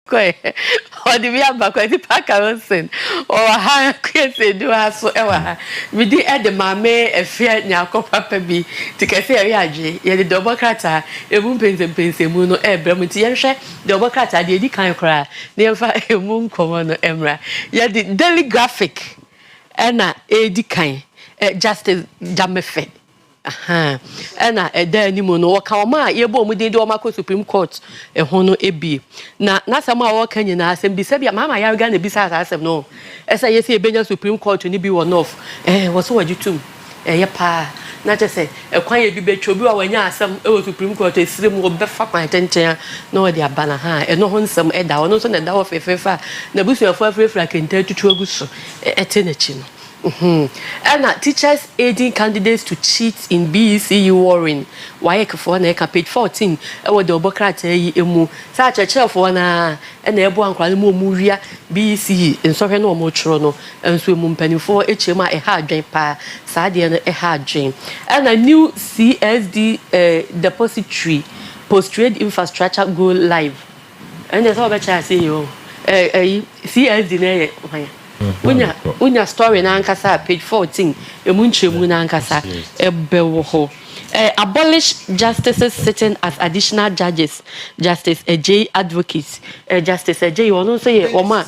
Koi or the via back the Pakarosin or ha Kwesi do us so ever. We did add the mame a fair nyako papa bi to Kese Yaji, ye the double crata, a moon pains and pains a moon or ebremuti double crata, the kind cry, near a moon common emra. Ye the daily graphic Anna a decay, justice Jamefe. Aha ena eda animu no waka oma yebo mu de oma ko Supreme Court ho no ebi na nasam a waka nyina asem bi se bia mama yarga na bi sa asem no esa yesi ebenya Supreme Court ni bi won off wo so wajitum ye pa na che se ekwan ye bi betwo bi wa wanya asem e Supreme Court esire mu obefa kwan tenten na wo de abana ha eno ho nsem eda wo no so na da wo fefefa na busuafo afrefra kenta tutu aguso ete na chi no and teachers aiding candidates to cheat in BECU warring. Why for na page 14 e the obokrata yi emu sa cheche for na e na ebo ankwale mu omuria BEC nsohwe na omochro no enso emu mpanifo echema e ha adwen pa sa de no e ha adwen and a new CSD depository post trade infrastructure go live and there's all better say yo CSD na Unya story na ankasa page 14 emunchemu na ankasa ebewo ho abolish justices sitting as additional judges Justice AJ advocates Justice AJ ono so ye oma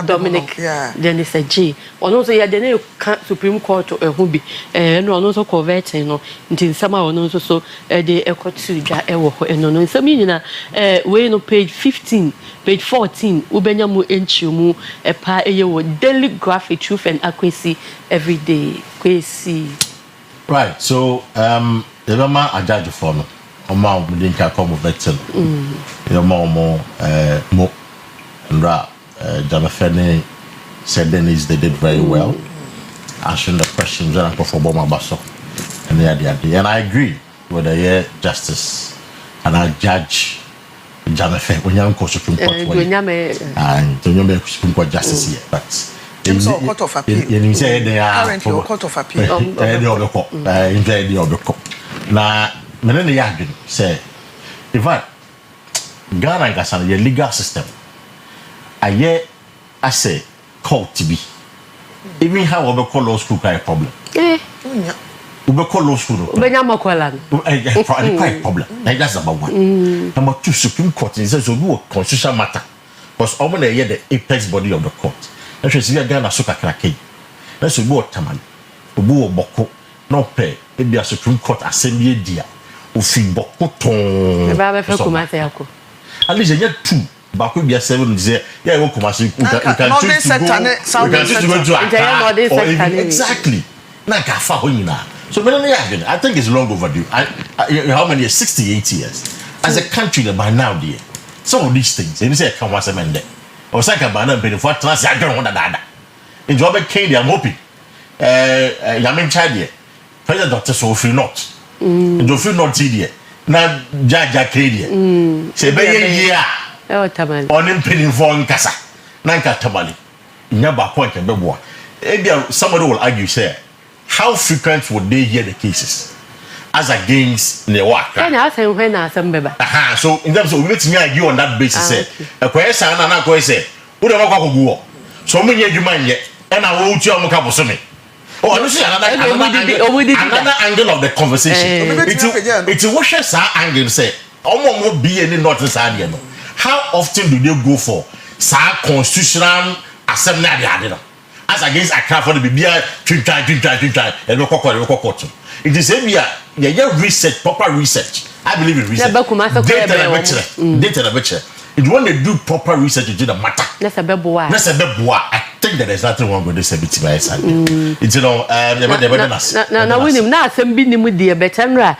Dominic Dennis AJ ono so ye de na Supreme Court ehu bi no ono so converting no nti nsama ono so de ekotu dwa ewo ho eno no nsam nyina we no page 15 page 14 ubenya mu enchimu epa eye wo daily graphic truth and accuracy every day Kwesi. Right, so the mama a judge for no oma we didn't come with better the mama mo ndra Jamafene said Dennis they did very well answering the questions and perform my basso and and I agree with the justice and I judge Jamafene when you go Supreme Court and you Supreme Court justice here but Court of Appeal. You say they are currently Court of Appeal. Now, many yards say, in fact, Ghana has a legal system. I say, court to be. Even how we call law school a problem. We call law school. Quite problem. That's number one. Number two, Supreme Court is a constitutional matter. Because over there, the apex body of the court. Let's see Ghana so kakra. Let's go taman. Obu boko no pay. It be a Supreme Court assembly dia. Ofi boko ton. Baba fe Kumasi yako. At least you two. Bako be 7 say yeah go Kumasi. You can choose to go. Exactly. Na ka fa ho nyina. So I think it's long overdue. How many years? 68 years. As a country by now dear. Some of these things. And you say come once a man there. Or second banner before trans I don't want that. In job Kennedy, I'm hoping. Yamin Chadie, President Dr. Sophie not. And you feel not here. Now, Jaja Kennedy. Say, baby, yeah. On him penning for Nkasa. Nanka Tamali. Never point and beboa. Somebody will argue, say, how frequent would they hear the cases? As against the work. And I say when I some baby. So in terms of meeting you on that basis, say a question and I say, who never go. So many you mind yet, and I will tell you Mukabosome. Oh, I see another angle of the conversation. It's a washes angle say, almost be any notice. How often do they go for constitutional assembly? As against Accra for the BBI, try, and local court. It is a research, proper research. I believe in research. Data better. If you want to do proper research, you do the matter. That's a beboa. I think that there's nothing wrong with this ability by side. It's now when him now some been with the betenra.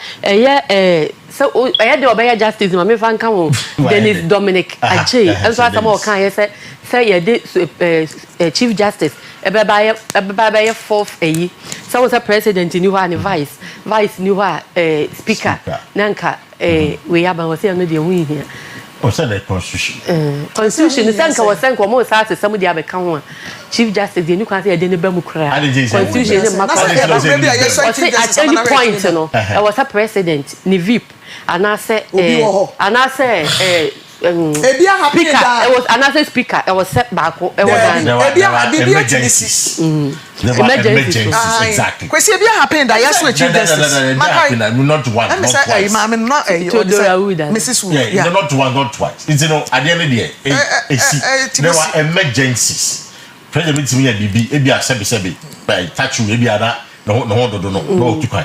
So I had the obey justice, my fan come Dennis Dominic Ajay. And so some more can say you did Chief Justice. A fourth a so was a president in New vice new speaker Nanka we have was here no the win here. Oh, said the constitution. Constitution the Sanka was sent almost as somebody have a Chief Justice the new country didn't be constitution at any point I was a president ni VIP and I say Ebia happy that it was another speaker. It was set back. It was emergencies. Emergencies, exactly. Kwesi ebia happen that yes we chief justice. Not once, not twice. I'm not Mrs. Wu. Yeah, not once, not twice. It's at the end of the day, there were emergencies. President me BB, ebia sebi by touch you, ebia that no occupy.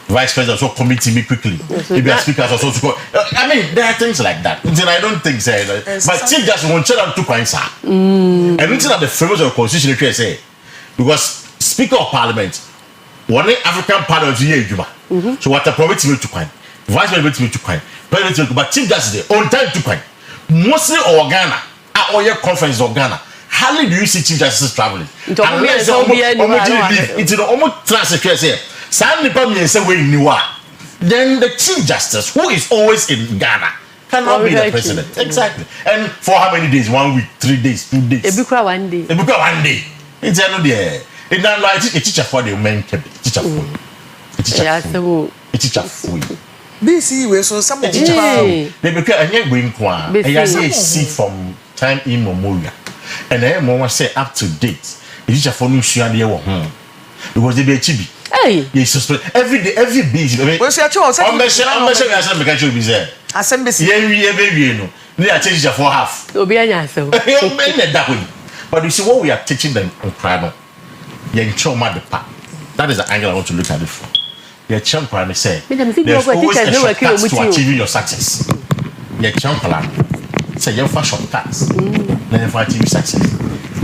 Vice President also committee me quickly. Maybe speakers also to go. I mean, there are things like that. And I don't think so. But Chief Justice won't tell them to coin, sir. And looking at the framework of the Constitution, you say, because Speaker of Parliament, one African Parliament here, so what the province will to coin, Vice President will to coin, President will, but Chief Justice on time to coin. Mostly or Ghana, or your conference of Ghana. Hardly do you see Chief Justice traveling. It's almost transfer here. Then the Chief Justice, who is always in Ghana, cannot be the president. Exactly. And for how many days? 1 week, 3 days, 2 days. Ebukwa 1 day. Ebukwa 1 day. It's not there. It's not like a teacher for the main teacher for. A teacher for. BC we so some of they become a young going kwa. I see from time immemorial. And I must say up to date. The teacher for no sure they were home. Because they be a chibi. Hey, yes, every day, every busy. What's your choice? I'm measuring as I'm catching you there. Assembly. Yeah, baby, no. They are teaching for half. Obianya so. But you see what we are teaching them on Prano. Young choma the part. That is the angle I want to look at it from. Your champ Prano say there's always a shortcut to achieving your success. Your champ Prano say your fashion tax. Then you achieve success.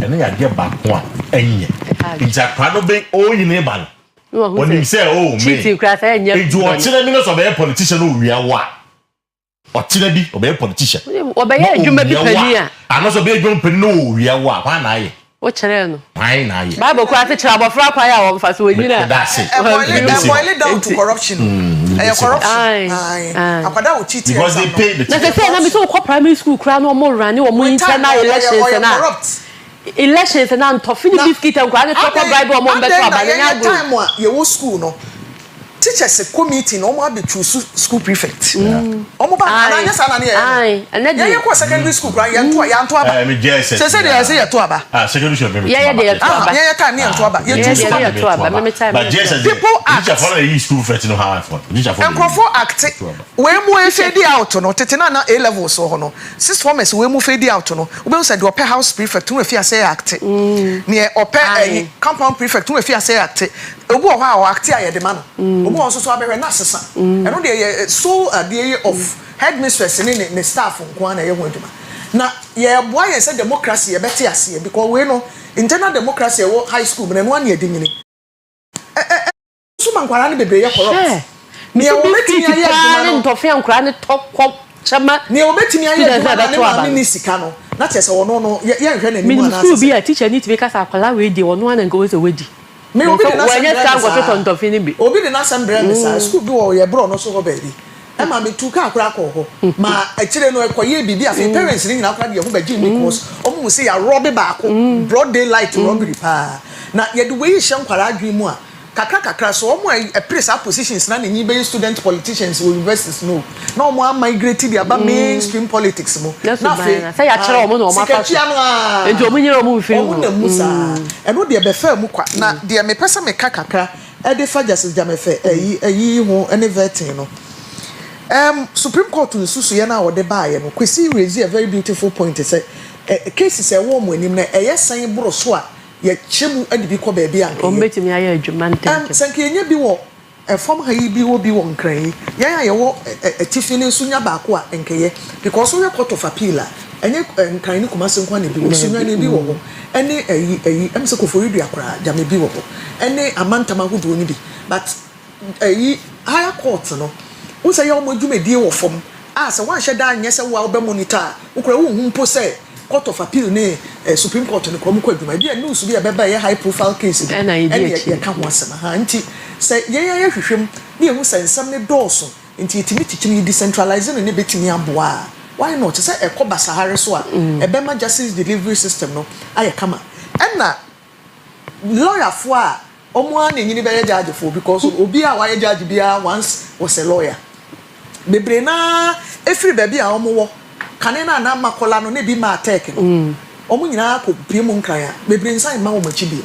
And then you get back one. It's a Prano being all in neighbor. When you say, oh, me, it's what minutes of a politician who we are what? Or Tilabi, or a politician. Obey you, maybe Penia. I'm also being going to know we are what? Why not? What channel? Why not? Bible class a trouble for a fire of us, you know. That's it. Boil it down to corruption. Corruption. Because they pay the I'm so primary school crown or more running or more internal elections and corrupt. Elections and I'm tough in the biscuit and granted for Bible among the time you school no teachers a committee no more be school prefect. And then you secondary school secondary people act we mo fade out no tetena na A level so no six formers we mo fade out no we said the house prefect we fear say act near ope compound prefect we fear say act obu o ha act aye de ma no obu on so abehwe na sesa eno de so ade of headmistress ne staff nko na ye ho aduma na ye boa ye say democracy ye beti ase because we no internal democracy wo high school na no an ye dinyini so mankwara ne bebre ye corrupt ne o betimi aye aduma no ntofia nkra ne tokọ chama ne o betimi aye aduma na ne ma ni sika no na chese wono no ye hwe na ni mu na school bi a teacher need to make us akwala we dey wono an go we wedi me obi na obi de na assembly na school bi wo ye bro no so go baby e ma me tu ka akura ko ho ma akire no ekoye bibi afi parents ni nyina akura de ho baji because omu say ya rob ba ko broad daylight robbery pa na ye de we hye nkwara adwen mu a kakra so omu a place positions na nyi be student politicians or universities no na omu migrate di aba mainstream politics mo na say ya kire omu na omu afa enti omu nyere omu fi omu na musa eno de be fa mu kwa na de me pesa me kakra e de fa justice jamefe ayi ho ene vetting no Supreme Court nsusu ye na wode baaye no Kwesi raise a very beautiful point say cases e wo mo anim na san boro so a ye chemu adibi ko ba bia o betimi aye adwuma ntente sanke enya bi wo form ha yi bi wo nkran yan ye wo atifi ne sunya ba ko a enkeye because we court of appeal a enye nkran ni kuma senkwa ne bi wo sunya ne bi wo ho ene ayi emse ko fori dua kra jame bi wo ho ene amantama hudo ni bi but higher court no wo say yo modwumedie wo fom say wan hye da anye say wo obe monitor wo kra wo humpo say court of appeal ne Supreme Court ne kom kwadwuma bi news bi abeba ye high profile case bi ye ka ho asem ha nti say ye hwehwem ne hu sensem ne dooso nti etimi tichini decentralize ne betimi aboa why not say ekoba sahare so a ebema justice delivery system no aye kama na lawyer fo a omo an nyini be judge for because obi a wa judge bia once was a lawyer bebre na efiri ba bia omo wo kanena na makola no ne bi ma attack no omo nyina ko piem nkran a bebre nsan ma wo machi bi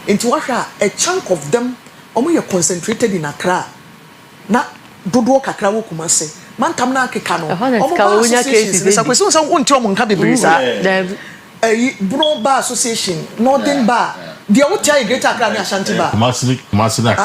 enti wahwa a chunk of them omo ye concentrated in Accra na dodo kakra wo Kumase mantam na akeka no omo ba association sa kwesi so wonti omo nka bebre sa Bro Bar Association Northern Bar dia wotia Greater Accra na Ashanti Bar Kumasi na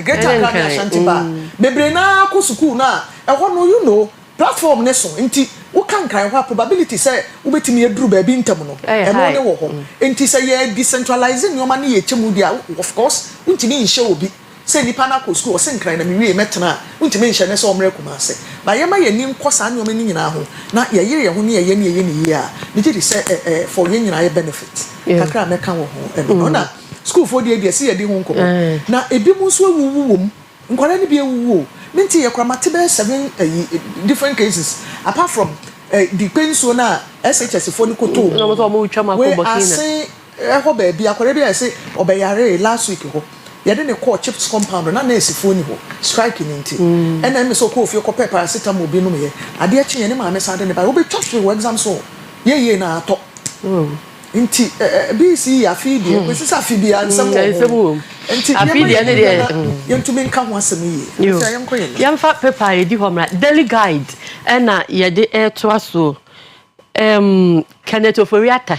Greater Accra na Ashanti Bar bebre na ko school na ho no you know platform ne so enti wo kan kan ho probability say wo betimi eduru ba bi ntam no e no ne wo ho enti say ye decentralizing nyoma ne ye chemu dia of course untimi nhye obi say nipa na ko school o sen kran na mi wie metena untimi nhye ne so omre Kumase ba ye ma ye ni nkosa nyoma ni nyina ho na ye ye ho ne ye ni a me je say for ye nyina ye benefit kakra me kan wo ho no na school for dia say ye di ho nko na ebi mu so awuwu wom nkwara ne bi awuwu minti ye kwamate be 7 different cases apart from the penso na SHS for ni koto no mo so mo twa makobokina we ase ho ba bia akwara bi ase obeyare last week ho ye de ne call chips compound na esifo ni ho strike ni nti ena me so ko fie ko pepper paracetamol bi no me ye ade achi ye ne ma me sa de ne ba wo be twa exam so ye na ato nti BC afidi kwesi sa afidi ansam nti afidi ene de yentumi nka ho asem yi nti ayemko ye yemfa paper ye di homra daily guide na ye de to aso Kenneth Oforiata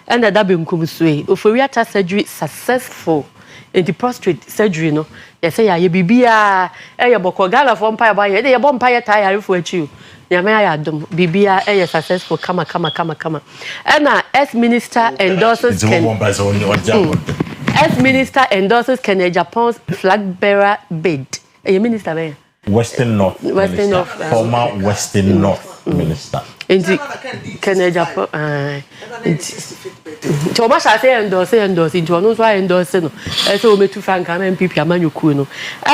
and da be nkumsue Oforiata surgery successful in the prostate surgery no ye say ya ye bibia ye boko gala for mpa ba ye de ye bo mpa ye tire for achi Nyame ayadom bibia successful kama na ex-minister endorses ex-minister endorses Kenya Japan's flag bearer bid. Minister be Western North former Western North minister inti Kenya Japan to ma sha say endorse inti onu so endorse no so metu franka na MPP amanyuku no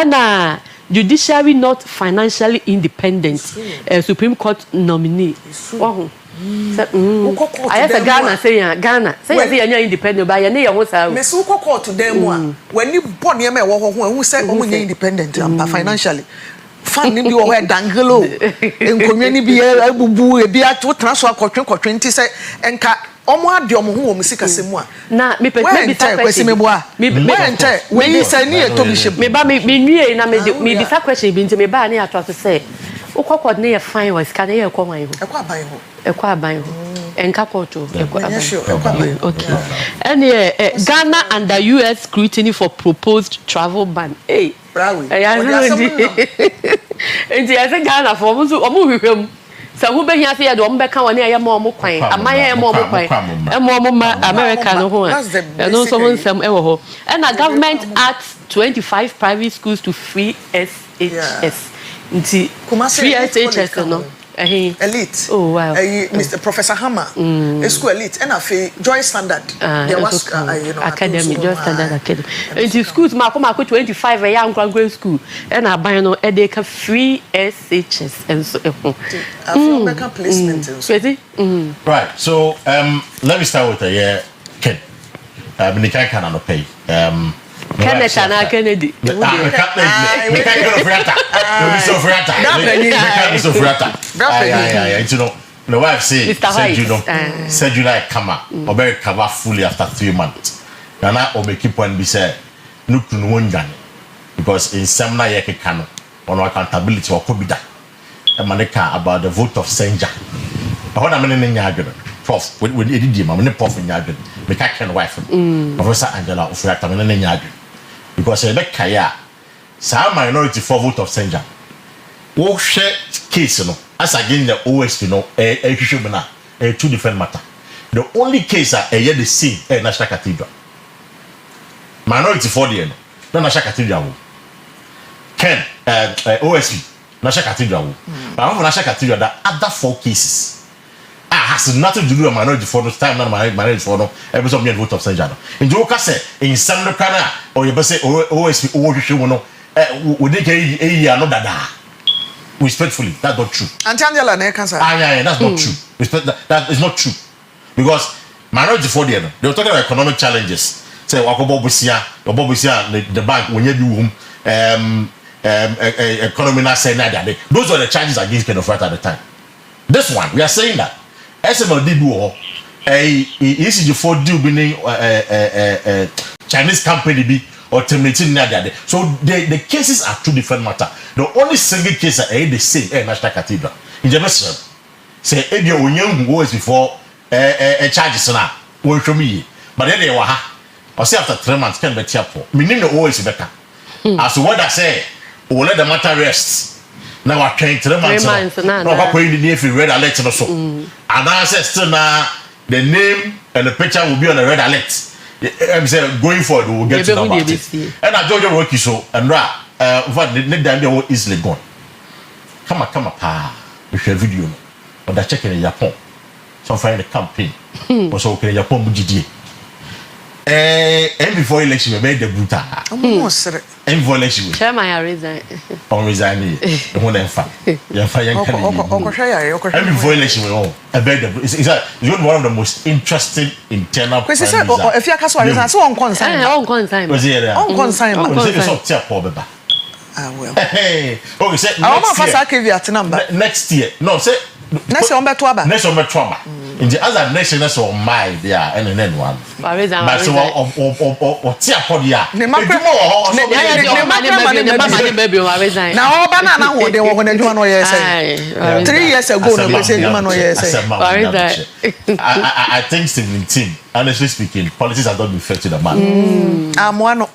na judiciary not financially independent Supreme Court nominee oh I say Ghana say you independent but you ne your say me so court dem a when you born here me wo ho hu say omunye independent financially fan ni bi wo dangelo enkonwa ni bi abubu e bi ato transfer akotwen nti say enka omo ade omo hu omo sikasemu a na me bisa question me boa me ente we say ni eto bi ship me ba me nwie na me bisa question bi nti me ba na ato so say ukokod na ye fine was can ye ekwa wan ho ekwa aban ho enka koto ekwa aban okay and Ghana under US scrutiny for proposed travel ban Brawi enti ya say Ghana for omo hwehwem sa hu be hia se ye de omo be ka woni aye mo omo kwan amaye mo omo kwan mo omo ma America no ho no so nsem ewo ho and a government acts 25 private schools to free SHS nti free SHS no elite oh wow Mr. Professor Hammer school elite and afi Joy Standard there was academy Joy Standard academy nti schools ma 25 ya nkwa school and aban no e dey ka free SHS and so African placement right so let me start with Ken Nikai can not pay Kenneth and Kennedy. The wife said July come or very cover fully after 3 months. And I will make one be said, look to one gun because in some Yaki Kano on accountability or could be that. A manica about the vote of Senja. I want a minute in Yagger. Prof, with Eddie, I'm in prof in Yagger. The Kakan wife, Professor Angela of Ratam in Yagger. Because a Kaya, some minority for vote of Senja. What share case, you know, as again the OS, you know, a two different matter. The only case are a the same a National Cathedral. Minority for the National Cathedral. Ken OSP, National Cathedral. But for National Cathedral, there are other 4 cases. Has nothing to do with minority for this time, not minority for no, every some vote of Senjano. In Joka say, in some Kana, or you say OSP, would they a no dada? Respectfully, that's not true. And Angela Nekansa. That's not true. That is not true. Because minority for the they were talking about economic challenges. Say, Wakobobusia, the bank, when you do economy not saying that. Those are the charges against Ken of Right at the time. This one, we are saying that. SMLD do ECG for do being Chinese company be or terminating Nagade. So the cases are two different matter. The only single case are the same National Cathedral. In Jerusalem, say Edio Unyang was before charges now. Will show me. But then they were or say after 3 months can be tearful. Meaning the always better. As what I say, we'll let the matter rest. Now I train 3 months. No, I'm going to need if you read a letter or so. And I said still now the name and the picture will be on the red alert. I'm saying going forward we'll get to know about it. And I told you work so and what the next time they were easily gone. Come pa. We share video. Or that check in Japan. So find the campaign. Also okay Japan Bujidi. And before election we made the brutal. And before election. Chairman I resign. On resign. The one in fact. You find and before election we all. I beg the it's one of the most interesting internal. Kwesi say if you caso resign so on consign. On consign. Was here. On consign. It's up to poor baba. Ah well. Hey. Okay, say next year. No, say next year on beto aba. Next year on beto aba. In the other nation that's on my there and then one. But so or tia podia. Ne baby resign. Now banana ho dey won adwuma no yes. 3 years ago no be say adwuma no yes. I think 17 honestly speaking politics has not been fair to the man. Amoano.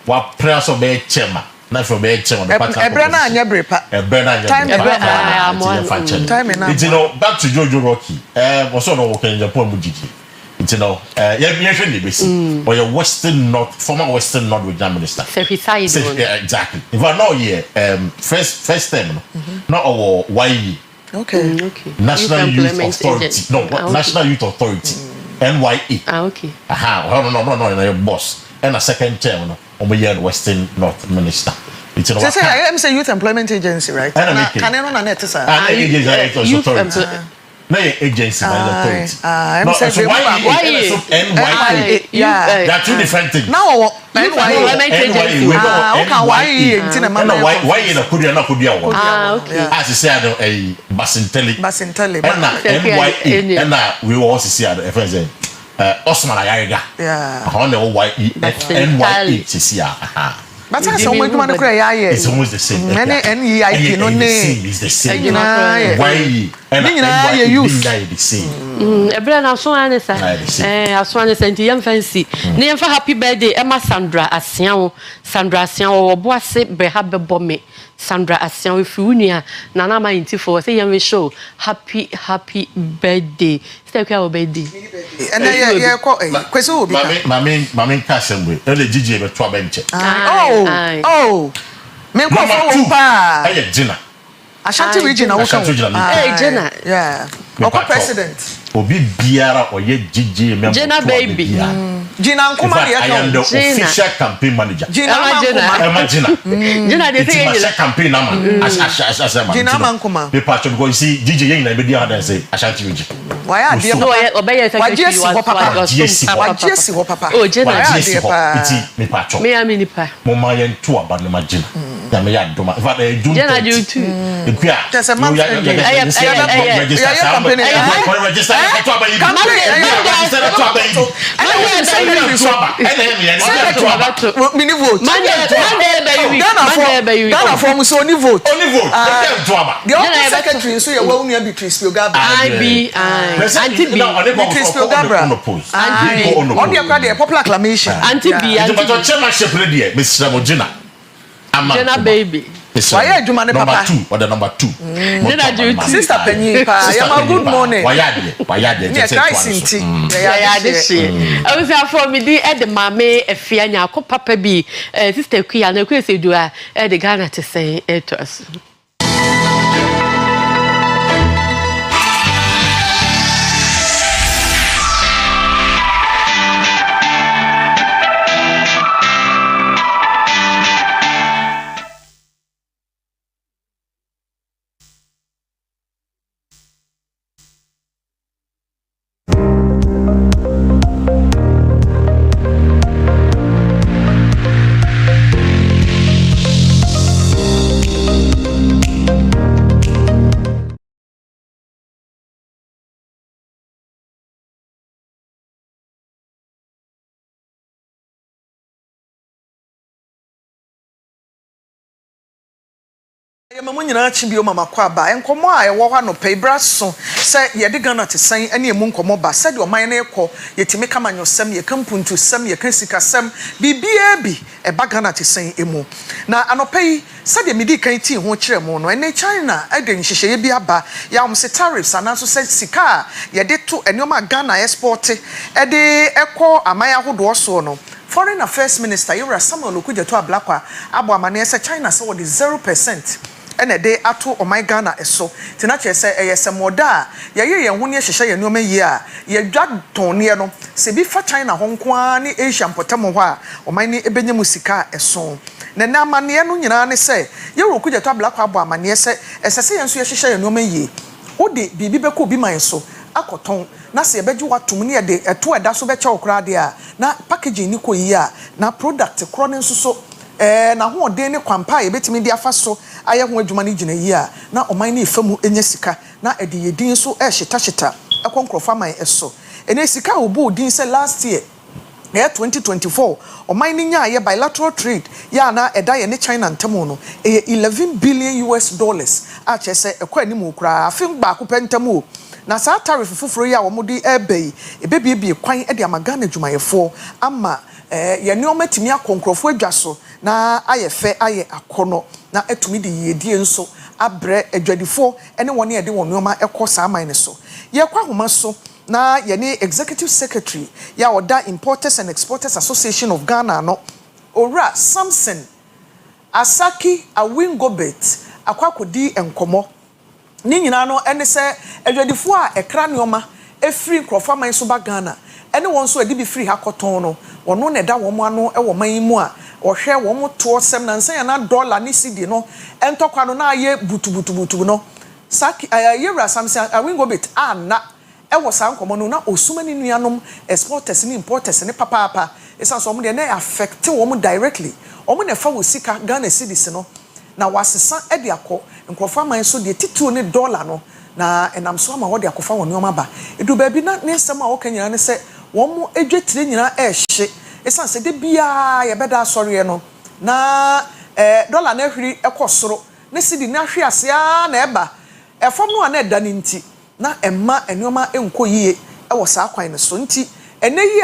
What prayers of be chairman. Not from be chairman the party. Ebrana anya brepa. Ebrana time you know back to Jojo Rocky. Also no work in Japan Mujiji. You know, or your Western North, former Western North regional minister. Exactly. If I know here, first term, not our YE. Okay. National Youth Authority. No, National Youth Authority. NYE. Okay. No, your boss. And a second term, on Western North minister. It's I am saying Youth Employment Agency, right? Can no agency authority. I'm saying NYE. Yeah. There are two different things. Now NYE agency. Why in a Korea na Korea one. Okay. As you say a Basintele. NYE and we also see at the FSN. Osman Ayariga. Yeah. How the NYE to see. But that's almost it's almost the same. NEIP no name is the same. YE and the same. Ebrana Aswan is Aswan is anti fancy. Name for happy birthday, Emma Sandra Asian, or Boise Behabe Bombe, Sandra Asian with Funia, Nana Mainti for say young show. Happy birthday. Stay care birthday. And then Kwesi will be Mammy Cassenway, the GG of 12 bench. Oh, men go for Jenna. Ashanti regional. Hey, Jenna. Yeah. Oko president. Obi biara oye GG member. Jenna baby. Gina Nkuma I am the official campaign manager. Gina. Gina they say it's campaign number. Gina Nkuma. The part of go see GG yen na be dey say Ashanti region. Why are they? No, obey secretary was papa. Oh, Jenna. Iti me patcho. Me am nipa. Mo ma yen to aba na Gina. Ya me ya doma. In fact, Jenna you too. There's a man. Register to aba you. Register to aba you. Mini vote. Ghana form so only vote. Only vote. The other secretary so you will be Crispio Gabra. Auntie B. Crispio Gabra. On the popular acclamation. Auntie B. The chairmanship ready, Mr. Mojina. Jenna baby. Why are you man number 2 or the number 2? Sister Penny, good morning. Why are I was for me at the mame a fianya ko papa bi sister Akua na Akua Asieduaa the Ghana to say it to us. Mamunyina Chibio Mama Kwaba, and Koma, a war no pay brasso, say Yadigana to say any munkomoba, said your mine echo, yet to make a man your sem, ye come to some, ye can see Cassam, be a bagana to say emo. Now, Anopay said the midi can't tea, won't cheer mono, and China, I didn't she be a bar, yam se tariffs, and also said Sika, ye did to a Noma Ghana export, a de echo, a Maya who was so no. Foreign Affairs Minister, you are someone who could to a black one, Abuamania China saw the 0%. And a day ato o my Ghana eso tinache say yes moda ye hunye hyehyɛ ye nneoma yi a ye dwa tonne no se bi fa China honkwa ne Asia mpotamo ho a o my ne ebenya musika eso na na amane no nyina ne say ye roku jeto ablakwa abo amane say esese ye nso ye hyehyɛ ye nneoma yi wo de bibi beko bi man so akoton na se ebeju watum ne ye de eto eda so be kye okra de a na packaging ni ko yi a na product kro ne nso so na ho de ne kwampa ye betimi de afa so aye ho adwuma ne gina yi a na oman ne ifamu enya sika na ede yedin so hyeta ekonkrofo man eso ene sika obo din say last year 2024 oman ne nya ye bilateral trade ya na eda ye ne China ntamo no $11 billion a chese ekwa animu kra afim ba ko pentamo na sa tariff fufuro ya wo mudi ebei ebebie kwan e de amagana dwumayefo ama ye nneoma timi akonkrofo adwaso na ayefe aye akono na etumi de yedie nso abre adwadifo ene woni ede won nneoma ekosa aman ne so ye kwa homa so na ye ne executive secretary ya oda Importers and Exporters Association of Ghana no ora Samson Asaki Awingobet akwakodi enkomo ni nyina no ene se adwadifo a ekra nneoma efri nkrofo man so ba Ghana ene won so ade bi free hakoton no wono ne da wo ano e wo man mu a ohwe wo mo to sem na nsan ya na dollar ni cedi no entokwa no na aye butu no saki yewra samsa Awingobet na e wo san komo no na osumani nuanom exporters ni importers ni papa esan so mo de na affect wo mo directly wo mo na fa wo sika Ghana cedis no na wasesa e de akọ nkrofo man so de tituo ni dollar no na enam so ma wo de akofa wo nyoma ba edu ba bi na ne sem a wo kanyina ne se wo mo edwetire nyina ehye esan se de bia ye beda asori no na dollar na hwiri ekosoro ne sidi na hwe ase a na eba efom no na eda ni nti na emma enoma enko yie e wo sa kwan ne so nti ene yi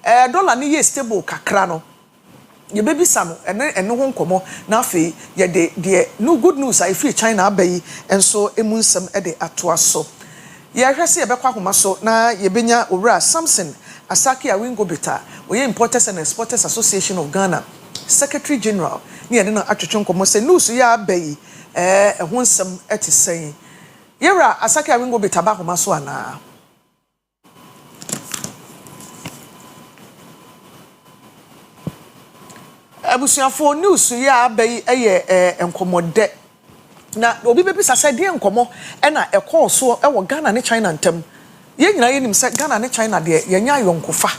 a dollar ni ye stable kakra no ye bebisa no ene ho nkomo na afei ye de no good news I free China abayi enso emunsem e de atoa so ye hwese ye bekwa homa so na ye benya owura Samson Asaki Awingobet we Importers and Exporters Association of Ghana Secretary General ni ene na atwetwe nkomo se news ya abayi ho nsem etisen yera Asaki Awingobet aba homa so ana abusuafo news ya abai eye enkomode na obi bebisa se de enkomo na ekoso e wo Ghana ne China ntam ye nyina ye nim se Ghana ne China de ye nya yonkofa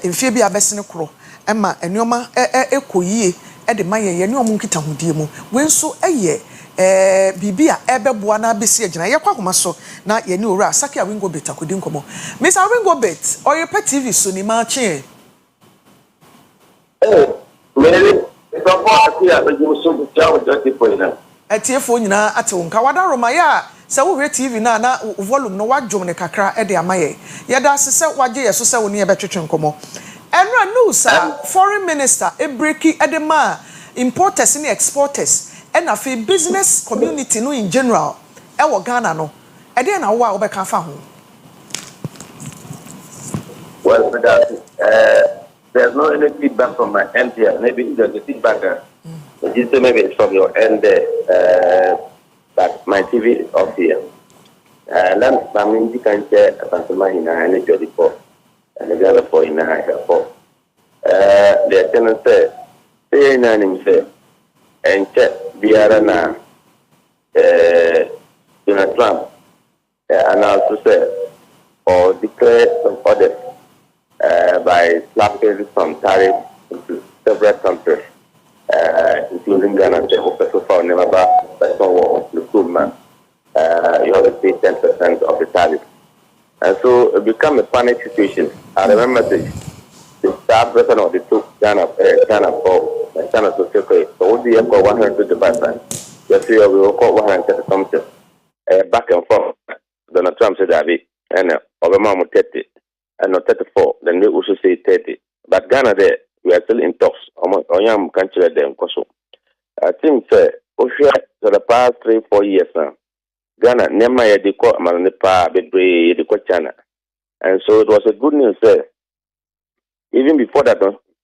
mfie bi abesene kro ema enuoma ekoyie e de maye ye ne omu nkita hodie mu wenso eye bibia ebeboa na abesi agina ye kwa homa so na ye ni owura Asaki Awingobet akodi nkomo Mr. Awingobet Oyerepa TV so ni ma che Maybe it's a part here, but you so down dirty for now. Etiefo nyina ate wonka wadaroma ya se wo hwe TV na volume no wadwom ne kakra e de amaye ye da se wagye ye so se wo ne ye betwetwe nkomo enra news foreign minister ebreki edema importers and exporters and afi business community no in general e wo Ghana no e de na wo a wo be ka fa ho. Well, there's no any feedback from my end here. Maybe there's a feedback. Maybe it's from your end there. But my TV is off here. Let me can share a customer in a 24 and the other 4 in a 4. The tenant said, say in an himself and check Biarana Donald Trump and also said or declare some orders. By slapping some tariffs into several countries, including Ghana, so far never but so recruitment. You have to pay 10% of the tariff. And so it became a panic situation. I remember the staff person of the two Ghana for Ghana to say, okay, so what do you have 125%? Yes, we will call 130 something. Back and forth. Donald Trump said that, and Obama 30, and not 34. Then they also say 30. But Ghana, there, we are still in talks. Oyam country them. I think, for the past 3-4 years now, Ghana, Nema Yadiko, Amanipa, Bedre, Yadiko China. And so it was a good news, even before that,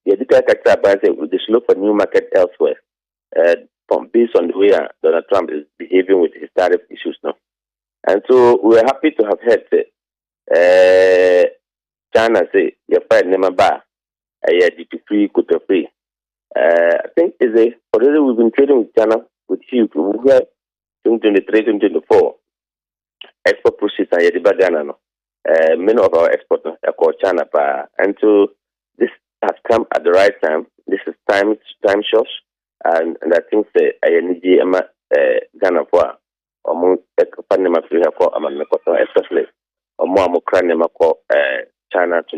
Yadika Kachaba said, we just look for new market elsewhere. Based on the way Donald Trump is behaving with his tariff issues now. And so we are happy to have heard China say, your friend Nemaba, duty-free, quota-free. I think already we've been trading with China with huge. We have 2023, 2024 export proceeds and Yadiba Ghana. Many of our exports are called China. And so this has come at the right time. This is time short. And I think the Ghana for Panama free for especially or more China to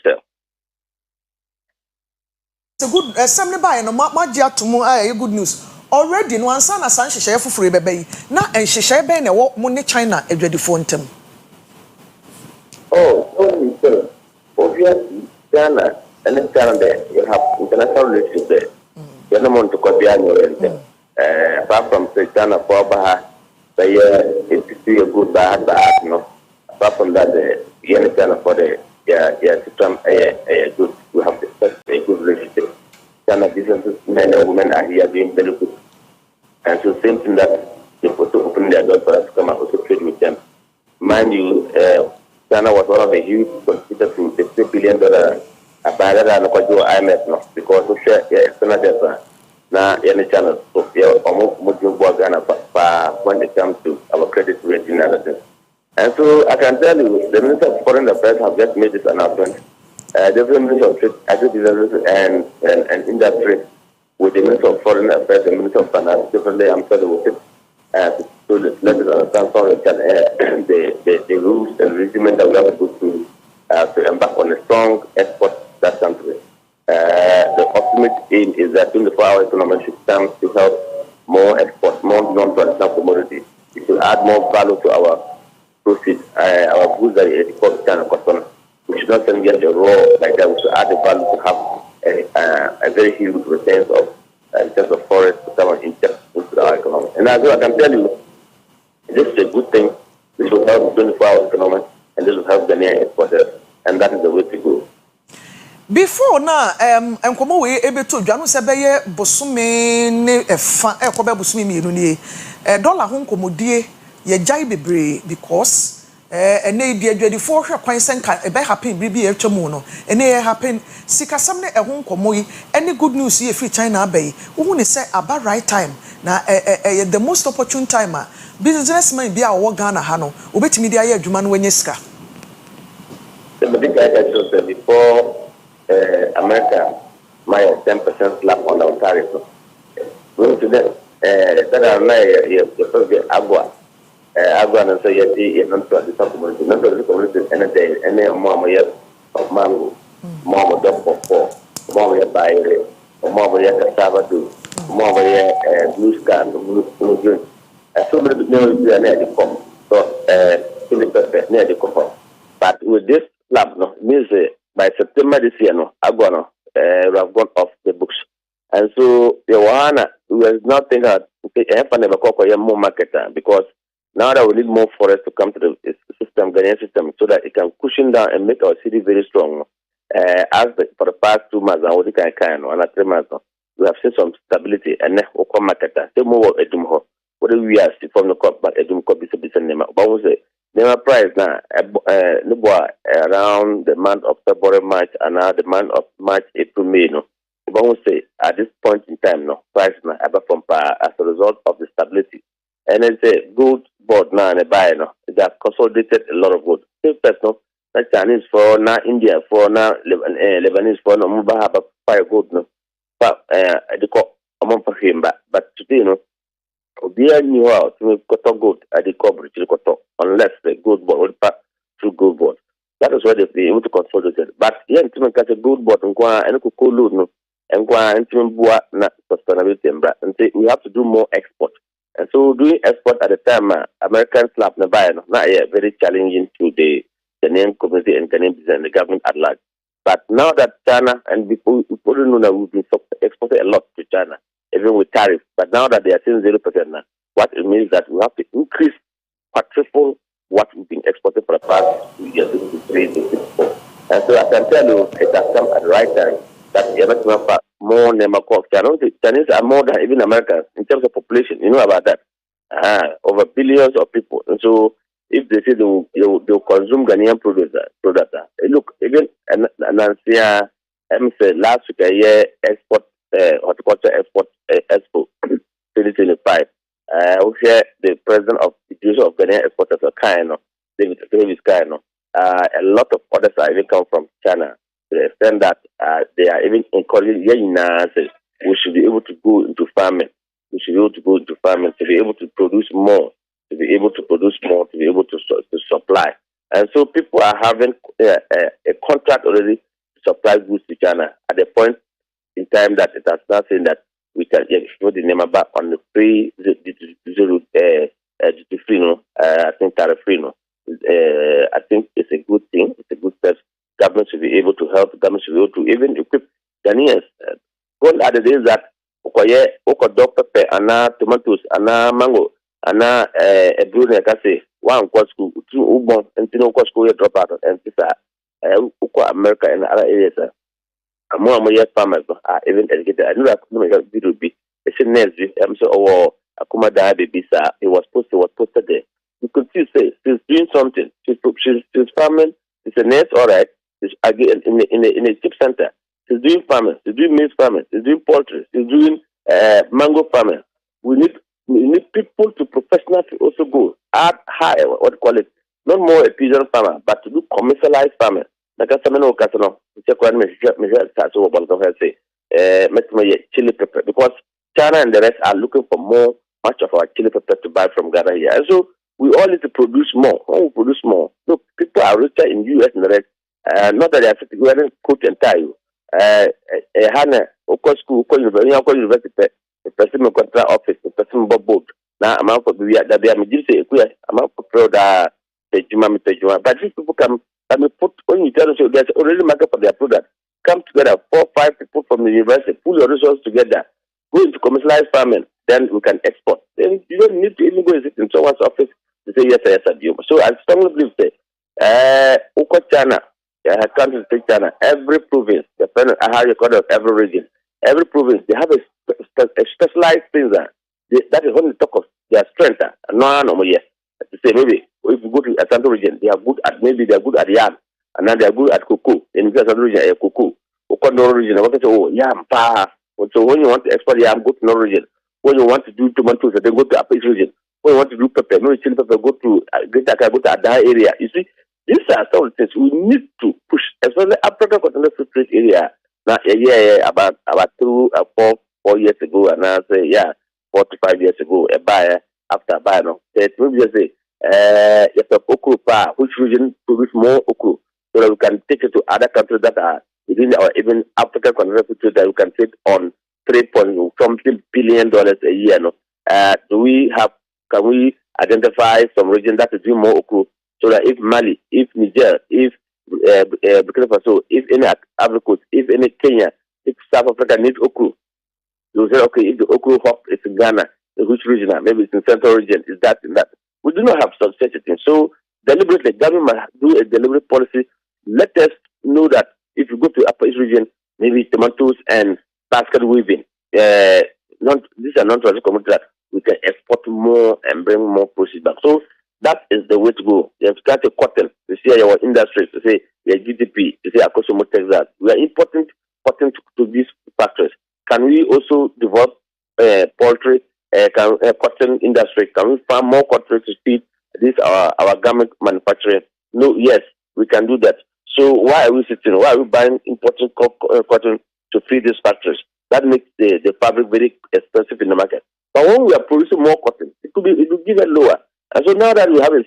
sell. It's a good assembly by no magia to mo good news. Already no answer na san hyehyɛ foforo bɛbɛ na nhyehyɛ bɛn na ɛwɔ mo ne China adwadifo ntem. So obviously Ghana and Canada you have international relations there. You don't want to copy anyone. Apart from Ghana for Baha, it's a good bad, no. Apart from that, you understand for the system good. We have a good relationship. Ghana businessmen and women are here doing very good. And so same thing that they put to open their doors for us to come and also trade with them. Mind you, Ghana was one of the huge contributors to the $3 billion barrier and IMF no because we share external debt na any channel so almost Ghana when it comes to our credit rating and other things. And so I can tell you the Minister of Foreign Affairs have just made this announcement. The Minister of Trade, Agribusiness and Industry with the Minister of Foreign Affairs and Minister of Finance differently. I'm sure they will fit to let us understand some of the rules and regime that we have to go through to embark on a strong export that country. The ultimate aim is that 24-hour economy should stand to help more export, more non-traditional commodities. It will add more value to our profit, our goods that is called China customer. We should not get a raw like that. We should add the value to have a very huge returns of in terms of forest to come and inject into our economy. And as well, I can tell you, this is a good thing. This will help 24-hour economy, and this will help the near exporters, and that is the way to go. Before na enkomo we ebeto dwanu se beye bosume ne efa ekobe bosume mienu nie dollar ho nkomodie ye jai bebre because ene die adwadifo hwe kwan senka ebe happen bibi etwamu no ene ye happen sikasam ne ho nkomo yi any good news ye free China abai wo ne say about right time na the most opportune time businessman bia wo Ghana ha no obetimi dia ye adwuma no wanya sika the big guy said before America my 10% slap on our tariff. Going to that are Akua Asieduaa and say yes, not to the community, not to the community any day, any more of mango, more of for, more by more cassava do, more blue sky, blue green. So many near the com, so near the com. But with this slap, no means by September this year, no, Akua we have gone off the books. And so the one we will not think that more market because now that we need more forest to come to the system, Ghanaian system, so that it can cushion down and make our city very strong. For the past 2 months, and 3 months, we have seen some stability and market. Same more Edumho. What do we are from the crop, but Edum could be Nema. But we say Nema price now around the month of February, March, and now the month of March, April, May. No, but we say at this point in time, no price now ever from as a result of the stability. And it's a good board now and a buy no. They have consolidated a lot of good. Same person, now Chinese for now India for now Lebanese for no Mubaha but fire good no. But the call among for him but today no. Obia knew how to make cotton good at the coverage unless the good board will pass through good board. That is why they be able to consolidate. But yeah, to make a good board and go and cool no. and sustainability and say we have to do more export. And so doing export at the time, American slap na buy not yet very challenging to the Ghanaian community and Ghanaian business and the government at large. But now that China and people don't know that we've been exporting a lot to China, even with tariffs. But now that they are saying 0% now, what it means that we have to increase quadruple what we've been exporting for the past 2 years, 3 to 4. And so I can tell you, it has come at the right time that you're not more Nemakok. Chinese are more than even Americans in terms of population. You know about that. Over billions of people. And so if they say they'll consume Ghanaian product, look, even Nancy, last week a year export horticulture export expo 2025. Here the president of the Division of Ghanaian Exporters of Kaino, David Kaino. A lot of orders are even come from China to the extent that they are even encouraging we should be able to go into farming. We should be able to go into farming to be able to produce more, to be able to supply. And so people are having a contract already to supply goods to China at the point in time that it has now saying that we can show the name back on the free, duty-free, I think tariff-free, I think it's a good thing. It's a good step. Government should be able to help. Government should be able to even equip Ghanaians. One other days that dog pepper, tomatoes, mango, a brune, one school, two ubon, and school drop out, and America and other areas. More farmers are even educated. I know that will be a next I'm so Akuma baby, it was posted there. You could see she's doing something. She's farming. It's a nurse, all right. She's again in a chip center. She's doing farming. She's doing maize farming. She's doing poultry. She's doing mango farming. We need people to professionally also go add higher, what do you call it? Not more a pigeon farmer, but to do commercialized farming. Like I say, chili pepper, because China and the rest are looking for much of our chili pepper to buy from Ghana here. And so we all need to produce more. When we produce more, look, people are richer in US and the rest. Not that they are wearing coat and tie. Hannah, school, university, the person contract office, the person board. Now, I'm out for that they are say, I'm out for product, but these people come. I mean, when you tell us there's already market for their product, come together, 4 or 5 people from the university, pull your resources together, go into commercialized farming, then we can export. Then you don't need to even go and sit in someone's office to say yes, So I strongly believe that China, country take China, every province, I have a record of every region, every province, they have a specialized thing that is only talk of their strength. No, yes. To say maybe if you go to a central region, they are good at yam, and then they are good at cocoa. In the central region, cocoa. North region, yam, pa. So when you want to export yam, go to North region. When you want to do tomatoes, then go to Upper region. When you want to do pepper, no chili pepper, go to Greater Accra, go to Ada area. You see, these are some of the things we need to push, especially Africa Continental Free Trade area. Now, about 4 years ago, and I say 4 to 5 years ago, a buyer. After buying, maybe just say, yes, okra pa, which region produce more okra, so that we can take it to other countries that are within our even African continental that we can trade on $3.something billion a year. No, can we identify some region that is doing more okra, so that if Mali, if Niger, if Burkina Faso, if any Ivory Coast, if any Kenya, if South Africa needs okra, you say okay, if the okra hop is in Ghana. Which region? Maybe it's in central region. Is that in that? We do not have such a thing. So deliberately, government must do a deliberate policy. Let us know that if you go to Upper East region, maybe tomatoes and basket weaving. These are non-traditional commodities that we can export more and bring more proceeds back. So that is the way to go. You have to start a cotton. You see our industries. You say your GDP. You say Akosombo Texas. We are important to these factories. Can we also develop poultry? Cotton industry, can we farm more cotton to feed this our garment manufacturing? No, yes, we can do that. So why are we sitting? Why are we buying imported cotton to feed these factories? That makes the fabric very expensive in the market. But when we are producing more cotton, it will give it lower. And so now that we have a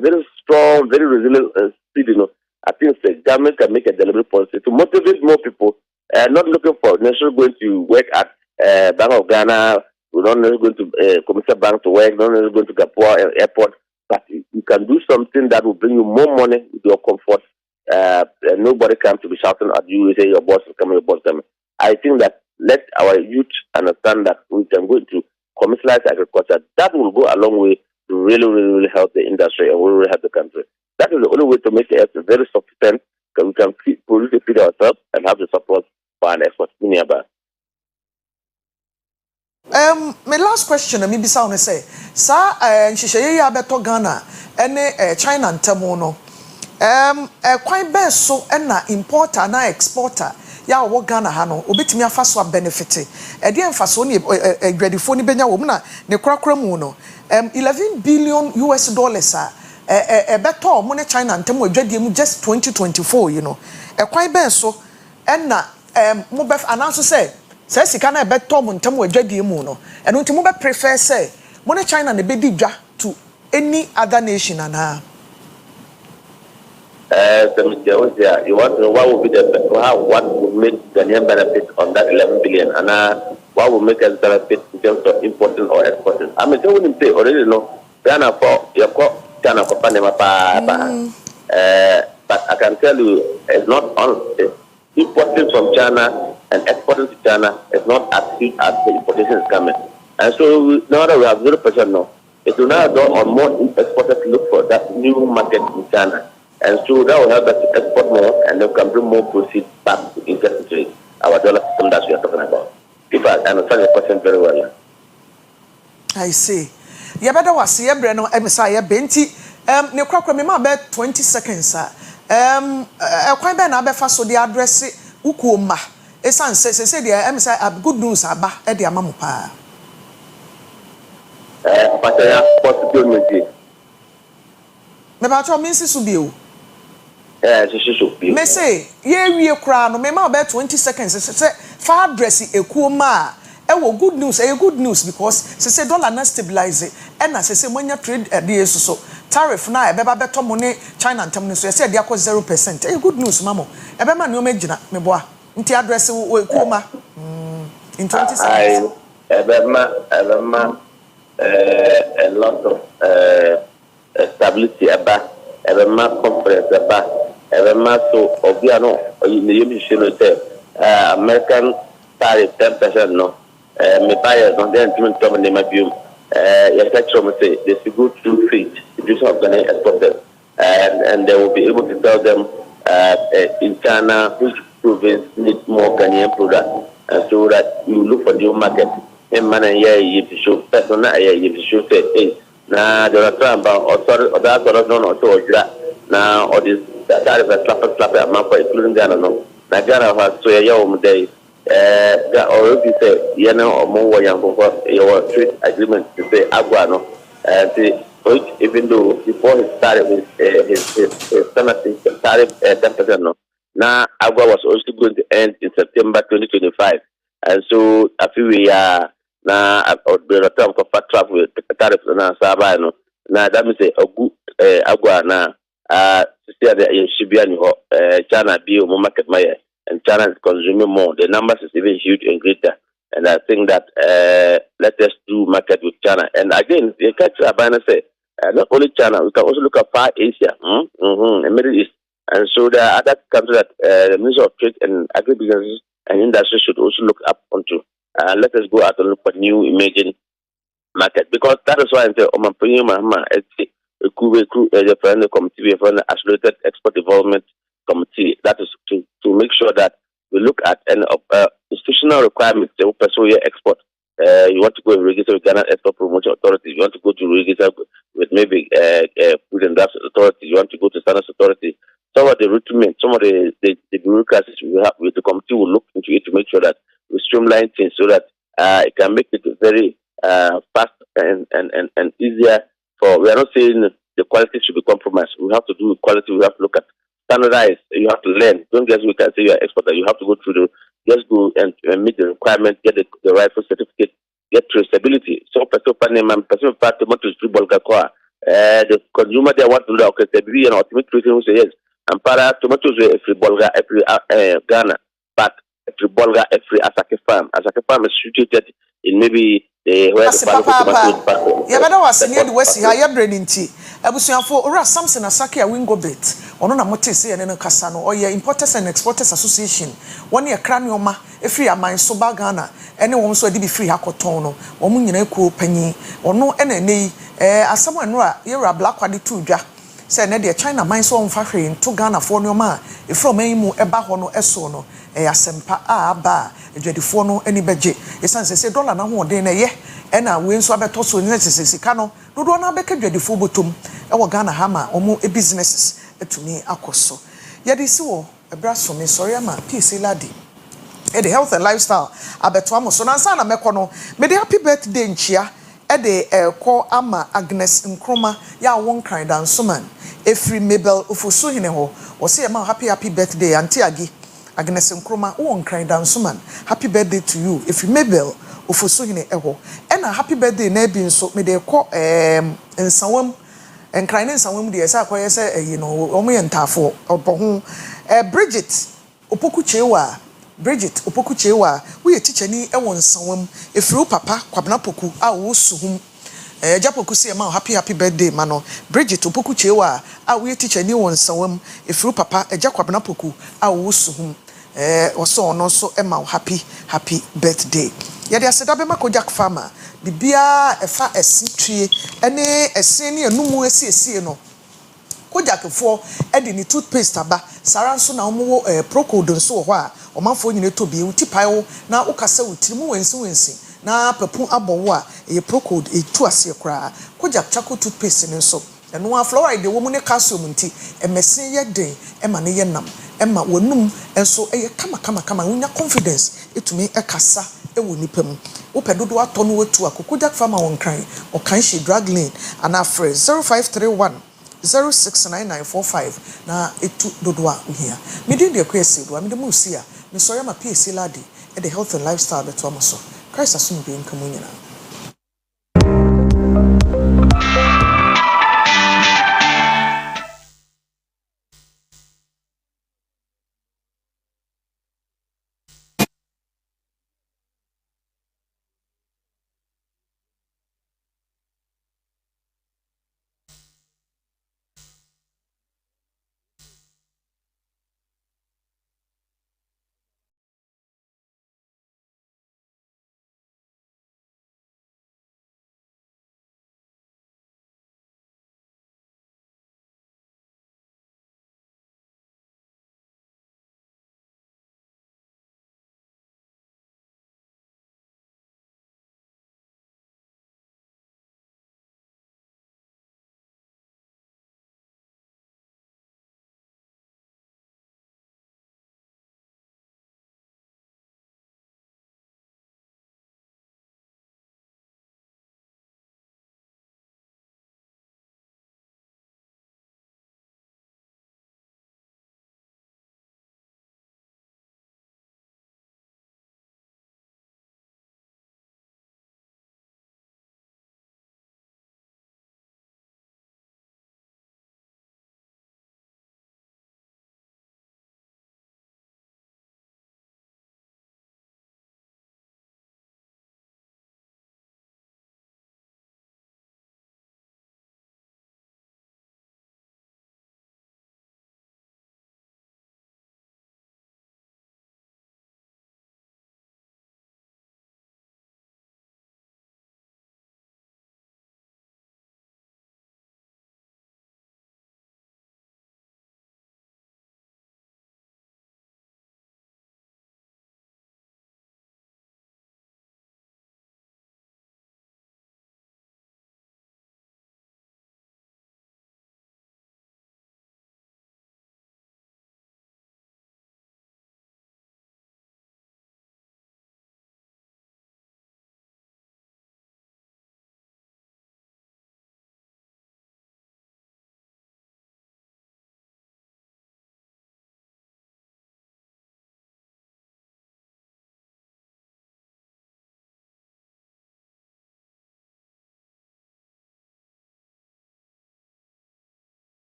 very strong, very resilient seed, I think the government can make a deliberate policy to motivate more people not looking for necessarily going to work at Bank of Ghana. We're not necessarily going to Commercial Bank to work. Not necessarily going to Gapua Airport. But you can do something that will bring you more money with your comfort. Nobody comes to be shouting at you. You say your boss is coming, your boss is coming. I think that let our youth understand that we can go into commercialized agriculture. That will go a long way to really help the industry and will really help the country. That is the only way to make it very sufficient. We can produce the feed ourselves and have the support for an export nearby. My last question, I maybe sound say, sir, Shisha Yabeto Ghana, and China and Tamono. Quite best so and importer and exporter. Ya wo Ghana ha no obetimi afa so benefit e de emfa so ne gradifo ni benya wo na ne krakra mu no $11 billion beto mo ne China ntem adwadie mu just 2024 you know kwan ben so na mo be announce say sika na beto mo ntem adwadie mu no eno ntimo be prefer say mo ne China ne be di dwa to any other nation ana. You want to know what will be what will make Ghanaian benefit on that 11 billion, and what will make us benefit in terms of importing or exporting? I mean, they wouldn't say already know Ghana for your Ghana for Panama, but I can tell you, it's not on importing from China and exporting to China. It's not as cheap as the importation is coming, and so now that we have 0% now, it will now go on more exporters to look for that new market in China. And so that will help us to export more and then can bring more proceeds back to interest rate, our dollar system that we are talking about. If I understand your question very well. I see. You better was here, Breno, Messiah Benti. Ne kwakwa me ma be 20 seconds. Kwan be na be fa so the address ukuoma. Esan say the Messiah good news aba e de amamu pa. Pataya possibility. Me ba to minsi su bi o. Me say, ye wie kra no me ma be 20 seconds say fa address ekuoma e wo good news because say dollar na stabilize e na say monya trade dey so tariff na e be ba beto mo ne China ntam ne so say dey akọ 0%. E good news mamo e be ma ne o magina me boa nti address wo ekuoma in 20 seconds e be ma a lot of stability about ma conference about so obiano in the United States American tariff 10% no me buyers on the instrument of the mabium say they go through feed this of Ghana exporters and they will be able to tell them in China which province needs more Ghanaian product and so that you look for new market and man you show personal you show say hey na Donald Trump or that no so now or this that is a slap amount for including Ghana no na Ghana has so day that already say you know or more your trade agreement to say Akua no and even though before he started with his tariff 10% no now Akua was also going to end in September 2025 and so I feel we are now the term for fast travel with tariff na Sabah no now that means a good Akua na China be more market buyer and China is consuming more. The numbers is even huge and greater. And I think that let us do market with China. And again, the catch say not only China, we can also look at Far Asia, the Middle East. And so there are other countries that the Ministry of Trade and Agribusiness and Industry should also look up onto. Let us go out and look for new emerging market because that is why I say the friendly committee, the Accelerated Export Development Committee. That is to make sure that we look at an institutional requirements. The person export. You want to go and register with Ghana Export Promotion Authority. You want to go to register with maybe Food and Drugs Authority. You want to go to Standards Authority. Some of the routine, some of the bureaucracies we have with the committee will look into it to make sure that we streamline things so that it can make it very fast and easier. We are not saying the quality should be compromised. We have to do quality. We have to look at standardize. You have to learn. Don't guess we can say you're an exporter. You have to go through just go and meet the requirements, get the rightful certificate, get traceability. So, person part tomatoes to Bulgaria. The consumer they want to know okay, there be an ultimate reason who say yes. And para tomatoes free Bulgaria, every Ghana. But every Bolga, every Asake farm. Asake farm is situated in maybe where the Papa, ya bada wase near the West here, ya breninti. Ebusuafo, ora Samson Asake a wingo bit. Ono na mote se ene no kasa no. Oye Importers and Exporters Association. One year cranioma, efri aman so bagana. Ene won so adi bi free hakoton no. Omu nyina ku panyi. Ono ene nei asamo enura yera black kwade tu dwa. Se ne de China man so onfa hwe nto Ghana fo no ma. Efro man mu eba ho no eso no. Asempa aba adwadifo no ani beje yesan se dollar na ho den na ye na we nso abeto so ne sika no dodo na abeka adwadifo botom wo Ghana ha ma omo businesses etumi akoso ye de si wo ebra so me sorry ama PC ladi the health and lifestyle abeto amo so na nsa na mekọ no me de happy birthday nchia de ko ama Agnes Nkroma ya won kan dansoman efri Mabel ofoso hine ho wo se ma happy birthday auntie Agi Agnes Nkroma won kran dansoman happy birthday to you if you Mabel ofoso hine eho na happy birthday na bi nso me de ko nsawam enkran nsawam de yesa akoye se you know omo ye ntafo oboho Bridget Opokuchewa we ye teacher ni ewo nsawam efiri papa kwabena poku a wo suhum Japoku say ma happy birthday mano Bridget Opokuchewa a we teacher ni won nsawam efiri papa kwabena poku a wo suhum oso no so ema happy birthday ya de aseda be makojak farmer bibia efa esitwie ene esen ne anumu esiesie no kojakfo edi ni toothpaste aba saranso na omo procode nso ho a omanfo nyine to bi utipae na ukasa utirimu wensi na papu abowo a e procode etu ase kra kojak chako toothpaste ne nso eno a fluoride wo mu ne calcium nti emesen ye den ema ne ye nam ema wonum enso eye kama unya confidence etumi ekasa ewo nipam opedodo ato no watu akokojak farmer won kran o kan she drug lane and afre 0531 069945 na etu dodoa uhia medi de Akua Asieduaa medi mu sia me sorry ma PAC ladi e the health and lifestyle beto amaso Christ asum bi nkamu nyina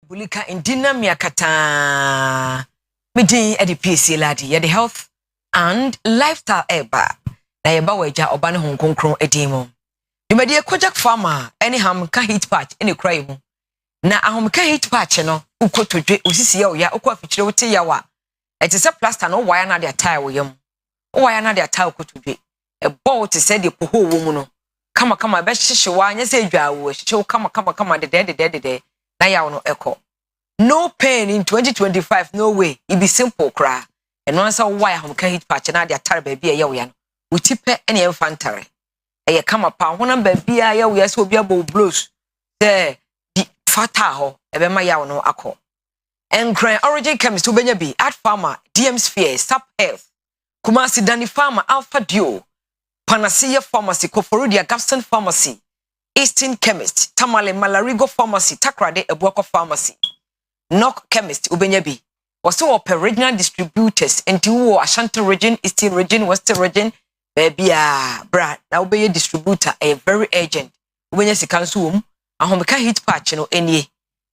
bulika indina miakata midin edpc ladi ye the health and lifestyle eba na ye ba waja oba ne honkonkron edimo dumadi ekojak farmer anyham ka heat patch ene krai mu na ahom ka heat patch no ukotodwe osisi ya oya okwa fichire wote yawa ete se plaster no wire na de tile wo yam wire na de tile ukotodwe e bolt se de poho wo mu no kama be hyehyewa anya se adwa wo hyehyew kama de na yawo no eko no pain in 2025 no way it be simple cry and once a wire hom ka heat patch na de atare ba bia ye wo ya no utipe ene emfantare eye kama pa honam ba bia ye wo ya se obi abo blows the fata ho ebe ma yawo no akọ enkran origin chemist ubenya bi at farmer DM sphere sap health Kumasi Dani Farmer Alpha Dio Panacea Pharmacy Koforodia Gapston Pharmacy Eastern Chemist Tamale Malarigo Pharmacy Takrade Ebuako Pharmacy Nok Chemist Ubenyabi also per regional distributors and wo Ashanti region Eastern region Western region baby bra na ubeye distributor a very urgent ubenya sikansuum ahomeka hit patch no enie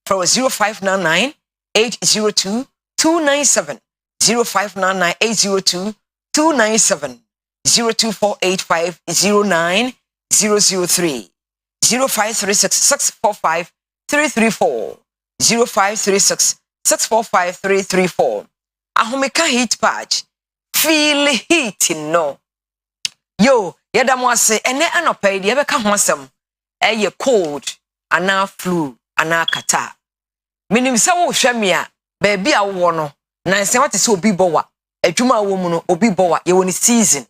for 0599 802 297 0599 802 297 02485 09003 0536 645 334 0536 645 334 ahomeka heat patch feel heat no yo yeda mo ase ene anopai de be ka ho asem eye cold ana flu ana kata minim se wo hweme a ba bia wo no na se wate se obi bowa adwuma wo mu no obi bowa ye woni season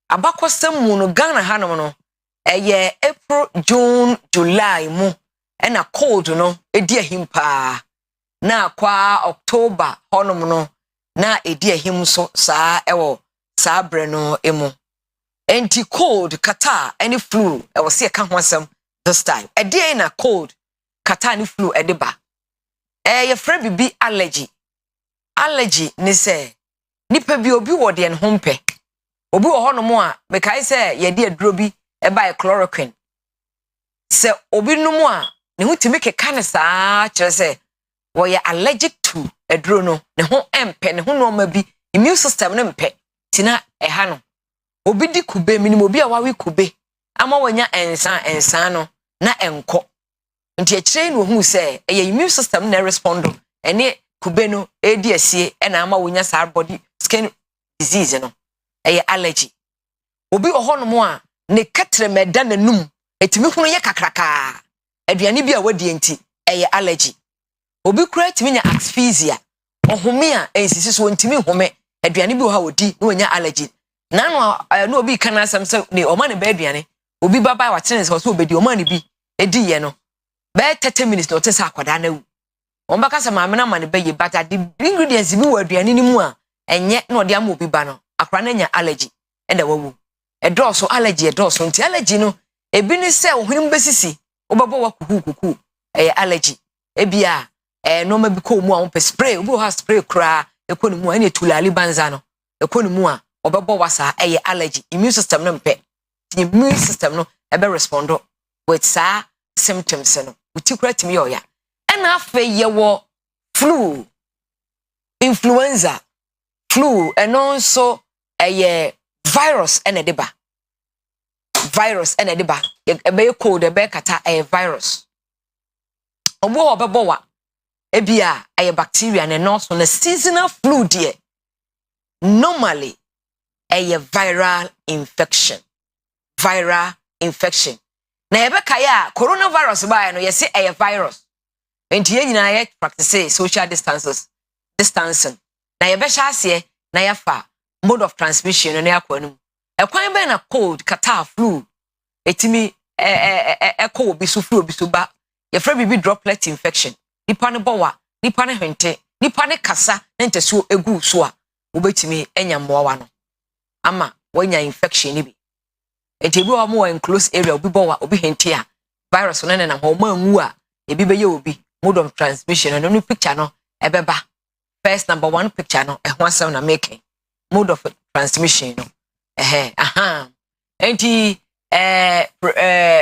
abakosem mu no Ghana hanom no eye April June July mu ena cold no edi ahimpa na kwa October honom no na edi ahim so saa ewo saa bre no emu enti cold kata any flu ewo se ka ho asem this time edi na cold kata ni flu ediba ye fra bibi allergy ni se nipa bi obi wo de en hompe obi wo hono mo a me kai se ye de aduro bi e ba chloroquine se obi no mo a ne hutimi keka ne saa kire se wo ye allergic to aduro no ne ho empe ne ho no ma bi immune system ne mpe tina ha no obi di kube minimo obi a wawe kube ama wanya ensan no na enko nti a kire no hu se ye immune system na respondo ene kube no edi asie na ama wonya sa body skin disease no allergy obi ohono a ne katre meda nanum etimi hunu ye kakraka aduane bi a wadi enti allergy obi kura timi nya asphyxia ohome a ensisi so ntimi home aduane bi o ha odi no nya allergy nano no obi kana asem se ne o ma ne ba aduane obi baba wa tene se so obedi o ma ne bi edi ye no ba 30 minutes no tesa akwada na wu on baka se maame na ma ne ba ye but the ingredients bi wa aduane ni mu a enye na odi am obi ba no akra na nya allergy enda wawu edoso allergy edoso nti allergy no ebi ni se ohunum besisi obabo wa kuku allergy ebia no ma bi ko mu a on spray obi ha spray kra ekoni mu a ene tulali banza no ekoni mu a obabo wa sa allergy immune system no mpe the immune system no ebe respondo with sa symptoms no utikura timi yoya ena afa ye wo flu influenza flu eno so virus ene deba ebe cold ebe kata virus obo obebo wa ebia bacteria ne no so na seasonal flu there normally viral infection na ebe kaya coronavirus ba no yesi virus enti ye nyina ye practice social distancing na ebe sha ase na yafa mode of transmission na yakwanum ekwan be na cold kata flu etimi ekọ obi so flu obi so ba ye fra bibi droplet infection nipa ne bowa nipa ne hwente nipa ne kasa na nteso egu so a obetimi enya mmoa no ama wanya infection ni bi etebi o mo enclose area obi bowa obi hwente a virus no na ho ma nwu a ebi be ye obi mode of transmission no picture no ebeba first number 1 picture no ho asem na making mode of transmission no enti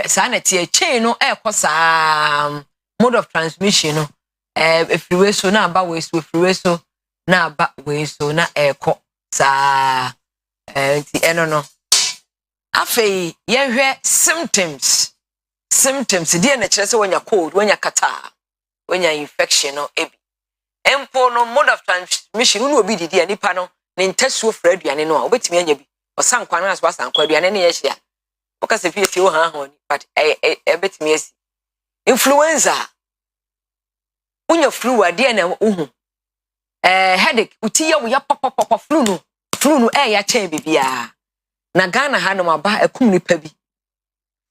sanity chain no ekosa mode of transmission no efriwe so na aba we so efriwe so na aba we so na eko sa ti eno no afei ye hwe symptoms die na kire se wonya cold wonya kata wonya infection no ebi empo no mode of transmission no obi didi anipa no ne ntasuo fra aduane no a obetimi anya bi osankwa na so asankwa aduane ne ye hia okase fie wo ha ho ni but ebetimi asi influenza unya flu ade na uhu headache utiya wo ya papa flu no ya chen bibia na Ghana ha no maba akum nipa bi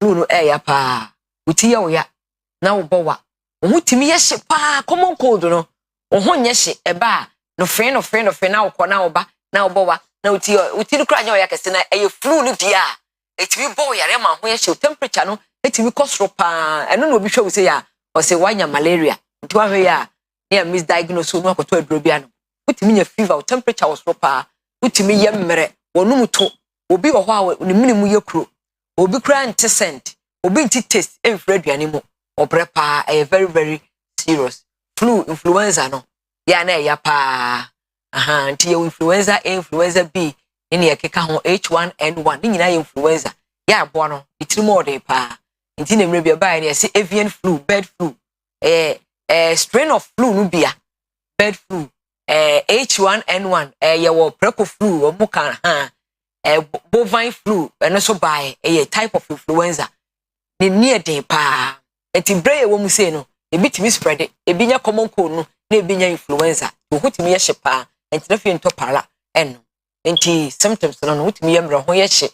flu no ya pa utiya wo ya na wo bowa wo timi ye hye pa common cold no wo nye hye eba no fe na wo kɔ na wo ba na wo bowa na uti kura nya wo ya kese na flu no bia etimi bo yare ma ho ye hye temperature no etimi kɔsoro pa eno no obi hwe wo se ya o se wanya malaria nti wa hwe ya ne misdiagnose no akoto aduro bia no utimi nya fever temperature was proper utimi ye mmere wonum to obi wo ho a ne minimu ye kuro obi kura antisent obi nti taste emfra aduane mu obre pa very very serious influenza no ya na ya pa nti ye influenza B ne ye keka ho H1N1 ni nyina ye influenza ya abo no itirimo ode pa nti na mre bia ba ne ye se avian flu bird flu strain of flu no bia bird flu H1N1 yawo preco flu omuka bovine flu eno so by type of influenza ne near den pa enti braye wo mu say no ebitimi spread ebi nya common cold no na ebi nya influenza wo hutimi ye hyepa enti na fi ntopara eno enti symptoms no hutimi ye mra ho ye hye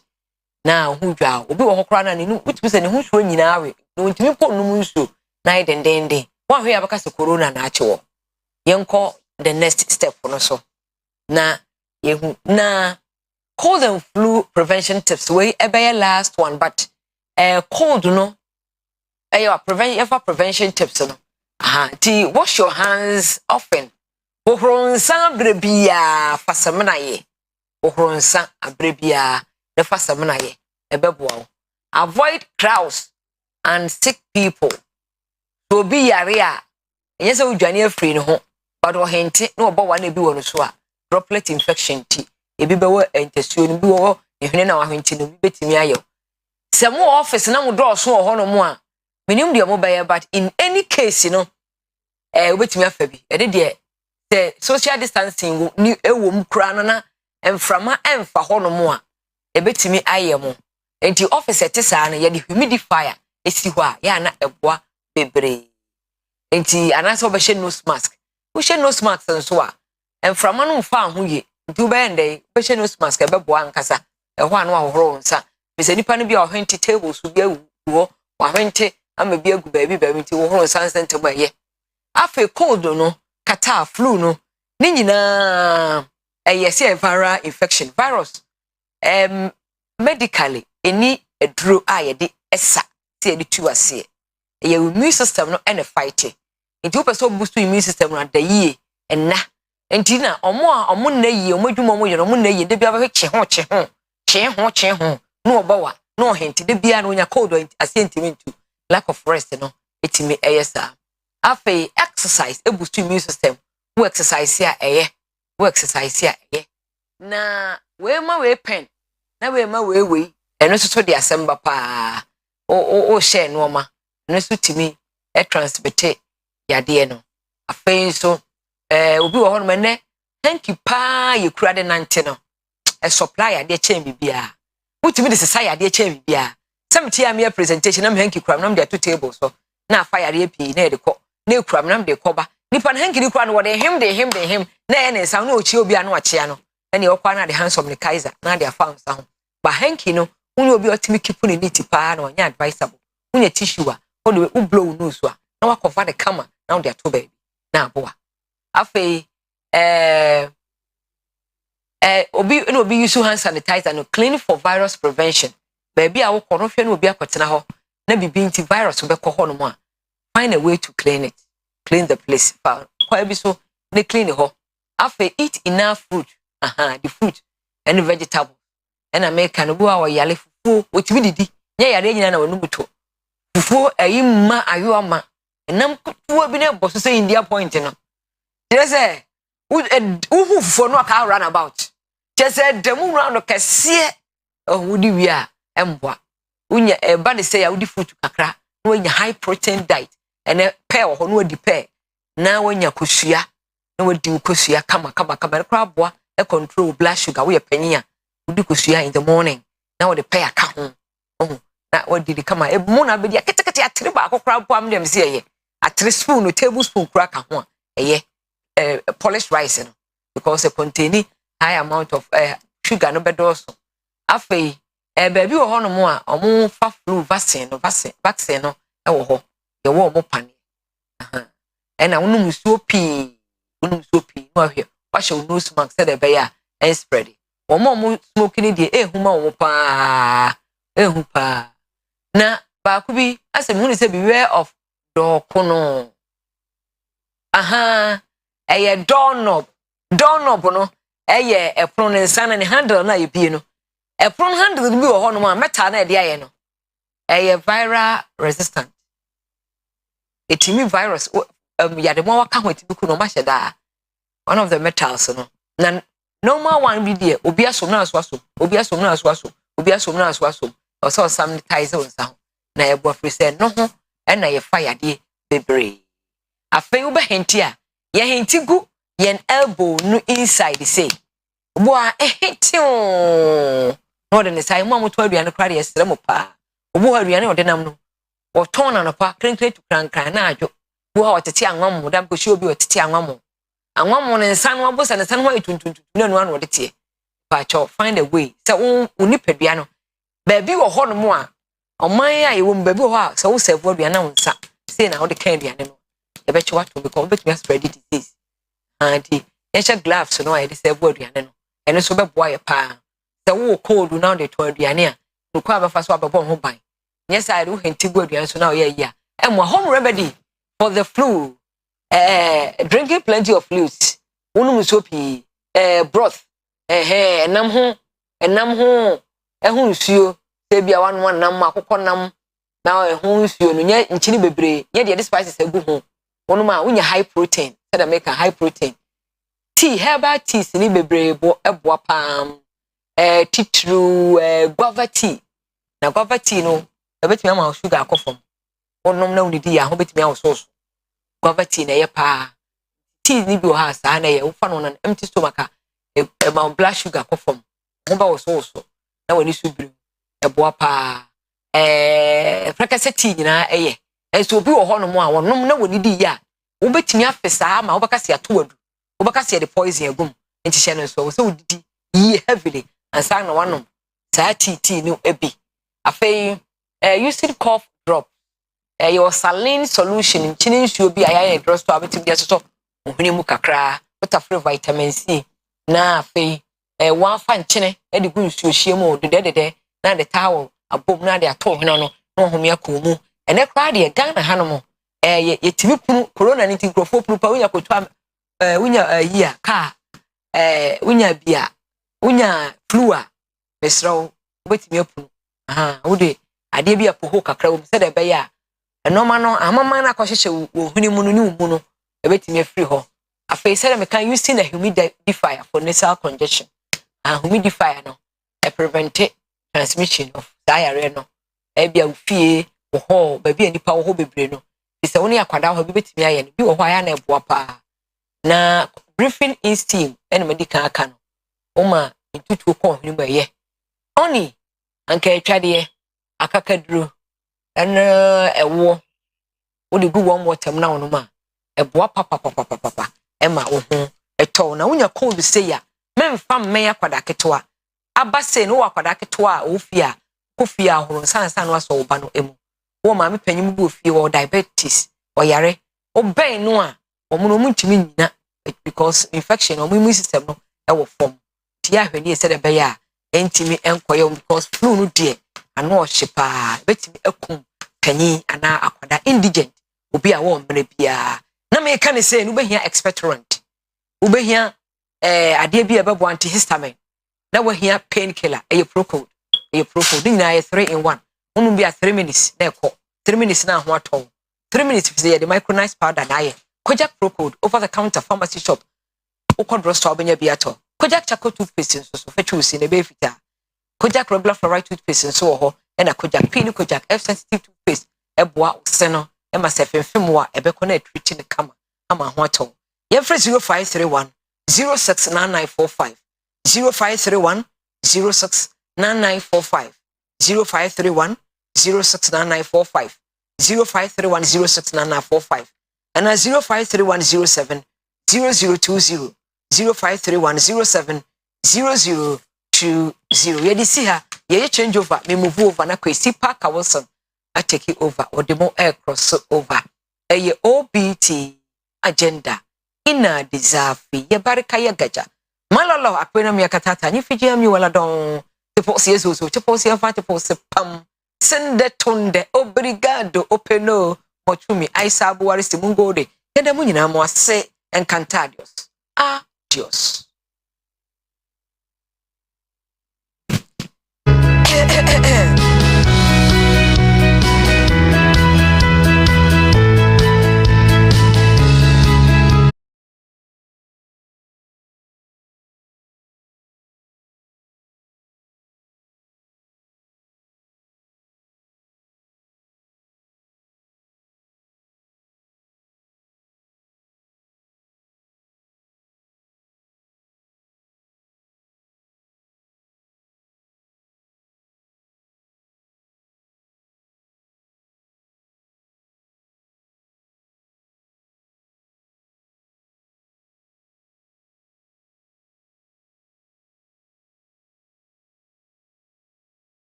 na hu dwa obi wo hokora na ne hutimi se ne hu hwo nyina awe no ntimi po no mu nso na idendende wa hwe abaka se corona na achewo yenko the next step no so na yehu na cold and flu prevention tips we ebe last one but cold no prevention tips no ti wash your hands often ohronsa abrebia fasamna ye ohronsa abrebia the fasamna ye ebeboa avoid crowds and sick people to be yare a yesa udwane afri ne ho but o hente na obo wa na bi wo no so a droplet infection ti ebi bewo entasuo no bi wo ehwene na wa hente no bi betimi ayo se mo office na mo draw so ho no mo a minim de mo baye but in any case no obetimi afa bi de the social distancing ni ewo mu kura no na emframa emfa ho no mo a ebetimi aye mo enti office etesa na ye de humidifier esi ho a ya na eboa bebre enti anaso be she nose mask we she nose mask nso a emframa no mfa ho ye nti be ndey be she nose mask ebeboa nkasa eho anu ahohoro nsa be nipa no bia ohwenti table so bia wo ahwenti ama bia gu baabi nti wo horo nsa nsente ba ye afi cold no kata flu no ni nyina yesi viral infection virus medically any eduro a ye de esa ti e de tu ase ye immune system no ene fight nti wo person boost immune system no adaye enna nti na omo na yi omo dwuma omo ye omo na yi de bia ba che ho no obawa no henti de bia no nya cold ase ntimi lack of rest no etimi eyesa afi exercise e boost immune system wo exercise ya na we ma we pen na we ma we eno so de asemba pa o share no ma eno so timi e transmit yade no afi so obi wo hono mene thank you pa ye kura de nante no e supply yade chen bibia utimi de sesa yade chen bibia samti am your presentation am hanky kura nam de to table so na fire ye pi na de ko na kura nam de ko ba nipa na hanky ni kura no wo de him na ye ne sa no ochi obi anu achia no ene o kwa na de handsome ni kaiser na de afa nsa ho ba hanky no unye obi otimi kipu ni niti pa na onya advisable unye tissue a o de u blow no so a na wa cover the camera na de to baby na aboa afi obi use hand sanitizer no clean for virus prevention baby a wo kono hwe na obi akotena ho na bibi nti virus be ko no mo a find a way to clean the place kwa bi so na clean ho afi eat enough fruit the fruit and vegetable and American no wa yale fufu otimi didi nya yare nyina na wonu buto fufu ayi ma ayoma enam kutuwa bi na boso say India point no je say who for no ka run about je say demu round kese wudi wi a emboa unya ba de say ya wudi fruit kakra na wanya high protein diet ene pair ho no wadi pair na wanya kosua na wadi kosua kama kra boa e control blood sugar we panyin a wudi kosua in the morning na wadi pair ka ho na wadi di kama mu na be dia ketekete atere ba akokra boa am dem say ye atere spoon no tablespoon kra ka ho ye polished rice no because it contain high amount of sugar no bedo so afei baby wo ho no mo a omo fa flu vaccine no e wo ho ye wo mo pane na wonu musuo pi no ahwe wa hye wo nose mask say be ya and spread wo mo smoke ni de ehuma wo pa ehu pa na ba ku bi asem hu ni say beware of dokono eye doorknob no eye epron nsan na handle na ye bie no epron handle bi wo ho no ma metal na de aye no eye viral resistant etimi virus ya de mo waka ho etimi ku no ma sheda one of the metals no na normal one bi de obi asom na aso o so sanitize on sa na ye bo free say no ho na ye fire de bebre afei wo be henti a ye henti gu yen elbow no inside say boa henti no de say mo amoto aduane kware ye sere mo pa obo aduane o de nam no o ton na no pa krenkre tu kran na adwo bo o tete anwam dam ko shi obi o tete anwam ne nsan no abosa ne nsan ho etuntuntu na no anu o de tie pa cho find a way say uni pedua no ba bi wo ho no mo a oman a ye wo ba bi wo a say wo serve aduane na nsa say na o de kan aduane no e be chiwa to because bet me spread disease anti ye gloves no I dey serve aduane no eno so be boa ye pa say wo cold now dey to aduane a no kwa ba fa so abebo ho ban yes I do henti go aduane so now ye ya e mo home remedy for the flu drinking plenty of fluids unum so pi broth enam ho ehun nsuo se bia wan nam akokọ nam na ehun nsuo no nya nchini bebre nya de spices egu ho unum a unya high protein said I make a high protein tea herbal teas ni bebre bo eboa pam titru guava tea na guava tea no ebetimi ama sugar akofom unum na unidi ya ho betimi awo so guava tea na ye pa tea ni bi o ha sa na ye ufa no na empty stomach ma blood sugar akofom ho ba wo so na wani subiri eboa pa frekase tea nyina eye so obi wo ho no mo a wonum na woni di ya wo betimi afesa ma wo bakase atowadu wo bakase de poison agum enti hye no so wo didi yi heavily ansa na wanom sa tea no ebi afei using cough drop your saline solution nchini nsuo bi ayaye drugstore abetimi de so ohuni mu kakra water vitamin C na afei wan fa nchene de gu nsuo hie mu de na de towel abom na de ato hena no na ohumi akomu ene kra de Ghana hanom yetimi punu corona ni tinkrofo punu pa unya kotu unya yia ka unya bia unya flu a mesraw betimi apunu wode ade bia poho kakra wo se de be ya enoma no amama na kohyeche wo huni mu no ni mu no ebetimi afiri ho afei se de me can using a humidifier for nasal congestion humidifier no prevent transmission of diarrhea no bia ufie wo ho ba bia nipa wo ho bebre no se woni akwada ho betimi aye no bi wo ho aya na eboa pa na breathing in steam ene medical aka no oma ntutu ko huni ba ye oni anka etwade akakaduro ena ewo wodi gu warm water na wono ma eboa papa ema wo ho eto na wonya cold say ya memfa mmɛn akwada ketewa abase no akwada ketewa ofia kofia ahoro sansan no aso oba no emu wo ma me panyim bu ofie wo diabetes oyare obɛn no a omuno muntimi nyina because infection o immune system no e wo form ti ahwani e se de be ya entimi enkoye because flu no de ano ohyepa betimi akum panyi ana akwada indigent obi a wo mbre bia na me ka ne say no behia expectorant obehia ade bia bebo antihistamine na wahia painkiller procold nyina 3 in 1 unum bia 3 minutes na ekọ 3 minutes na ho atọ 3 minutes the micronized powder na ye Kojak Pro Code over the counter pharmacy shop Oko drugstore benya biato Kojak Charcoal toothpaste so fetch you in a baby fita Kojak regular fluoride toothpaste so ho and a Kojak Pin Kojak F sensitive toothpaste eboa seno e ma se femfem wa ebeko na treat ne kama ama ho ato ye free 0531 069945 0531 069945 0531 069945 0531 069945 and 053107 0020 053107 0020 ye disi ha ye change over me move over na Kwesi Parker Wilson I take it over or the more air cross over a OBT agenda ina deserve ye barika ye gaja malolo akwena mi akatata ni fiji mi wala don te posi ezo te posi afa te posi pam sende tonde obrigado openo mochumi aisa buwari simungode yede mu nyina mo ase encantadios adios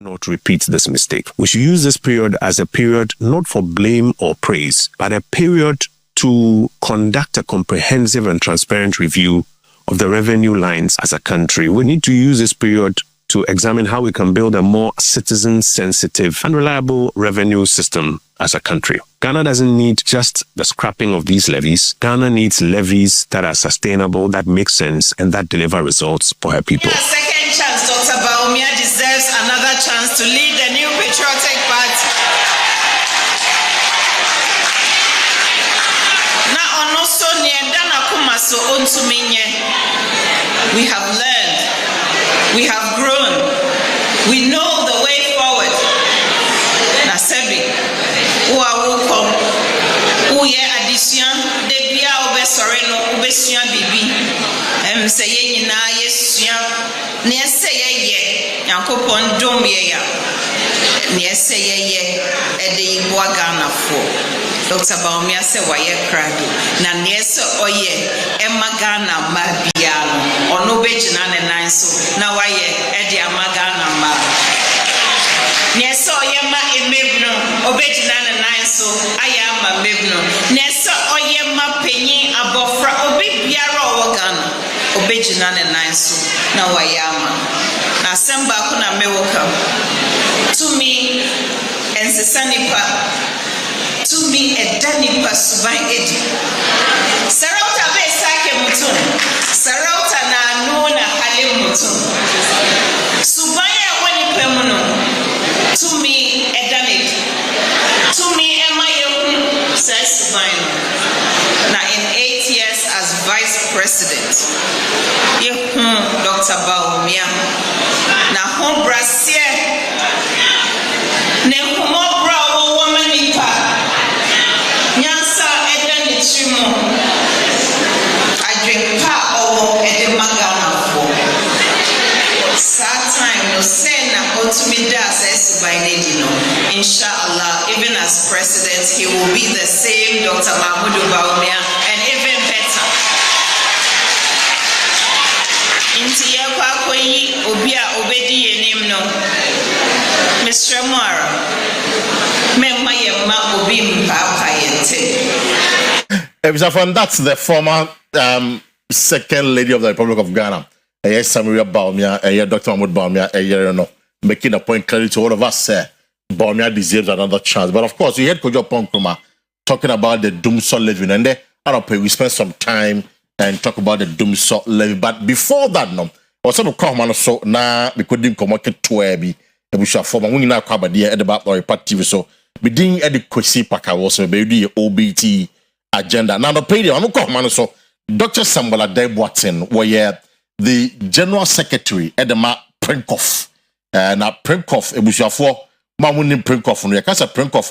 not repeat this mistake. We should use this period as a period not for blame or praise, but a period to conduct a comprehensive and transparent review of the revenue lines as a country. We need to use this period to examine how we can build a more citizen-sensitive and reliable revenue system as a country. Ghana doesn't need just the scrapping of these levies. Ghana needs levies that are sustainable, that make sense, and that deliver results for her people. Yeah, second chance, Dr. Baumia deserves another chance to lead the new patriotic party. Now, also near Dana Kumaso Ontuminye, we have learned, we have grown, we know the way forward. Nasebi, who are welcome, who ye addition, de bia obe soreno, obe suya bibi, say ye na ye suya, ne say ye, yankopon dom ye ya, ne say ye, ede iboa Ghana for. Dr. Baumia se waye krado na niese oye emma Ghana ma biano ono bejina ne nan so na waye ede ama Ghana ma niese oye ma emebno obejina ne nan so aya ama mebno niese oye ma penyin abofra obibiara owo Ghana obejina ne nan so na waye ama na semba ko na mewoka to me ensesanipa to me a Danny Pasubai Eddie. Sarauta be sake mutum. Sarauta na nuna halin mutum. Subaya wani pemuno. To me a Danny. To me Emma Yogun says Subaya. Now in 8 years as vice president. Dr. Baumia. Na home brasier. Ne humo bravo woman ipa. I drink part of the Magana for. Sad time, no say na ultimate says by Nedino. Inshallah, even as president, he will be the same Dr. Mahmoud Baumia and even better. Inti ya kwa koi obia obedi yenim no. Mr. Mara, memma yemma obi mpapa yente. That's the former second lady of the Republic of Ghana. Samaria Baumia, Dr. Mahmoud Baumia, making a point clearly to all of us, Baumia deserves another chance. But of course, you heard Kojo Ponkruma talking about the Dumsor levy, and then we spent some time and talk about the Dumsor levy. But before that, no, was some comment so now we couldn't come out to Ebi, and we shall form a winning now cover the about our party. So we didn't edit Kwesi Paka also, maybe OBT agenda. Now the pay I'm not so Dr. Sambola Debwatin were the General Secretary at the Prinkoff. Now Prinkoff, it was your for Mamunim Prinkoff, and Yakasa Prinkoff.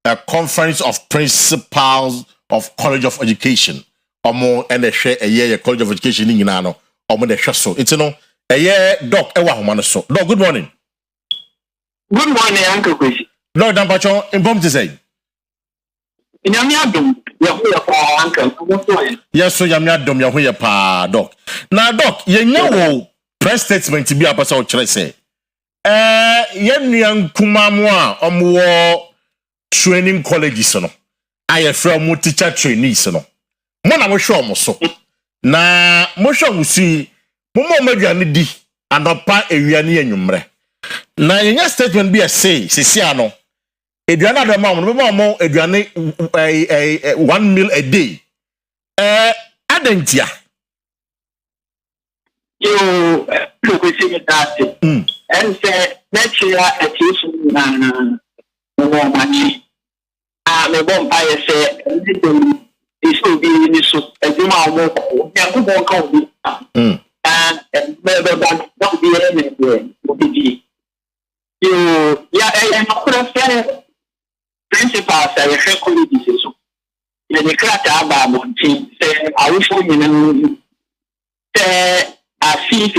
The Conference of Principals of College of Education. Omo and the share a year College of Education in Nano, Omo the Shasso. It's no a year doc ewa humanaso. Doc, good morning. Good morning, Uncle Kwesi. Lord Dampacho, informed to say. Yamiadum, Yahuya, Uncle. Yes, so Yamiadum, Yahuya, pa, Doc. Now, Doc, you know, press statement to be a person, should I say? Young Kumamwa, Omo training colleges, no. I have from teacher trainees, no. Mona mo show mo so. Na mo show mo si, mo aduane di, anopa ewiane anwumre. Na yenya statement bi say ano. Aduane adama mo aduane 1 meal a day. Adentia. You look at that. And say next year at you no more money. Me bomb I say this will be in this as you know and don't be anywhere will be you and principals are colleges so you crack about say I wish you say I see it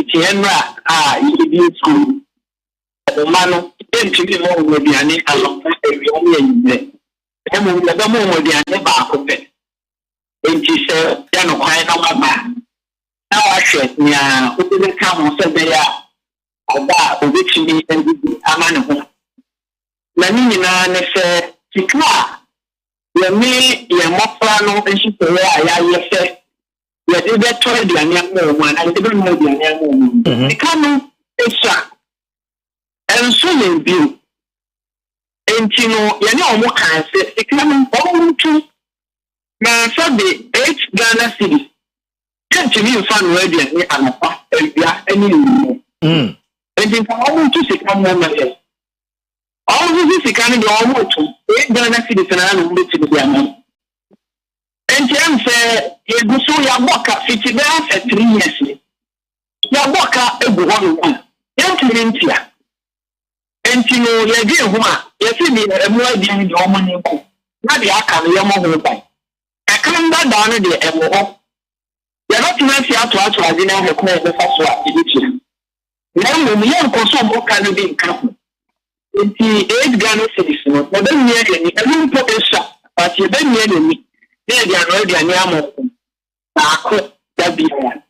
you be school the man to be more with the along every emu le mo mo di ane ba ko pe enti se ya no kwai na ma Now I said, yeah, who didn't come on Saturday? About which me and a man who. Nanina said, Tikla, you may, your Moplano, and she said, I said, you did that toy the young woman, I didn't know the young woman. The canon is shot. And soon in view. And you know, what can say, the canon all to Sunday 8 Ghana cities. Can't you mean fun ready and any and in all to see one moment. All this is kind of almost 8 Ghana cities and I will to the Ghana. And Jan said, you go so your walker 50 days at 3 years. Your walker a one. Young to India. And you know, you're dear woman, you're feeling a more than your money. Not the outcome, your mobile. I can't buy down the MO. You're not nice to I didn't have a call the first one. Now, we have consumed can be in camp. In the 8 Ghana cities, but then near any, a little potential, but you then near me. There they are already an yamo. That be one.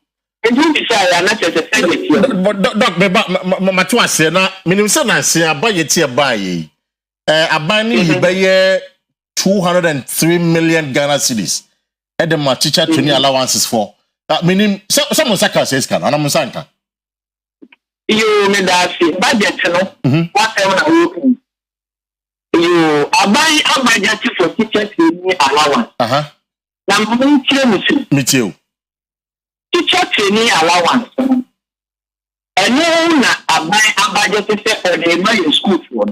And you decide not as a second. But Doc, Matua said, Minimson, I say, I buy it here by ye. I buy me 203 million Ghana cedis. And my teacher to me allowances for. Meaning, someone says, can I'm a sanka. You need that budget, whatever you are buying a budget for teachers in allowance. Now, me too. Teacher training allowance. And no, I buy a budget for the money school for.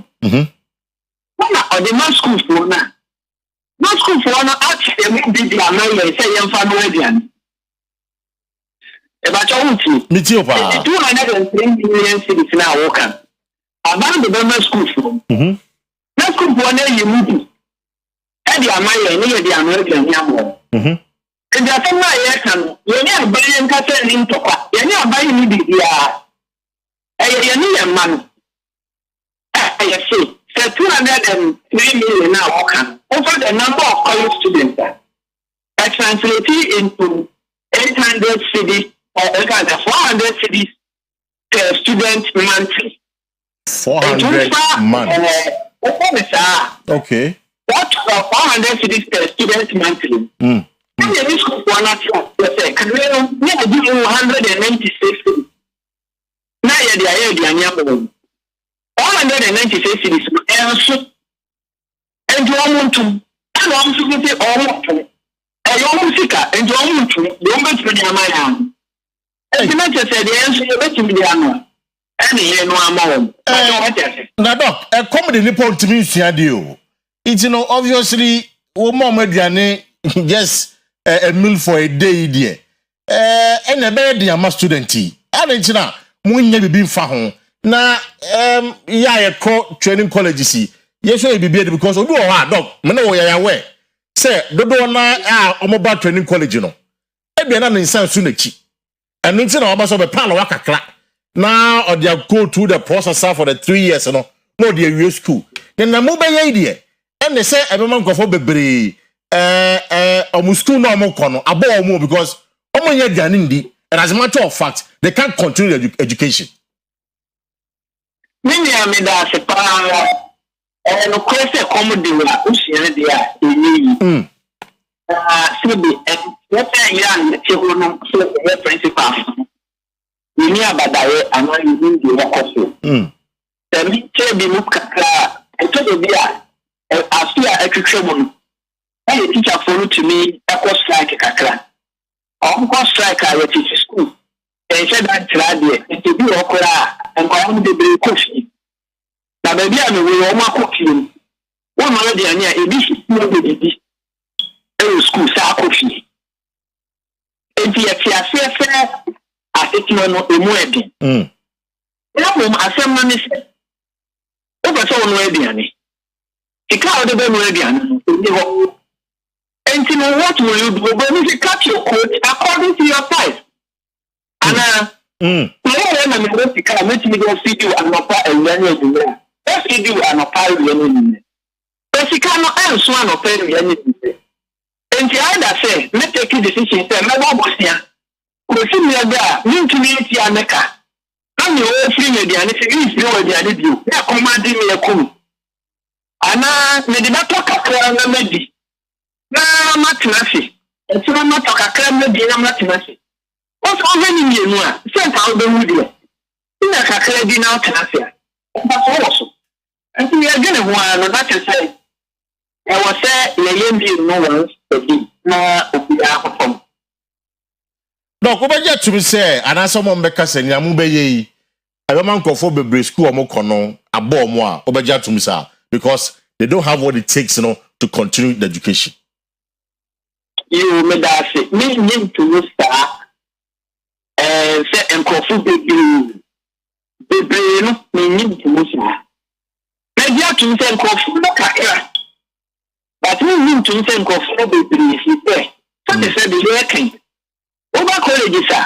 Or the man school for now. No school for no actually did the American say young family. About your me too, 203 million cities now working. About the government school for. No school for no you move. And the American near the American young. And the same way you never buying cattle in Toka. You never buying me the man. I say. 203 million now working. Over the number of college students I translated into 800 cities or 400 cities per student monthly. 400 months. Okay. That's 400 cities per student monthly. And the school for not can we give 196 cities. Now you're the 196 cities and you want to and I'm to say all to and you want to and you want to you want to my hand. And the matter said the answer you bet me the annual. Any no amount. Now, Doc, a comedy report to me, Siadio. It's obviously, more mediane just a meal for a day, dear. And a bed, dear, student. I don't know, when you be found. Na ya training college si yes so be because obi o ha Doc me na wo ya we say dodo na omoba training college no e bia na nsan su na chi enu nti na oba so be plan wa kakra na o dey go through the process for the 3 years no dey awie school then na mo be ye die and they say e be man nkofo bebre omu school na omo kono abo omo because omo ye gani ndi and as a matter of fact they can't continue their education. Many are made as a power and of course a comedy with Oyerepa in what I young the principal. We near Badawe and I using the work. The meter be Mukaka, I told you, I see a criminal. And the teacher followed to me, Akua strike a kakra. Akua strike I teach school. And said that and to be okra and go on the big coffee. Now, baby, I will almost cook you. One already near a dish, no baby. School, sa coffee. And the fair, I think you are not a wedding. I said, money said, over so wedding. He can't have wedding. And you know what will you do when you cut your coat according to your size? Anna, I want to come let me go feed you and not a year. Let's feed you and a pile year. But she cannot answer one of any. And the other say, let's take a decision. Say, my boss here. Kwesi mi ada mintumi enti ameka. Na me o free media ne se yi free media ne bio. Na command me ekum. Ana me de bato kakra na medi. Na matinasi. Eti na mato kakra medi na matinasi. Oso oveni mienu a, se nta obewu de. Ina kakra di na matinasi a. Ba so woso. Enti me agene ho a no that say. E wo se ye yembi no once edi na obi akofom. No, ko ba jet me say anasa mo mbeka se nya mu beye yi. Abema nkofo bebre school omo kono abo omo a obeja to me say because they don't have what it takes, you know, to continue the education. You me da say me nim to start say nkofo bebre no me nim to start. Media to say nkofo no kakra. But me nim to say nkofo bebre si say. So they say the working. Over college, sir.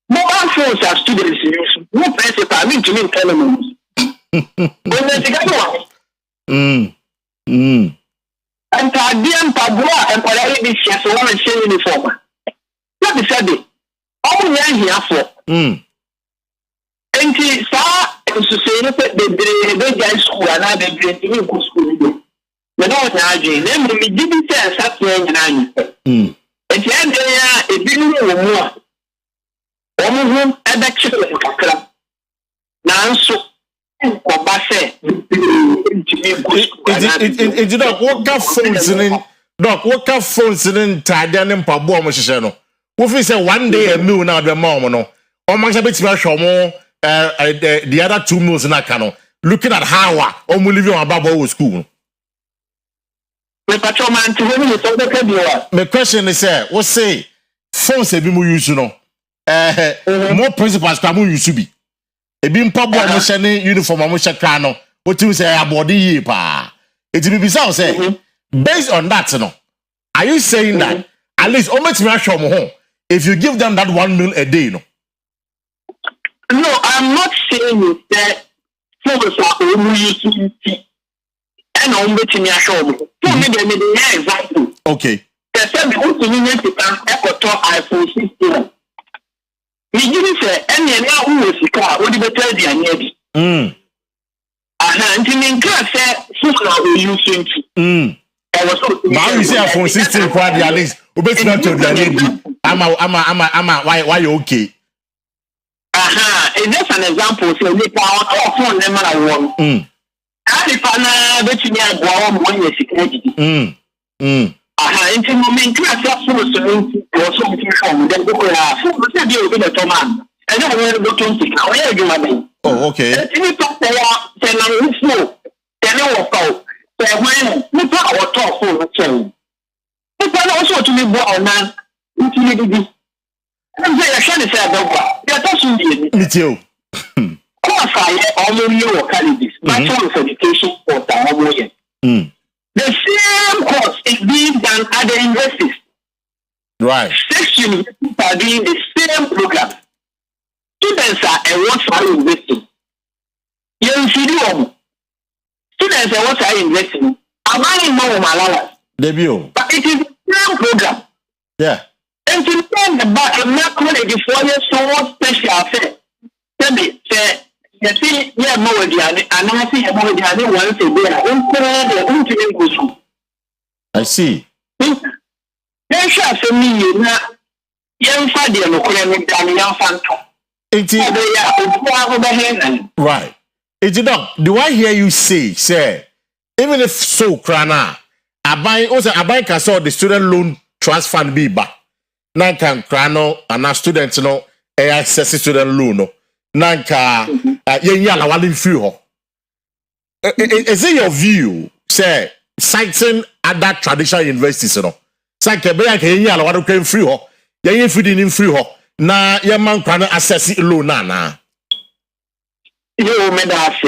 Mobile phones are students use. No principal, I mean to me, tell them. And Tadian Pabua and Palaye this year, so one and say uniform. Let me say it. All men here for. And he saw and to say the guys school and I been drinking school. But not Naji, then we didn't say something. And the end there, a big more. Almost at children kakra. Now so Obase. It did not work out phones in Doc, work out phones in Tadian and Pabo Moshano. What if say one day a meal now the mom no? Or much a bit special more the other 2 meals in that cano. Looking at how or we live on Babo school. My question is, what say phones have been used, you know? More principals come used to be. A being public uniform, Moshakano, what you say about the year, pa. It will be so say, based on that, you know. Are you saying that at least almost home if you give them that 1 meal a day, no? No, I'm not saying that phones are only used and on which in your show. So maybe an example. Okay. The same opinion to iPhone 16. We didn't say any now who was the car, would be better than Yeti. And in class said, so we use now you say iPhone 16 quite at least. Obey not to the lady. Why you okay? It's just an example. So we power phone number 1. Alifana beti ni agwa mwenye security. Into moment class ya full solution or something from then go ya full say be obi the toman. And then we go to think how you do. Oh, okay. Any talk there tell am info. Tell am work out. So when we talk our talk for change. People also to be born now into the. And say I can't say about. They are talking me too. All new localities, Bachelor of Education for Tamoyen. The same course is being done at the universities. Right. 6 universities are doing the same program. Students are what are investing. You see them. Students are what are investing. Am I in more Malalas? Debut. But it is the same program. Yeah. And to turn the back and not college for you so special affair. Tell me, say. You see, yeah, more than and I see more than once a day. I see. Then shall say me, young Fadi and Okoyam young Phantom. Right. It's not. Do I hear you say, even if so, Krana, I buy can saw the student loan trust fund be back. Now can Krano and our students, you know, access student loan, no. Nanka yala wali free ho. Is it your view, say, citing other traditional universities, you know? Sanka be like yala wali came free ho. Yen feeding in free ho. Na your man can access loan na. You made us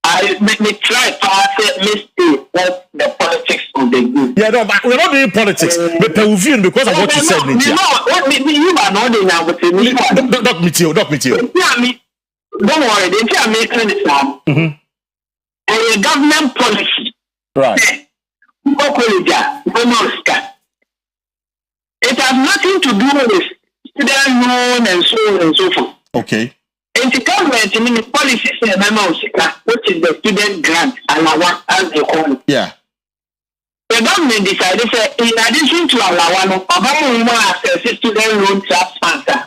I me try to mistake what the politics of the group. Yeah, no, but we're not doing politics. But because of what you said, Nitia. What you are not doing now with me. Doc Mitio. Yeah, don't worry, they can't make it now. A government policy. Right. It has nothing to do with student loan and so on and so forth. Okay. And the government, I mean, the policy say which is the student grant allowance as they call it. Yeah. The government decided that in addition to allowance, Obama access student loan trust sponsor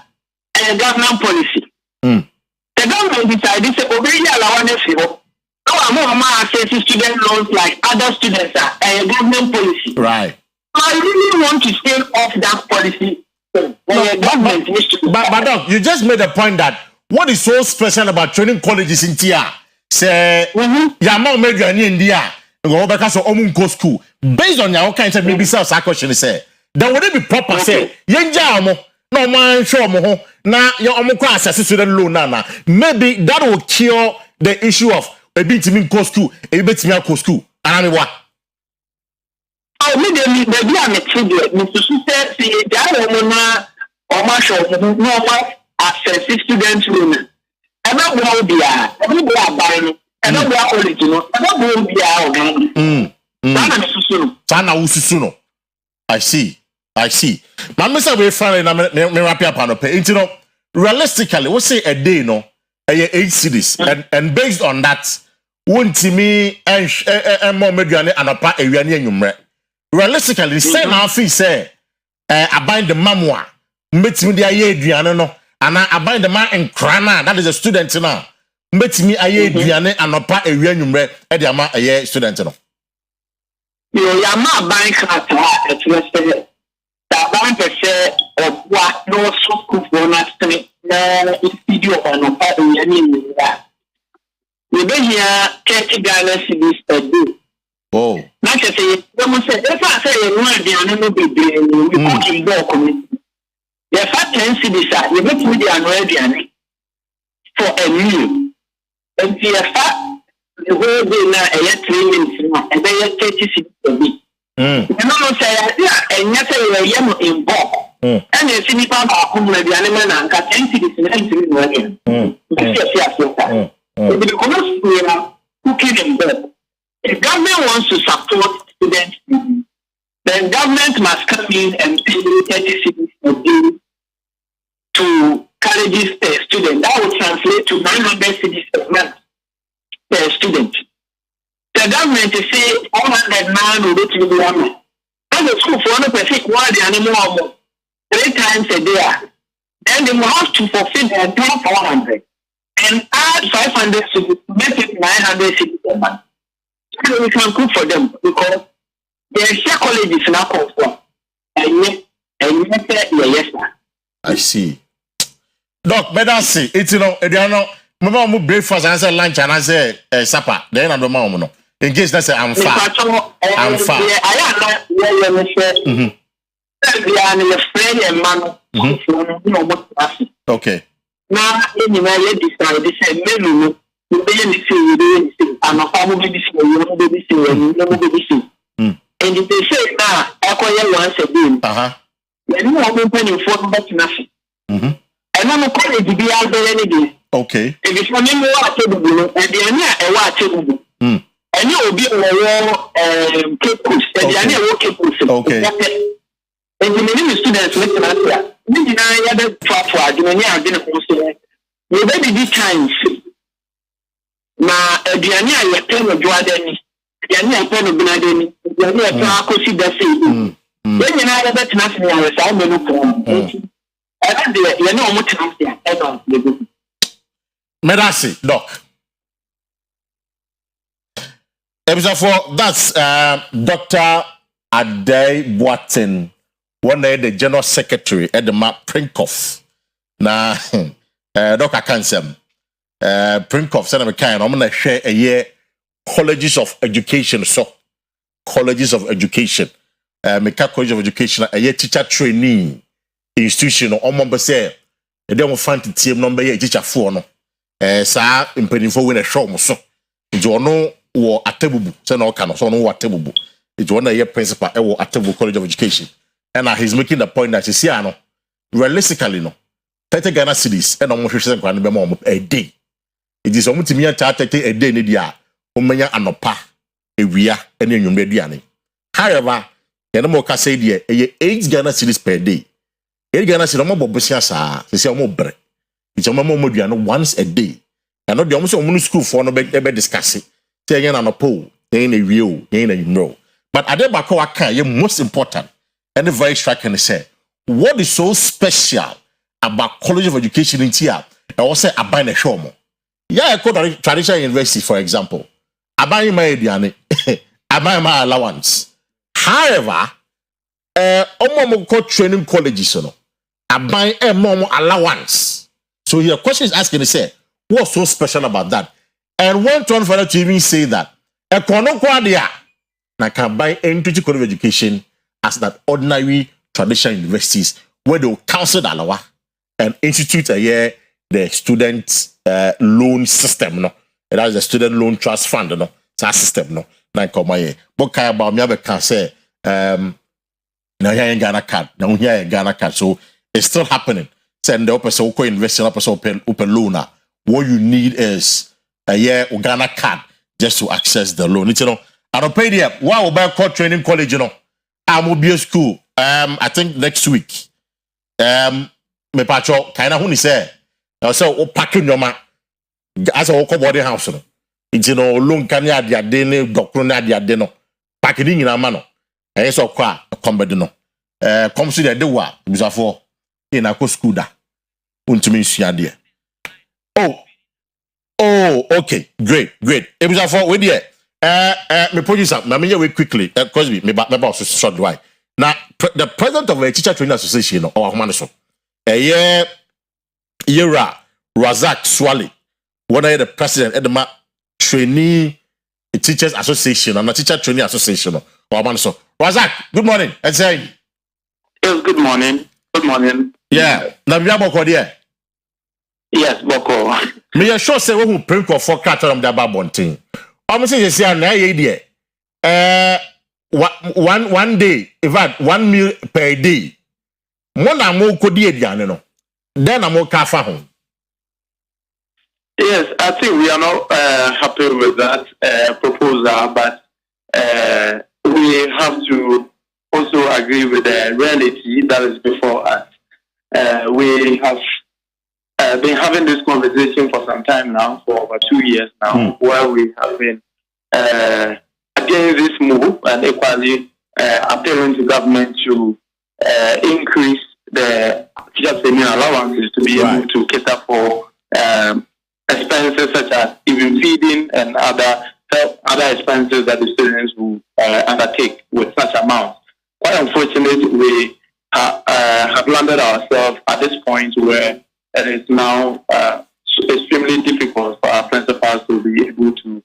and government policy. The government decided to obey the allowance. No, access student loans like other students are a government policy. Right. I really want to stay off that policy. But Doc, you just made a point that what is so special about training colleges in Tia? Say, Yama made you in India, go back as a school. Based on your kind of maybe self question, say, then would it be proper? Say, Yenjamo, no man, show mo, now your Omukwa access student loan, nana. Maybe that will cure the issue of a bit in school, a bit in school. And I mean, what? Oh, maybe I'm a trigger. Mr. Suter, see, that woman, normal access student loan. I'm not going to be a buying, I'm not going to original, I'm not going to be a organic. Sana Usuno. I see. Mamma say we find me wrap up on pay. You know, realistically, we say a day, no, 8 cities, and based on that, won't me and more mediane and a part area near you. Realistically, same fee say, I bind the mamma, meet me the Adriana, no, and I bind the man in Krana, that is a student now. Meet me a Adriana and a part area you at the amount a year student. You are not buying cars at West. That bank say of what no school for not video on a part of any that. We be here 30 Ghana cedis a day. Oh. Not to say, if I say you want the animal be we put in door committee. The fact 10 cedis you make me the annual for a meal. And the fact the whole day now 3 minutes and then 30 cedis a week. You know, say, and yet you're in bulk. And you see me about whom may be animal and cut 10 cedis and entering again. Cooking in bed. If government wants to support students, then government must come in and pay 30 cedis a day to colleges per student. That would translate to 900 cedis per month per student. The government is saying 100 man will be to the woman. As a school for 100% while the animal 3 times a day, then they will have to fulfill the entire 400 and add 500 to make it 900 cities a month. So we can cook for them because their share colleges now come from. And yes, sir. I see. Doc, better see. It's remember breakfast and I say lunch and I say supper. Then I don't know. In case that's I'm far. I'm far. Okay. Now, in the decide they say, Melu, you be I'm a family and if they say, now, I once again. You know, I'm opening for nothing. And I'm a college to be out there any day. Okay. If it's money more table, and the other a watch table. And you will be on cables, and the other work cables. Okay. And the many students with the we deny other platform, you may have been a post. You may be times. Now, the other you tell me, Jordan, the other pen of Benadini, the other Cosi the same. Then you know that's nothing else. I'm going to come. And you know what I'm saying. I don't. Merasi, Doc. Episode 4, that's Dr. Adai Boatin, one of the General Secretary at the MAP Prinkoff. Now, Dr. Kansem, Prinkoff said, I'm going to share a year colleges of education. So, colleges of education. Meka College of Education, a year teacher trainee institution, or Omba say, they don't find the team number a teacher for no. Sa impeding for when a show so. You know, or at table, so no can so no what table. It's one year principal at table College of Education. And he's making the point that you see, no, realistically, no, 30 Ghana cedis and almost a day. It is almost me a day, Nidia, Omania Anopa, a Via, and then you However, Yanamo say 8 Ghana cedis per day. e Ghana say no bobusia saa say o mo bre it's o mo duano once a day and no dey o say o school for no be discuss say yen na po yen na wie o yen na know but ade ba ko aka ye most important and very striking say what is so special about College of Education in Tia I was say aban na hwe mo yeah traditional university for example aban ma ediane aban ma allowance however omo ko training colleges no aban mo allowance so your question is asking say what's so special about that and went on further to even say that ekono kwa dia na can buy into College of Education as that ordinary traditional universities where they will counsel the alawa and institute a year the student loan system no that is the student loan trust fund no that system no na come here but kai about me can say now here in Ghana card now here in Ghana card so it's still happening send the person who invest in open loan what you need is a year Ghana card just to access the loan you know I don't pay there wow by court training college you know I'm be a school I think next week me patcho kind of who ni say now say o packing your man as a boarding house no you know loan kan ya ade ne dokro na ade no packing ni nyina ma no e so kwa kombede no come see the wa bisafo in akọ school da untumi nsua de oh okay great e bisafo we there me producer na me we quickly because me boss so short why now the president of the teacher training association no or ahoma so Yera Razak Swale one of the president of the trainee teachers association and the teacher training association or ahoma so Razak good morning and say yes good morning yeah na bia boko there yes boko me sure say we print for catch on the babontin say na ye there one day in fact 1 meal per day mo na mo kodi aduane no then na mo ka fa ho yes I think we are not happy with that proposal but we have to also agree with the reality that is before us we have been having this conversation for some time now for over 2 years now where we have been against this move and equally appealing to government to increase the teacher training allowances to be able to cater for expenses such as even feeding and other expenses that the students will undertake with such amounts. Quite unfortunately, we have landed ourselves at this point where it is now extremely difficult for our principals to be able to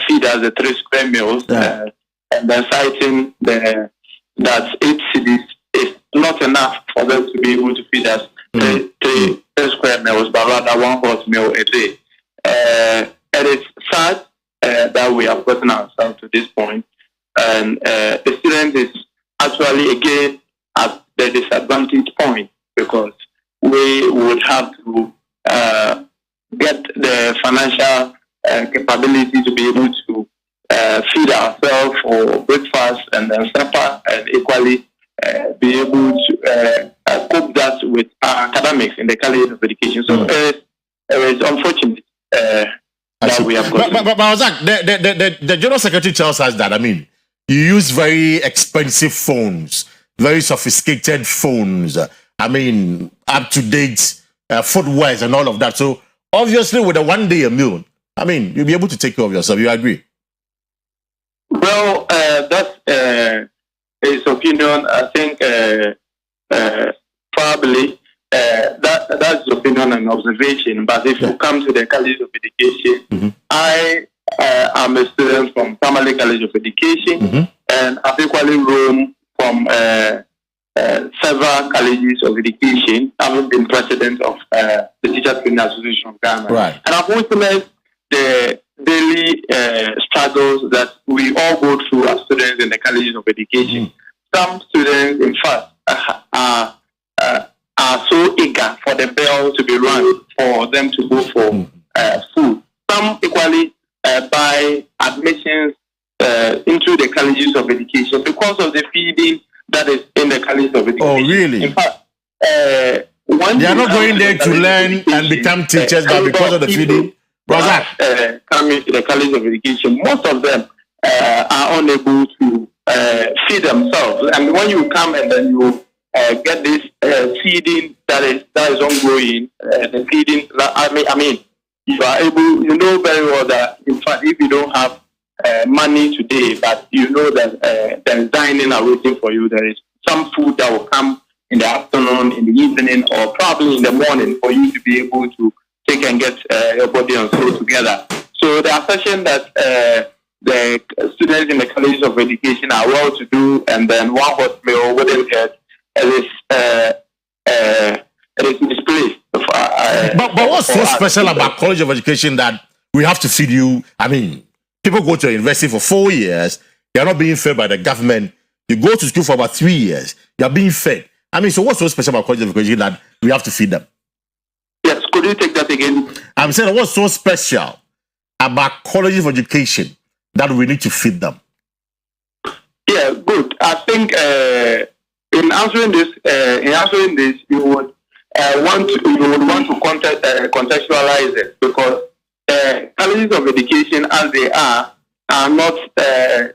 feed us the 3 square meals and then citing that 8 cities is not enough for them to be able to feed us 3 square meals, but rather 1 hot meal a day. It is sad that we have gotten ourselves to this point, and the student is actually again at the disadvantage point because we would have to get the financial capability to be able to feed ourselves for breakfast and then supper, and equally be able to cope that with our academics in the College of Education. So it is unfortunate that we have got. But Zach, the General Secretary tells us that, I mean, you use very expensive phones, very sophisticated phones, I mean, up-to-date footwears and all of that. So obviously with a 1 day a meal, I mean, you'll be able to take care of yourself. You agree? Well, that's his opinion. I think probably that's his opinion and observation. But if you come to the College of Education, I am a student from Primary College of Education, and I've equally roam from several colleges of education. I've been president of the Teacher Training Association of Ghana, right. And I've witnessed the daily struggles that we all go through as students in the colleges of education. Some students, in fact, are so eager for the bell to be run for them to go for food. Some equally buy admissions into the colleges of education because of the feeding that is in the colleges of education. Oh, really? In fact, They are not going there to learn and become teachers, but because of the feeding. Coming to the College of Education, most of them are unable to feed themselves. And when you come and then you get this feeding that is ongoing, the feeding. I mean, you are able. You know very well that in fact, if you don't have money today, but you know that there is dining awaiting for you, there is some food that will come in the afternoon, in the evening, or probably in the morning for you to be able to take and get your body and soul together. So the assertion that the students in the College of Education are well to do and then one hot meal wouldn't get, it is misplaced. But what's so special about College of Education that we have to feed you? I mean, people go to university for 4 years, they are not being fed by the government. You go to school for about 3 years, you are being fed. I mean, so what's so special about College of Education that we have to feed them? Yes, could you take that again? I'm saying what's so special about College of Education that we need to feed them? Yeah, good. I think in answering this, you would want to contextualize it because colleges of education, as they are not the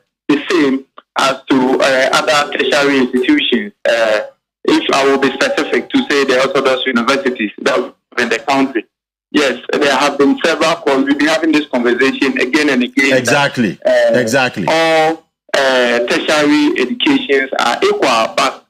same as to other tertiary institutions. If I will be specific to say the Orthodox universities that in the country, yes, there have been several calls. We've been having this conversation again and again. Exactly. Exactly. All tertiary educations are equal, but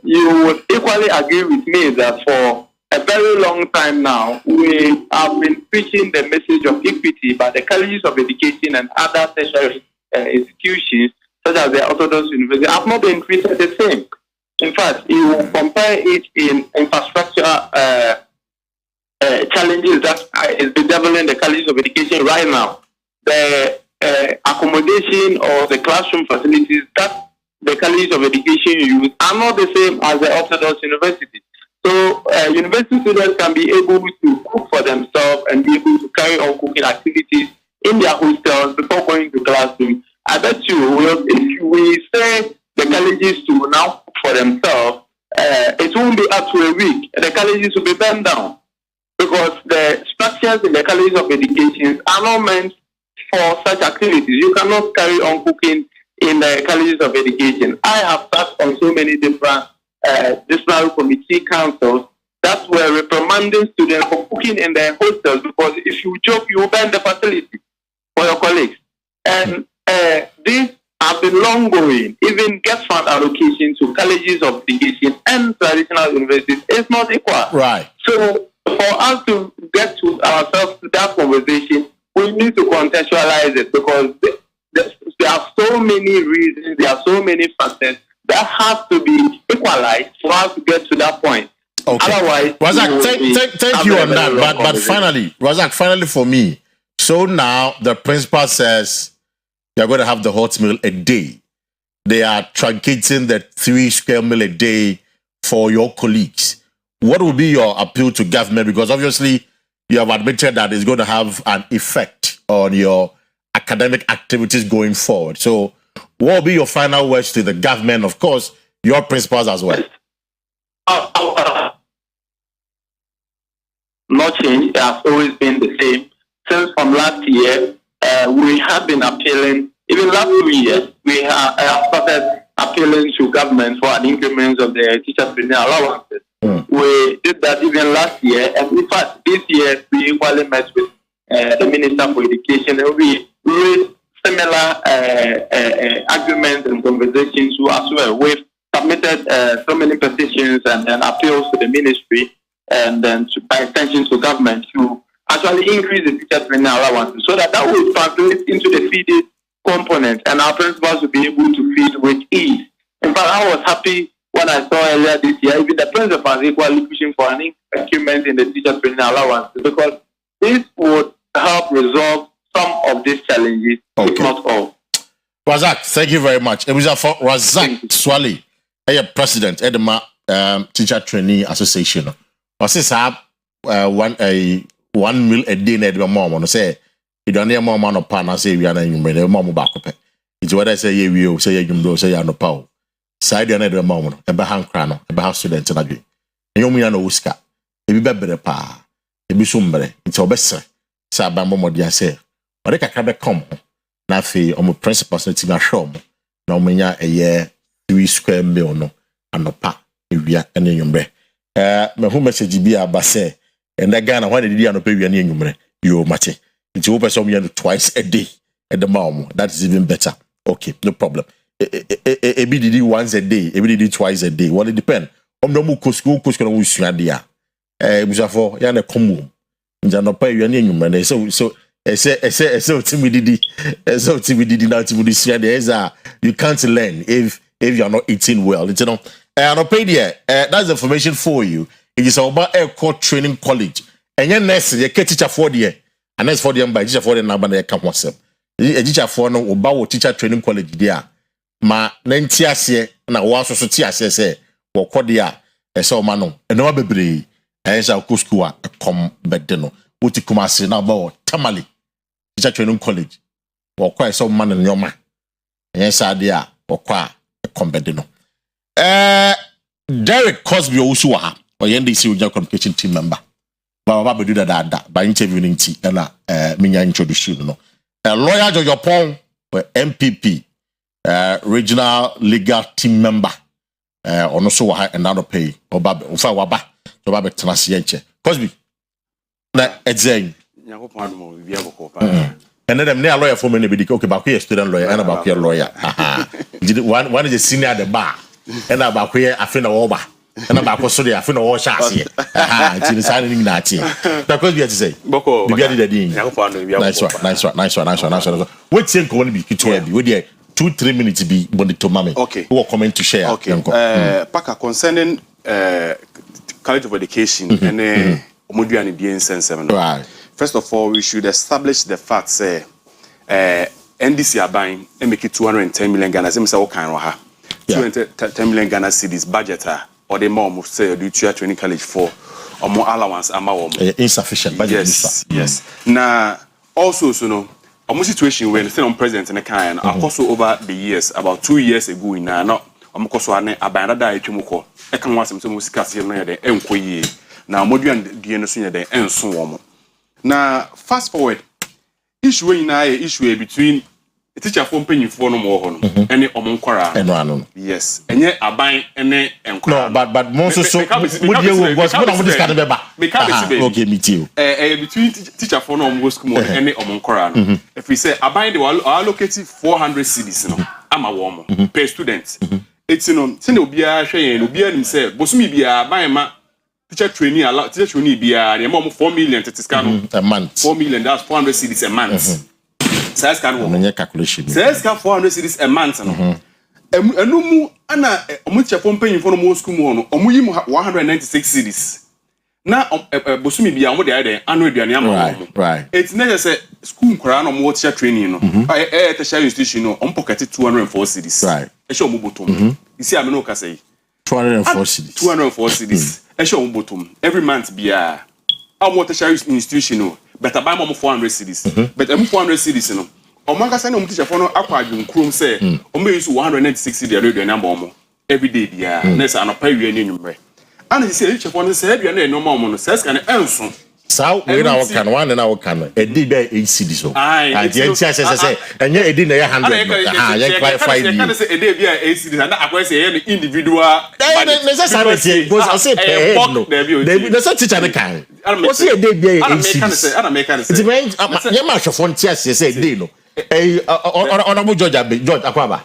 you would equally agree with me that for a very long time now, we have been preaching the message of equity, but the colleges of education and other tertiary institutions, such as the Orthodox University, have not been treated the same. In fact, you compare it in infrastructure challenges that is bedeviling the colleges of education right now. The accommodation or the classroom facilities that the colleges of education use are not the same as the Orthodox universities. So university students can be able to cook for themselves and be able to carry on cooking activities in their hostels before going to classroom. I bet you, if we say the colleges to now cook for themselves, it won't be up to a week. The colleges will be burned down because the structures in the colleges of education are not meant for such activities. You cannot carry on cooking in the colleges of education. I have sat on so many different disciplinary committee councils that were reprimanding students for cooking in their hostels because if you joke, you will burn the facility for your colleagues. And these have been long going. Even guest fund allocation to colleges of education and traditional universities is not equal. Right. So for us to get to ourselves to that conversation, we need to contextualize it because there are so many reasons, there are so many factors that have to be equalized for us to get to that point. Okay. Otherwise, Razak, thank you on that. But finally, Razak, finally for me. So now the principal says you're going to have the hot meal a day. They are truncating the 3 square meal a day for your colleagues. What will be your appeal to government? Because obviously you have admitted that it's going to have an effect on your academic activities going forward. So what will be your final words to the government? Of course, your principals as well. Not changed. It has always been the same. Since from last year, we have been appealing. Even last 2 years, we have started appealing to government for an increment of the teacher training allowances. We did that even last year, and in fact, this year we equally met with the Minister for Education, and we raised similar arguments and conversations as well. We've submitted so many petitions and appeals to the ministry, and then by extension to government to actually increase the teacher training allowances, so that will translate into the feeding component, and our principals will be able to feed with ease. In fact, I was happy when I saw earlier this year, even the principals equally pushing for an increment in the teacher training allowances, because this would help resolve some of these challenges, if not all. Razak, thank you very much. It was for Razak Swali, President Edema Teacher Trainee Association. I say, one meal a day na the mom on say you don't hear mom on pan say we are na you mom back up. It's what I say you say you say you no power. Side you na the mom e be han kra no e be ha student na dwe. enyo ya na Oscar ebi bebere pa ebi so mbere nti obesere sa abambo modi ase ore kakra be come na fe omo principals na tiga show mo na omenya eye 3 square meal no anopa ewia ene enwumre me hu message bi abase ene Ghana when did anopa ewia ne enwumre yo mate nti wo person me twice a day at the mom that is even better okay no problem ebi did once a day ebi did twice a day well it depend no mu school na wo sua dia busafo ya na komu nja no pa ewia ne enwumre na so ese otimididi na otimidisi there you can't learn if you are not eating well, you know. And pay there. That's information for you. It is about a core training college. And your nurse, you can teacher for the and next for the by teacher for the number they come once. A teacher for no about teacher training college there. Ma nentia se na wa so tia se wo kodia e so ma no. E no bebre. E sha ko school a come bedde no. Wo ti kuma se na about tamale. Teacher training college. Wo kwa so ma no nyoma. E sha dia wo kwa Combedo no. Derek Cosby also ha or NDC Uja communication team member. Baba do that by interviewing tea and minya introduce you no. Lawyer Jojo Pong MPP regional legal team member. Ono so ha another pay Obabe Ofa Waba Obabe Transienche. Cosby. Na edzeng. Nyakopon mo bibia boko pa. And then I'm lawyer for many because okay, about student lawyer and about your lawyer. One is a senior at the bar, and about here I feel over, and about so I feel no shots here. It's deciding that here. Because we have to say, Boko, we get it. Nice one. What think going to be kitchen? We there 2-3 minutes to be when to mommy. Okay. Who are comment to share? Okay. Paka concerning quality of education and Omoduani being sensible. Right. First of all, we should establish the fact say NDC are buying and make it 210 million Ghana. Say what kind of ha? 210 million Ghana cedis budget or the more say do training college for or more allowance insufficient budget. Yes. Now also so no almost situation when still on president in the kind also over the years about 2 years ago in now so ane abanda da etwumuko e kan wasem so musika se no ye de enkoyi na moduan die no so ye de enso wo mo. Now, fast forward, issue in issue between a teacher from penny for no more any omonquara. Yes, and yet a buying any no, but most so would you was what I'm discussing about. Okay, me too. Between teacher for no more school any omonquara. If we say a buying, they will allocate 400 cedis, I'm a woman per student. It's send Obia Shay and Obia himself, Bosumi be a buying. Teacher training be a 4 million a month. 4 million, that's 400 cedis a month. Says can calculation. Says can 400 cedis a month. And no more Anna Omucha Pompey for no school mono, Omuyim 196 cedis. Now Bosumi be a modern annual right. It's necessary school crown or more teacher training. I tertiary institution on pocketed 204 cedis. Right. A show Mubutum. You see, I'm no say 204 cedis. 204 cedis. Every month be a tertiary institution, but I buy more 400 cedis. But I'm 400 cedis, no. O manga say no teacher for no Akua Asieduaa say o me use 196 cedis the number every day be a next an pay we any number. And he say teacher for no say be no more no says can enso. So we now can one and our can a day be 8 cedis so. I just say and you did 100. You clarify you can say a day be 8 cedis and Akwa say individual necessarily because I say pay no. There's a teacher can. What's a day be 8 cedis? And I make it's mean you must have fun tears say day no. Honorable George Akwaba.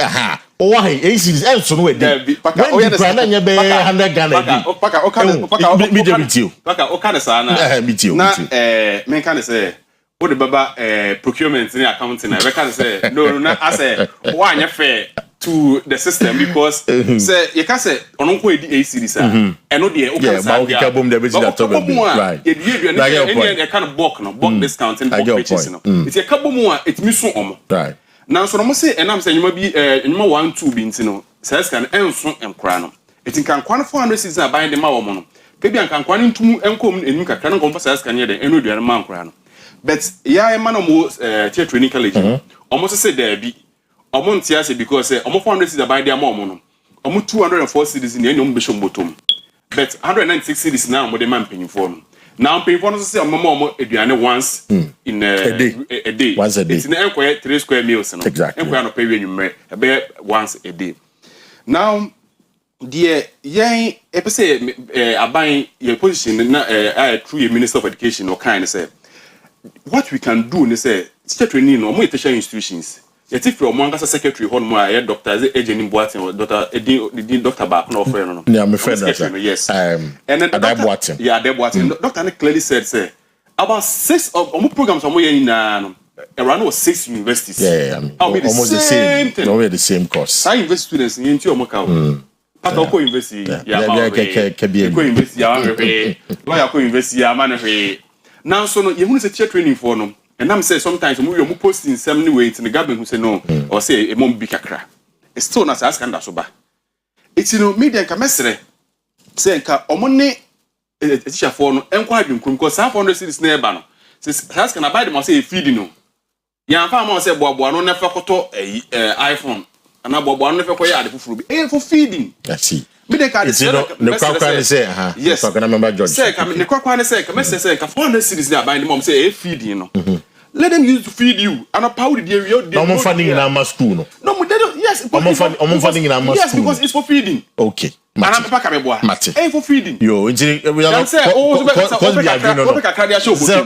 Aha. Oh, hey, ACs else no way. When you plan and you be 100 Ghana. Paka, me with you. Paka, okana sana. Me too. Na men can say what the baba procurement in accounting. I can say no, I say why you fair to the system because say you can say on ko edi ACs and no dey okana say. Yeah, but boom the business that top right. You kind of bulk discount and bulk purchase no. It's a couple more it me so right. Now, so I'm say, and I'm saying you might be 1-2 beans, says can enso and crano. It can 400 seasons buying the Mawamono. Maybe I can quantum to encom and you can converse as can yet and the man crano. But yeah, a man almost training college. Almost say there be almost yes because almost 400 seasons by their momono. Almost 204 cities in the Bishop Bottom. but 196 cities now more the man paying for. Now paying for say mama eduane once in a day. Once a day. It's in enquire 3 square meals no. Exactly. Enquire no pay when you once a day. Now the yen say aban your position na through a minister of education or kind say what we can do say teacher training no more teacher institutions. Yet if you're among us secretary hon more doctor agent Boatin or doctor back no friend no. Yeah, my friend. Yes. And then Boatin. Yeah, they Boatin. Doctor clearly said say about 6 of programs are more in around 6 universities. Yeah, almost the same thing. No, the same course. I invest students in your Macau. Patoko University, University, Lawyer University, now so no, you want to teacher training for no. And I'm saying sometimes we are posting 70 weights in the government who say no, or say a mom big crack. It's still not as kind of sober. It's media can mesre say omone teacher for no enquire because 500 cities nearby no. Says has can buy them or say feeding no. Yan farmer say boabo no never koto iPhone. And I bought one for feeding. I see. Media card is yes, I can remember George. Say, come in the Quackwana say, come say, 400 cities there by the mom say, feeding. Let them use to feed you. And a powder dear, no more funding in our school. No, yes, funding in our yes, because it's for feeding. Okay. And I'm a pack of for feeding. Yo, we are say, oh,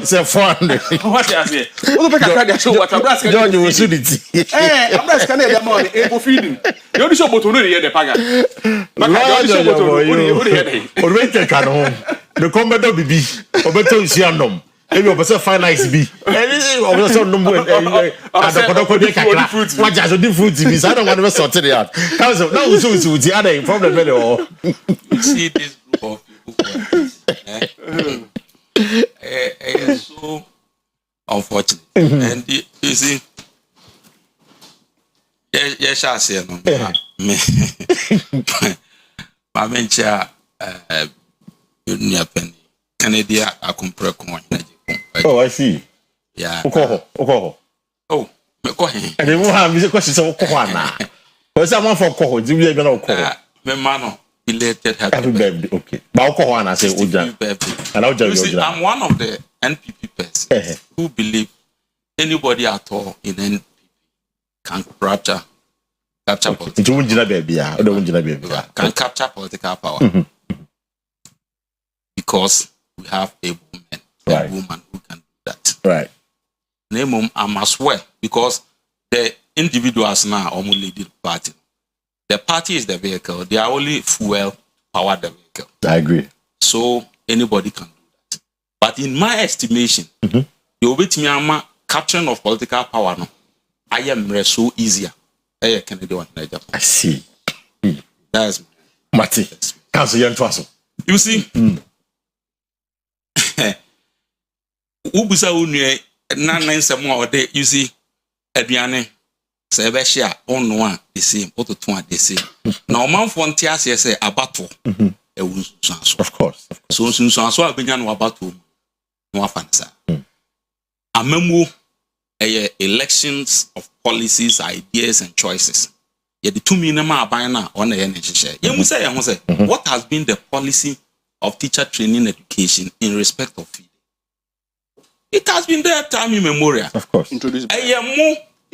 say 400. What I say? What I'm asking you will see it. I'm asking the money for feeding. You only show but only the paga. The combat baby, or better is Yandom. Maybe a person find nice be. Anything of the number and what just a different TV. I don't want to sort it out. Council, now we see the other problem. You see this group of people. It's so unfortunate. And you see, yes, I say no. My mentor, Penny, Canada, I compare. Oh, I see. Yeah. Oh, and then we'll have a question of Kowana. But someone for Koho, do you even know Koho? Memano, belated happy birthday. Okay. Baokoana say, and I'll tell you, I'm one of the NPP persons who believe anybody at all in NPP can capture political can capture political power because we have a woman who can do that. Right. Name I must swear because the individuals now only lead the party. The party is the vehicle. They are only fuel power the vehicle. I agree. So anybody can do that. But in my estimation, the Obit capturing of political power no, I am so easier. I see. That's Mati. Council young Twasso. You see? Ubusa unye na nsemo ode you see aduane se be hia onu a the same oto ton the same na omanfo nte ase se abato e wunsunso of course so wunsunso abenya no abato no afansa amamu elections of policies, ideas and choices. Yet the 2 million aban na on the NHS. You say what has been the policy of teacher training education in respect of feeding? It has been there time immemorial. Of course.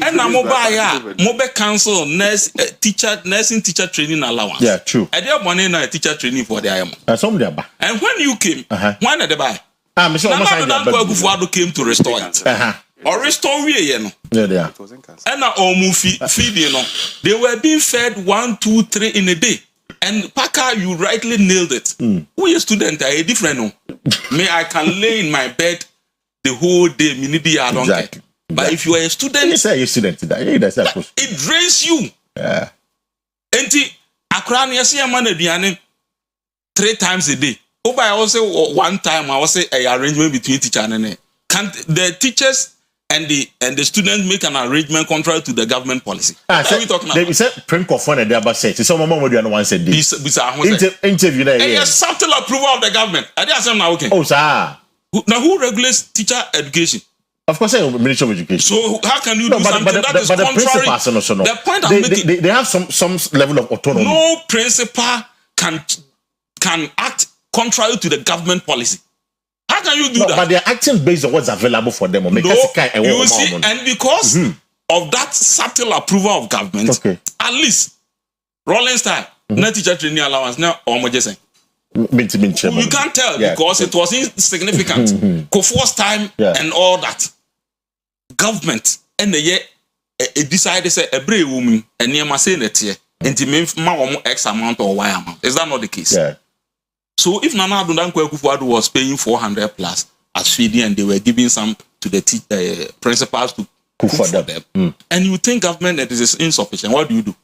And mobile council nursing teacher training allowance. Yeah, true. I did money na teacher training for the IM. Some there. And when you came, when did they buy? Came to restore it. Or restore we no. Yeah, they are. And now feeding no. They were being fed 1, 2, 3 in a day. And Parker, you rightly nailed it. We a student are different no. Me, I can lay in my bed the whole day. I don't care. But if you are a student, you say you're a student today. It drains you. Yeah. Enti Akra na see man aduane 3 times a day. Over I also 1 time I was say a arrangement between teacher and can the teachers and the students make an arrangement contrary to the government policy. What are we talking about? They said print of one and the other said so mama do one said this. Interview na a subtle approval of the government. I didn't say now okay. Oh sir. Now who regulates teacher education? Of course, Ministry of Education. So how can you do something that is contrary? The point I'm making, they have some level of autonomy. No principal can act contrary to the government policy. How can you do that? But they're acting based on what's available for them. You see, and because of that subtle approval of government, at least Rolling Style, no teacher training allowance, now almost you can't tell because it was insignificant. Kofo's time and all that. Government and the year decided say a brave woman and near my saying and to X amount or Y amount. Is that not the case? Yeah. So if Nana Adundan Kwesi was paying 400 plus as feeding and they were giving some to the principals to cook for them, and you think government that is insufficient, what do? You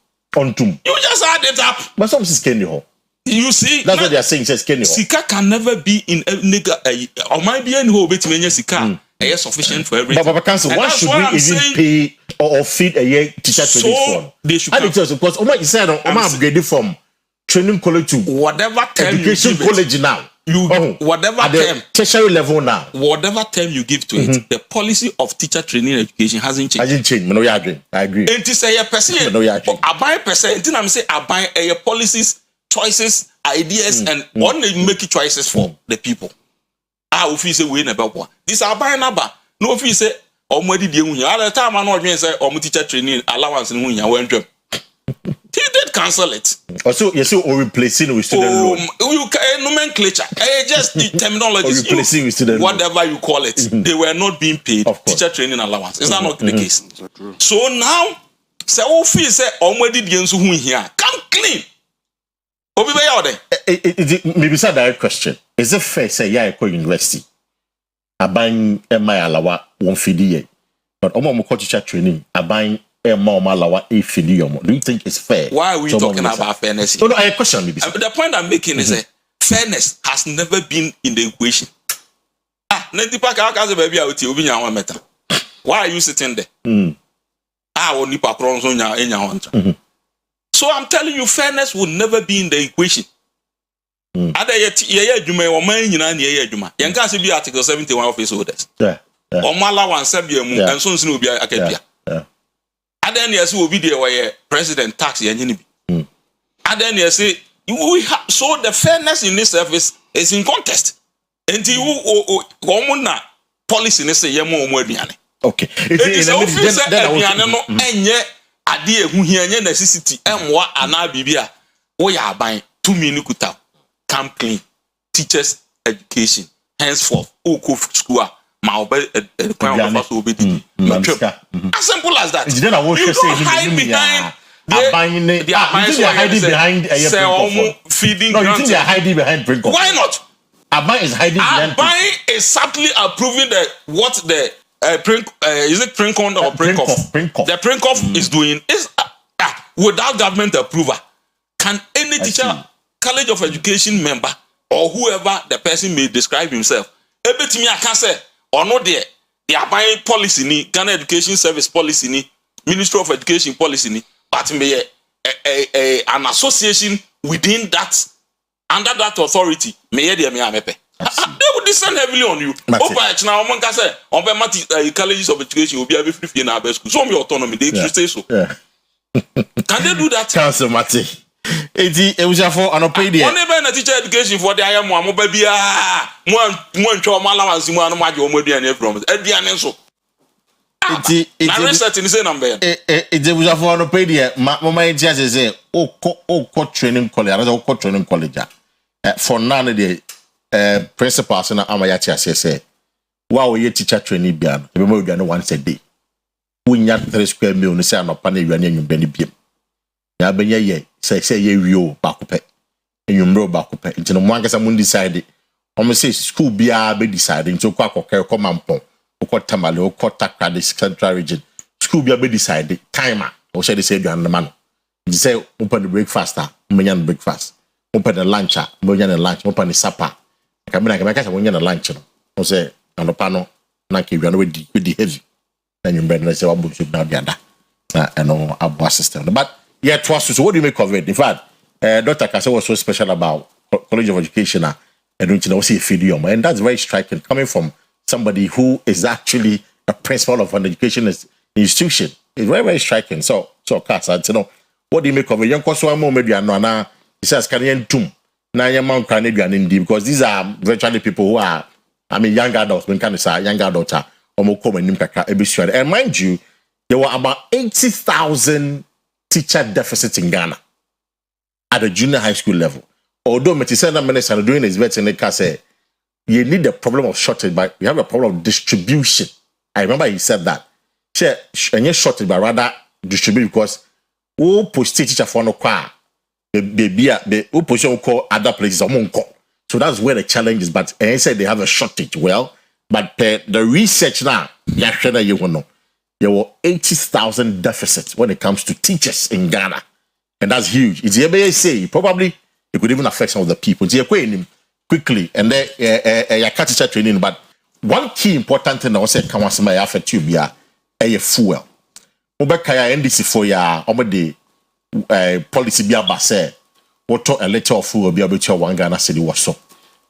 just add it up. But some is Kenny Hall. You see, that's what they are saying. Says Kenny Hall. Sika can never be in a nigga or might be any whole bit many Sika. Sufficient for everything. But council, why should we even pay or feed a year teacher training fund? They should. Because Omar said, Omar upgraded from training college to whatever term education college now. Whatever at the term tertiary level now. Whatever term you give to it, the policy of teacher training education hasn't changed. Hasn't changed. No, I agree. And to say a person, I buy percent. I'm say I buy a policies, choices, ideas, and only make choices for the people. If you say we never one. This are buying number. No, if you say already the union. At the time, I'm not going to say teacher training allowance in union. When he did cancel it. Also, yes, or replacing with student loan. You nomenclature. Just the terminology. Replacing with student whatever you call it. They were not being paid teacher training allowance. Is that not the case? So now, say if you say already the union here, come clean. Maybe it's a direct question. Is it fair say Akua University abang my alawa won fidi but omo teacher training abang alawa e fidi do you think it's fair? Why are we talking about fairness? No, I question maybe. The point I'm making is that fairness has never been in the equation. Why are you sitting there? So I'm telling you, fairness will never be in the equation. Ada ye adwuma o man nyina na ye adwuma. Yen ka se bi article 71 of his orders. O mala wan sabia mu enso nsi na obi akadua. Ada na yesi obi de we president tax ye nyini bi. Ada na yesi so the fairness in this service is in contest. Enti wo na policy ne say ye mo aduane. Okay. It's aduane no enye ade ehu hia enye necessity emwa ana bibia wo ya aban to me ni kuta. Come clean. Teachers education. Henceforth, school. As simple as that. You don't hide behind feeding. No, you think they are hiding behind Princo? Why not? Abai is hiding behind. Abai is subtly approving what the is it Princon or Princoff? The Princoff is doing is without government approval. Can any teacher, College of Education member, or whoever the person may describe himself, ebetimi aka say or no there, they are buying policy ni Ghana Education Service policy ni Ministry of Education policy ni, but may an association within that under that authority may they mepe. They would descend heavily on you. Opa now one can say on colleges of education will be able free in our best school. So autonomy, they should say so. Yeah. Can they do that? Council Mati. It was for an opinion. Only by teacher education for the I am one baby. One trauma allowance in one of my Modian from Edian so. It's research in the same number. It was for an opinion. My just say, oh, training college, or training college. For none of the principals and Amayachi say, wow, your teacher training beyond. Remember, you once a day. We need 3 square meal, say, I'm not panning you and Benny Beam. Ya benye ye say ye rio bakupe enwumro bakupe nti no mwanka sa mun decide o say school bia be decide nti kwa koke ko mampon ko tamale ko takra the central region school bia be decide timer o say say aduan na no nti say open the breakfast menya no breakfast open the lunch menya no lunch open the supper kamina ka menya no lunch no o say anopa no na ke aduan we di heavy na nwumre no say wabu soup na biada na no abo system but yeah, so what do you make of it? In fact, Dr. Kase was so special about College of Education and don't you know, see a video, and that's very striking coming from somebody who is actually a principal of an education institution. It's very, very striking. So Kase, you know, what do you make of it? Young Kosovo maybe he says Canadian tomb. na yɛma nkwa ne aduane ndi because these are virtually people who are young adults when kind of say young adults are come and kakra ebisua. And mind you, there were about 80,000 teacher deficit in Ghana at the junior high school level. Although Metisena Minister doing his best in the say you need the problem of shortage, but you have a problem of distribution. I remember he said that. And you shortage, but rather distribute because who post teacher for no car, the who position call other places so that's where the challenge is. But he said they have a shortage. Well, but the research now, you know, there were 80,000 deficits when it comes to teachers in Ghana, and that's huge. It's the say probably it could even affect some of the people. It's quickly, and then you catch teacher training. But one key important thing I was saying, can affect you be a fuel. Obekaya NDC for ya omede policy be abase what a letter of fuel be able to one Ghana city was so.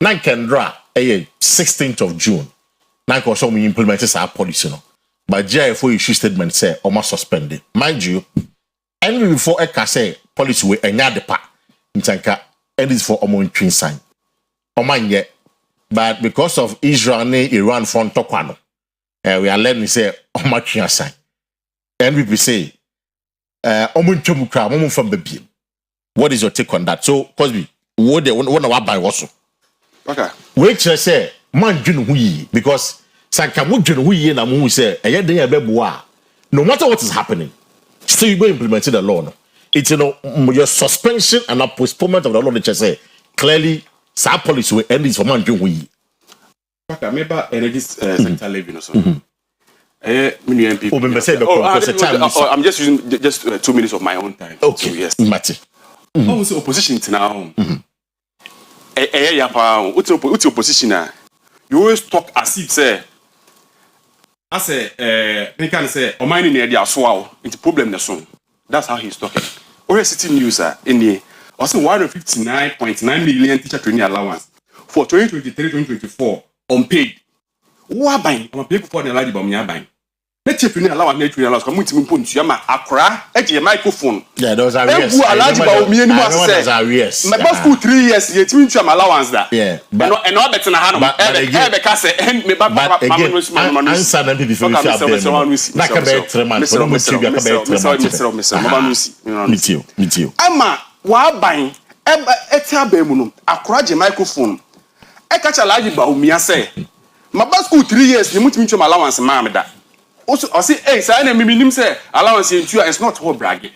Nan Kendra 16th of June. Nan ko so we implemented our policy no. But JFO issue statement say almost suspended. Mind you, and before Eka say policy we enya depa ntanka and this for omo twin sign. Omanye but because of Israel and Iran front tokwano we are learning say omo twin sign. And we say what is your take on that? So Cosby, what they want buy also. Okay. Wait say man hui because sanka mo hui na mo say no matter what is happening, still you go implement the law. No? It's your suspension and a postponement of the law that say clearly sa policy will end this for man hui. Okay, maybe energy sector levy or something. I'm just using just 2 minutes of my own time. Okay, so, yes. Mati. What's the opposition now? What's the opposition now? You always talk as if say, I say, they can say, "Oh, mine in the swallow into problem the song." That's how he's talking. Or City News in the also 159.9 million teacher training allowance for 2023-2024 unpaid. Who buying? I'm a people for the large bomb buying. Let's check in allow me to allow community point to Yama Accra, a microphone. Yeah, those are yes. My boss school 3 years, yet you have allowance that. Yeah, but and all better than Hannah. But again, answer them before you share me too. Emma, why buying? Etia Bemuno, Accra microphone. I catch a large about me, I say. My boss school 3 years, you must meet your allowance, mamma. That. Also, I say, hey, say, I mean, say allowance in you is not all bragging.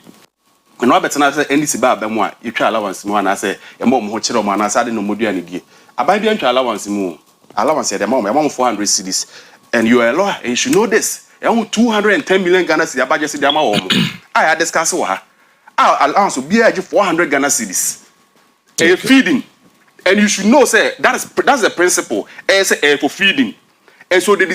When I better say any sibab more, you try allowance more, and I say, a mom who chill man, I said no more than I buy the allowance more. Allowance at the moment, I'm 400 cities, and you are a lawyer, and you should know this. I want 210 million Ghana cedis. I budget the amount. I had discussed her. Our allowance will be 400 Ghana cedis. A feeding, and you should know, say that's the principle. As for feeding. And so they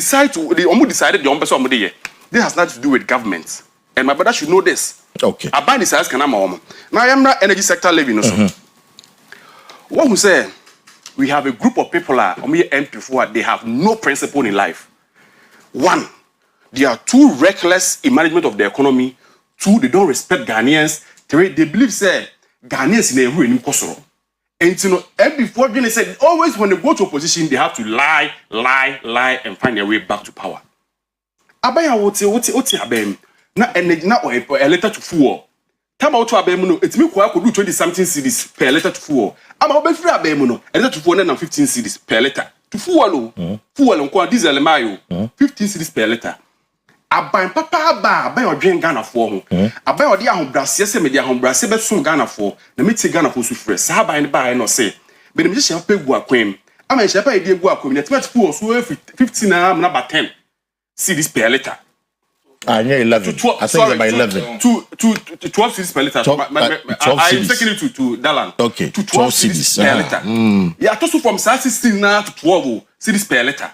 almost decided the ombesa omode. This has nothing to do with government. And my brother should know this. Okay. I buy this house can now I am not energy sector living also. What we say, we have a group of people MP4, they have no principle in life. One, they are too reckless in management of the economy. Two, they don't respect Ghanaians. Three, they believe say Ghanaians in a ruin kosoro. And before they said always when they go to opposition, they have to lie, and find their way back to power. Abaya wote abem na a letter to fool. Time out to abem no. It's me could do 20-something cedis per letter to fool. I'm about free abem no. A letter to 415 cedis per letter to fool. Fool on qua diesel mayo 15 cedis per letter. Aban papa ba your drink Ghana for home. Aban odi ahom brase se me di ahom brase be so Ghana for. Na me ti Ghana for so frɛ. Sa aban ba no say. Be me hye pa gu akwem. Ama hye pa e di gu akwem. Net met fu so 15 na na ba 10. Cedis per liter. Yeah, 11. I think about 11. To 12 cedis per liter. I'm taking it to Dalan. Okay. To 12 cedis per liter. Yeah, to from 16 now to 12 cedis per liter.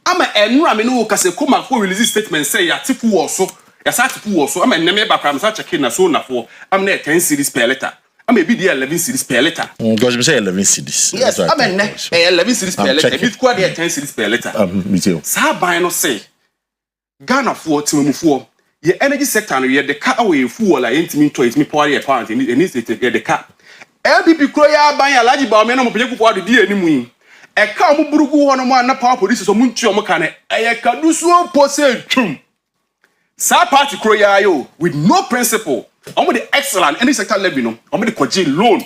I'm a no kase come for release statement say ya tifu also ya sa tifu also I'm na me ba kram sa check na so na for I'm na 10 cedis per liter I'm a be there 11 cedis per liter because we say 11 cedis yes I'm na 11 cedis per liter bit kwa there 10 cedis per liter me too sa ban no say Ghana for timufuo ye energy sector no ye the car away fuel like intimi to it me power ye power and it needs to get the car LPP kroya ban alaji ba me no mo peje kufu ade di animu yi e ka mo burugu ho no mo na power police so mo ntu o mo ka ne e ka dusuo pose twum sa party kroya yo with no principle omo the excellent any sector level no omo the koji loan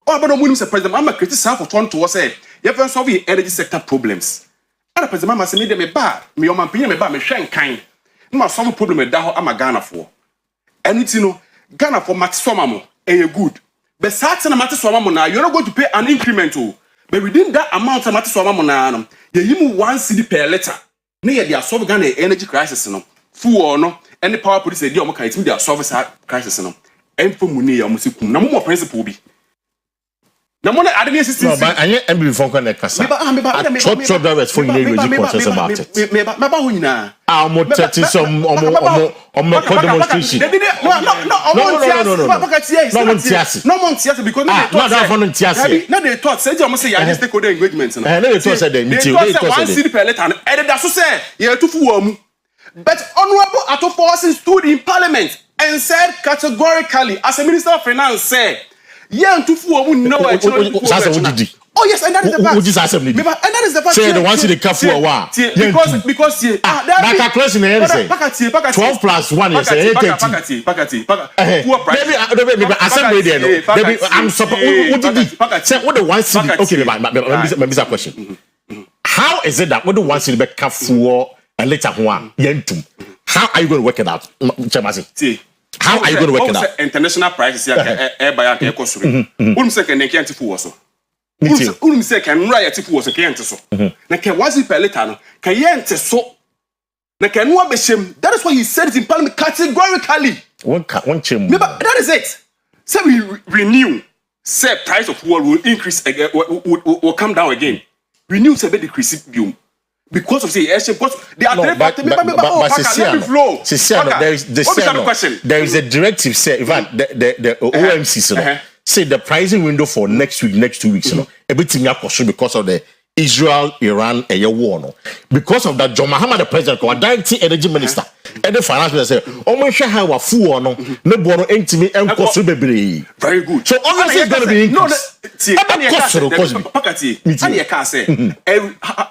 oh but no mo nim say president am criticize for turn to say you can solve the energy sector problems and president am say me dem me ba me o man pin me ba me hwen kan ma solve problem da ho ama Ghana for anything no Ghana for maximum mo good but certain amount of now you're not going to pay an increment but within that amount of money you 1 cedi per liter near the solve Ghana energy crisis no full no any power police dey o can it their solve crisis no and for money you must kum na mo principle bi na mo na ademi system no but anye MB before connect kasa truck drivers for you really conscious about it me ba ho nyina mo tete some omo demonstration no because no they thought say you say you stakeholder engagement no they thought say they meet you they thought one city per letter and that so say you to fu am but honorable Atofo stood in parliament and said categorically as a minister of finance said to fu am no oh yes, and that is the fact. And that is the fact. Say the ones in the cafu wa. Because that calculation is 12 plus 1 is 18. Maybe assembly there no. Maybe I'm supposed what did say what the one city okay maybe that question. How is it that what the one city be cafu and later one yentum? How are you going to work it out? Chamasi. How are you going to work it out? International prices here buy and cost. Say can can't fu so. Say can right if was a can't so. Na can was it per liter no. Can yent so. Na can no be shame. That is why he said it in parliament categorically. One chem. That is it. Say we renew. Say price of fuel will increase again will come down again. Renew say be decrease biom. Because of say because they are there is a directive say in fact the OMC say the pricing window for next 2 weeks you know everything because of the Israel-Iran war no because of that John Mahama the president our direct energy minister and the finance minister say almost how our fuel no no bono entimi enkoso bebre very good so obviously it's going to be increased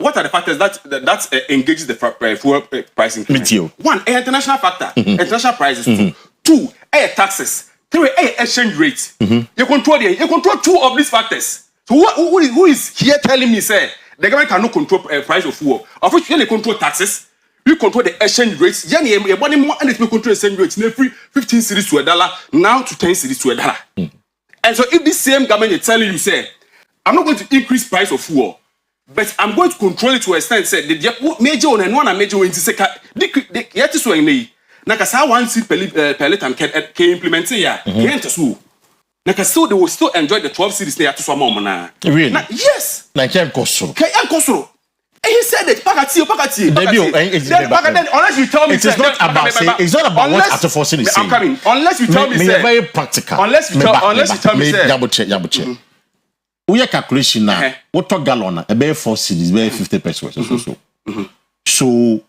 what are the factors that engages the fuel pricing one international factor international prices two taxes 3 exchange rate you control 2 of these factors. So who is here telling me say the government cannot control price of fuel? Of which you control taxes, you control the exchange rates. You money more and it will control exchange rates. Every 15 cedis to $1 now to 10 cedis to $1. And so if this same government is telling you say, I'm not going to increase price of fuel, but I'm going to control it to a extent say the major one and one major one to say the yet is when na kasa 1 cent per liter can implement here. Can't so. Naka still they will still enjoy the 12 cities they have to swam na. Really? Yes. Na can kosoro. Can kosoro. And he said it. Pakati. Unless you tell me, it's not about what Atofo is saying. I'm coming. Unless you tell me, say very practical. Unless you tell me, say. Yabuche. We have calculation now. What talk gallon? About 4 cities, about 50 pesos. So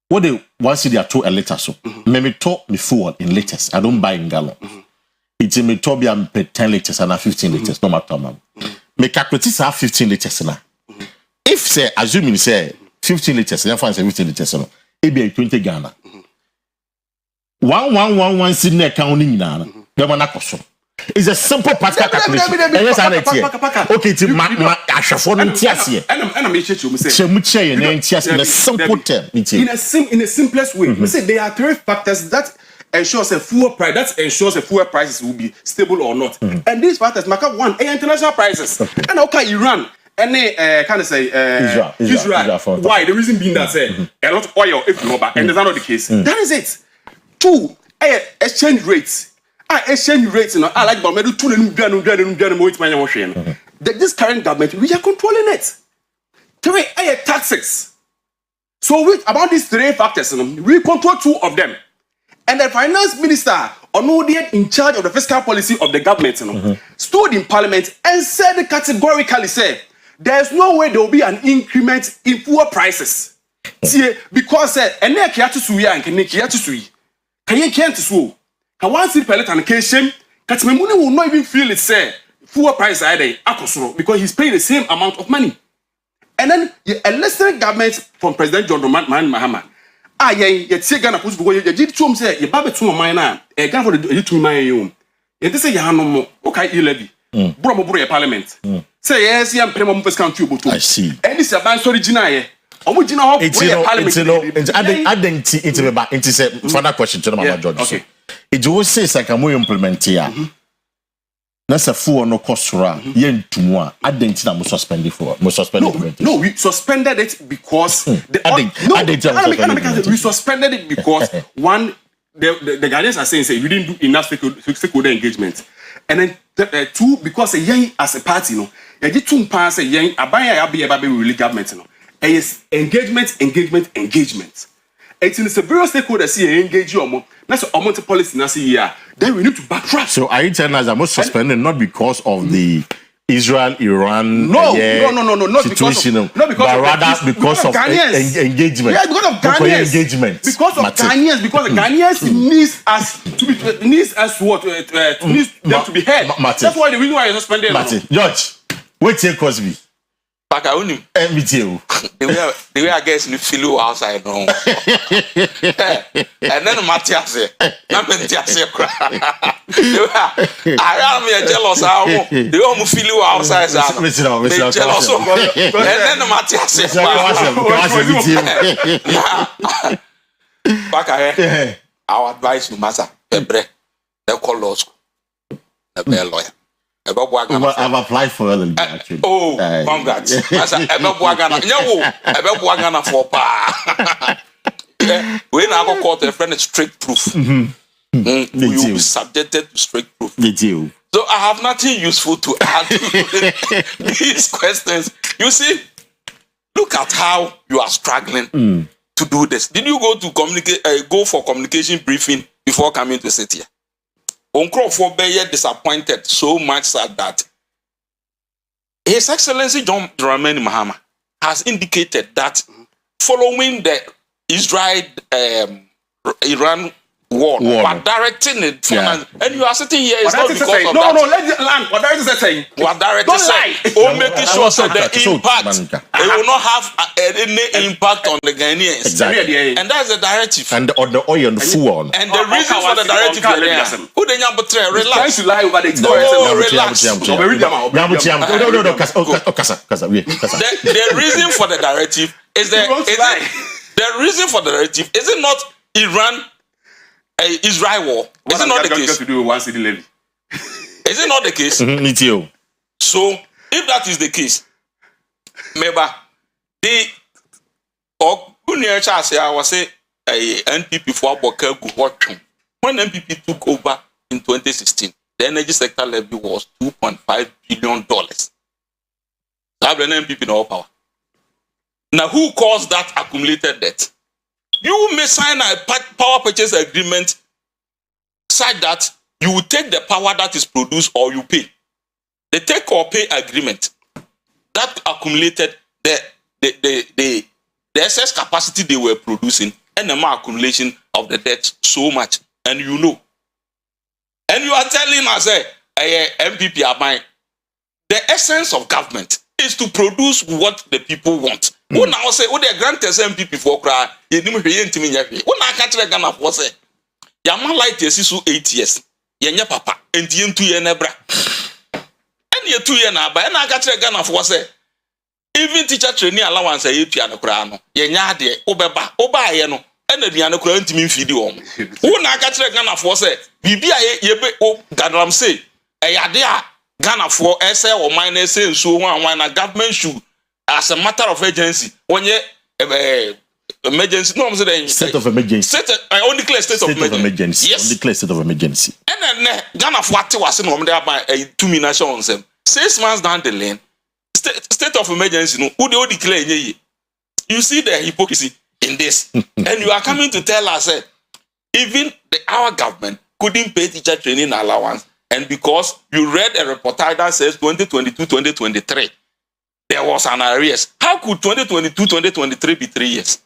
what they 1 cedi at 2 a liter so. Me talk me fuel in liters. I don't buy in gallon. It's me talk be 10 liters and 15 liters. No matter man. Me calculate have 15 liters now. If say assuming say 15 liters, you find say 15 liters no. It be 20 Ghana. 1 cedi na counting na. Be man akoso. It's a simple practical calculation. Okay, it's ashafo no ntiase. And me check you say. Chemuche na ntiase in a simple term. In the simplest way. We say there are 3 factors that ensures a fuel price. That ensures the fuel prices will be stable or not. And these factors make up 1 international prices. And okay, Iran. Any kind of say Israel. Why? The reason being that a lot of oil if you back, and that's not the case. That is it. 2 exchange rates. Exchange rates, you know, I like but this current government, we are controlling it. 3 taxes. So about these 3 factors, you know, we control 2 of them. And the finance minister, in charge of the fiscal policy of the government, you know, stood in parliament and said categorically, there's no way there will be an increment in fuel prices. Because can 1 cedi per liter and Katimemune will not even feel it, say, fuel price either, because he's paying the same amount of money. And then a listening government from President John Mahama. You see Ghana push because you did to him say, you babe to my man, a gun for the to my own. You say, you have no more, okay, you levy. Bromo parliament. Say, yes, I'm premium first country. I see. And this is a band original. Original, it's a further question to Mama George. Okay. It always says like a more implement here. That's a full no cost for yen to one. I didn't know suspended for most suspended. No, we suspended it because we suspended it because one, the guardians are saying say you didn't do enough stakeholder engagement, and then two, because a young as a party, you did two parts a young abaya be really government, yes, engagement. It's in several stakeholders see engage you. That's a multi policy now see here. Then we need to backtrack. So are you telling us that most suspended not because of the Israel-Iran not situation, but rather because of engagement. Yeah, because of Ghanaians. Engagement. Because of Ghanaians. Because the Ghanaians needs us to be heard. That's why the reason why you're suspended. George, wait till Cosby. Back I own him. The way I guess you feel outside no. And then Matthias say, I am jealous how they all feel you outside. Jealous. And then Matthias say, back I our advice to Master Ebre, they call law school. The lawyer. I've applied for them actually. Oh, congrats. When I go court, a friend is strict proof. You will be subjected to strict proof. So I have nothing useful to add to these questions. You see, look at how you are struggling to do this. Did you go to go for communication briefing before coming to sit here? Uncrow Bayer disappointed so much that His Excellency John Dramani Mahama has indicated that following the Israel-Iran war, but directing it, and you are sitting here is not because of that. No, let the land. What director is saying? What director say? Making sure that the impact it will not have any impact on the Ghanaians. Exactly. And that's the directive. And on the oil and fuel. And the reason for the directive is who the nyambutre relax. Trying to lie over the relax. The reason for the directive is the reason for the directive is it not Iran? Israel war. Is it not the case? To do with one city levy. Is it not the case? Me too. So, if that is the case, maybe the I was say NPP for Bokagu watching. When NPP took over in 2016, the energy sector levy was $2.5 billion. That was NPP no power. Now, who caused that accumulated debt? You may sign a power purchase agreement such that you will take the power that is produced or you pay. The take or pay agreement that accumulated the excess capacity they were producing and the more accumulation of the debt so much. And you know. And you are telling us, MPP are buying. The essence of government is to produce what the people want. Who now say, oh, they grant us MPP for cry, you didn't hear to me. Who now catch a gun of what's it? Yaman like this is 8 years. Yenya papa, and you 2 years nebra. And you 2 years now, but I catch a gun of what's it? Even teacher training allowance a piano crano. Yenya de, Obeba, Obayano, and the piano current me feed you. Who now catch a gun of what's it? Bibi, ye oh, Gadram say, a yadia. Ghana for SA or minus say so one a government should as a matter of urgency when you emergency no I'm saying state of emergency only declare state of emergency yes declare state of emergency and then Ghana for what was in there by 2 minutes on them 6 months down the lane state of emergency no who they declare you see the hypocrisy in this and you are coming to tell us even our government couldn't pay teacher training allowance. And because you read a reportage that says 2022-2023, there was an arrears. How could 2022-2023 be 3 years?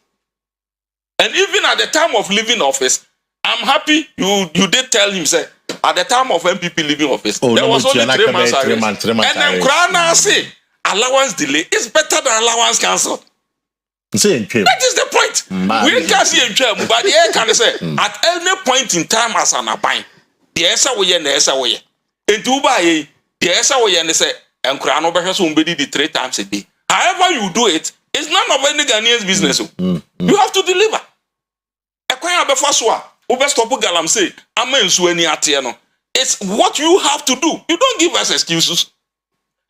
And even at the time of leaving office, I'm happy you did tell him, say, at the time of MPP leaving office, there was only 3 months arrest. And then Krana say allowance delay is better than allowance cancel. That is the point. We can't see a term, but the air can say at any point in time as an abine, the Esa way and the Esa way. In Dubai, the Esa way and they say, and Krano Behas will be 3 times a day. However, you do it, it's none of any Ghanaian's business. You have to deliver. It's what you have to do. You don't give us excuses.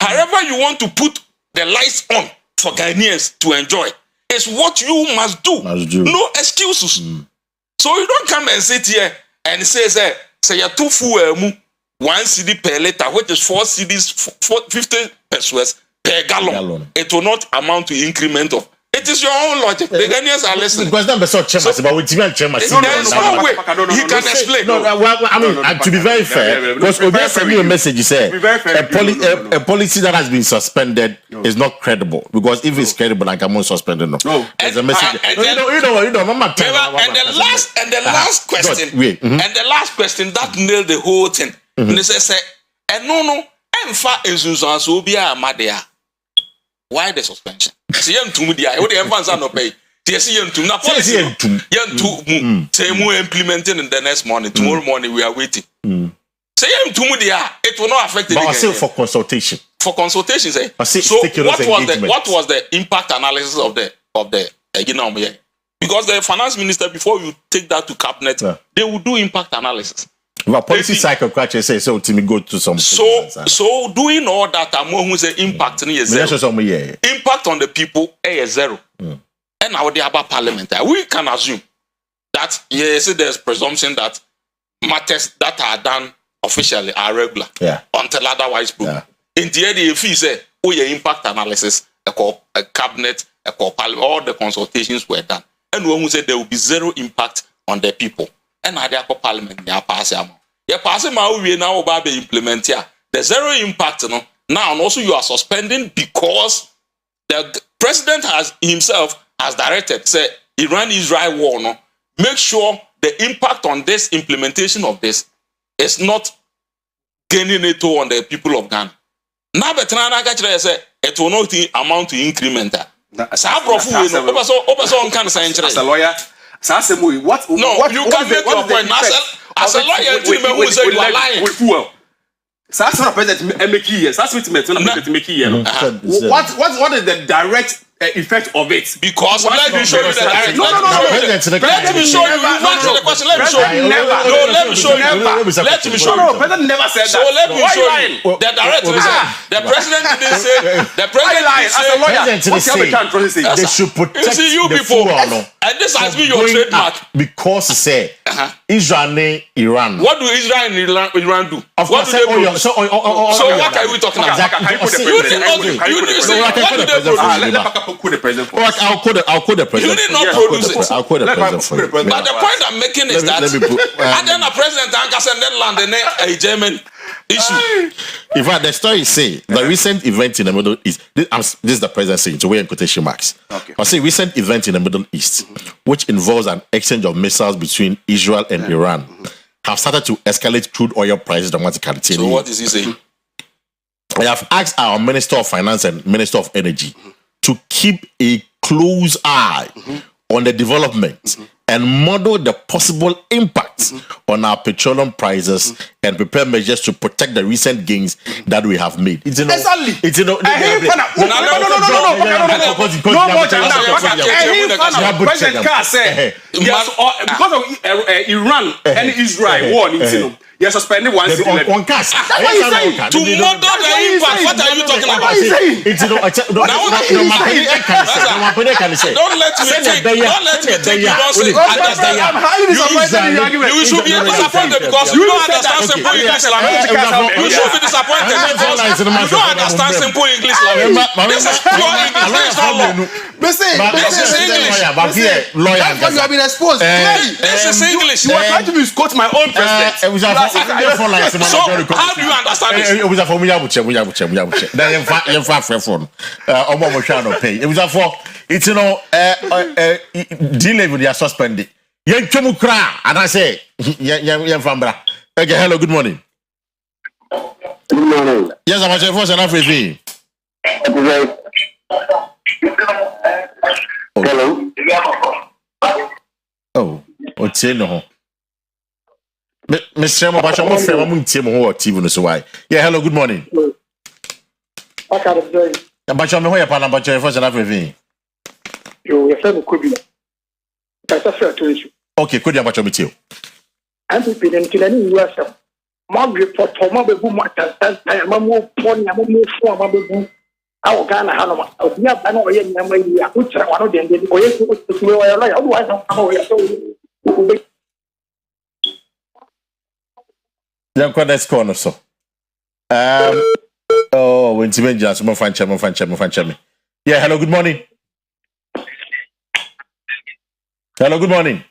However, you want to put the lights on for Ghanaians to enjoy. It's what you must do. No excuses. So you don't come and sit here and say you're too full 1 CD per liter, which is 4 CDs, 50 pesos per gallon. It will not amount to increment of. It is your own logic. The Ghanaians are listening. Because number so but with TV there is no way he can explain. I mean, to be very fair, because Obi sent you a message. You say a policy that has been suspended is not credible. Because if it's credible, like I'm not suspended. No, there's a message. And the last question, and the last question that nailed the whole thing. And they say, no, emfa ezuzo so be a why the suspension? See yentum dia. What the emphasis no pay. See yentum na policy. Yentum. Say more implementing in the next morning. Tomorrow morning we are waiting. Say yentum dia. It will not affect the. But still for consultation. For consultation, say. So what was the impact analysis of the because the finance minister, before you take that to cabinet, they will do impact analysis. Well, policy cycle question says so to me go to some. So doing all that, I'm going to say impact is zero. Impact on the people is zero. And now they have a parliament. We can assume that yes, there's presumption that matters that are done officially are regular. Until otherwise proven. In the end, if you say impact analysis, a cabinet, a parliament, all the consultations were done, and when we say there will be zero impact on the people. And now they are parliament. They are passing. They are passing. We now about to implement here. The zero impact. No. Now, and also you are suspending because the president himself has directed. Say Iran-Israel war. No. Make sure the impact on this implementation of this is not gaining it on the people of Ghana. Now, but say it will not amount to increment. As a lawyer. What? No, you can make your point. As a lawyer, who say you are lying. That's not president make years. That's what make years. What is the direct effect of it? Because let me show you the direct. No. Let me show you. You answer the question. Let me show you. No, let me show you. Let me show you. No, president never said that. So let me show you. The direct. The president didn't say. The president didn't say. As a lawyer, they should protect you the people. Full, and this has been your trademark. Because he said Israel and Iran. What do Israel and Iran do? What do they produce? So what are we talking about? I'll quote the president. You did not produce it. I'll quote the president for you. But the point I'm making is that and then a president and then land a German issue. In fact, the story say the recent event in the Middle East. This is the president saying, so we're in quotation marks. I say recent event in the Middle East, which involves an exchange of missiles between Israel and Iran, have started to escalate crude oil prices dramatically. So what is he saying? I have asked our Minister of Finance and Minister of Energy to keep a close eye on the development and model the possible impact on our petroleum prices and prepare measures to protect the recent gains that we have made. It's exactly. It's no. President Carr said because of Iran and Israel war, you're suspending one city. On cash. That's what he's saying. To model the impact. What are you talking about? Don't let me take you. You should be disappointed because you don't understand simple English language. You should be disappointed because you don't understand simple English language. This is pure English. This is not law. This is English. That's why you have been exposed. This is English. You are trying to misquote my own president. So how do you understand this? It was delay with their suspended. And I say, Okay, hello, good morning. Good morning. Yes, I'm actually first and everything. Hello. Oh, what's in no? Mr. Mabasha, my friend, I'm Tim or TV, so why? Yeah, hello, good morning. What kind of day? Mabasha, me who you but first and everything. You could be. That's a fair to issue. Okay, could you Mabasha with you? I'm preparing to any US. Margaret for Toma, who might have a more pony, a more form of the our Ghana Hanoma. We have an oil in the which I want to do. Otherwise, I'm Young Quadas corner so. Oh, when Timmy just more fan chame. Yeah, hello, good morning. Hello, good morning.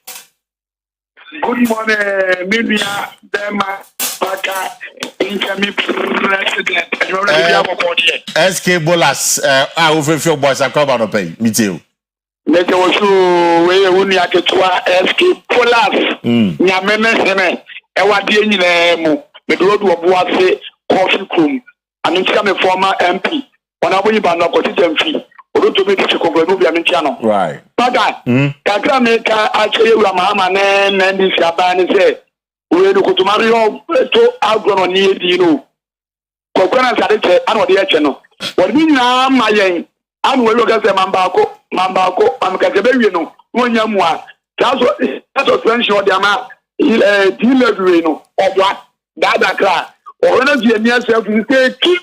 Good morning, Media, Dema, Baka, incoming president. SK Bolas, I will feel boys are come on pay. Me too. Let us show where we are to SK Bolas. Yameme, Ewa Dianimo, the road of Boise, Coffee Cream, and it's a former MP. When I will ban a quotidian fee, or to make it a Copenhagen channel. Right. But Kakra make actually Ramama and this Yaban say, we look to Mario to outgrown on near Dino. Coconut Sadete, and what the channel. What we now, my young, and we look at the Mambako, and Catabellino, one young one. That's what French or the amount. Delivery or what? That cry. Or when I see yourself, you say, keep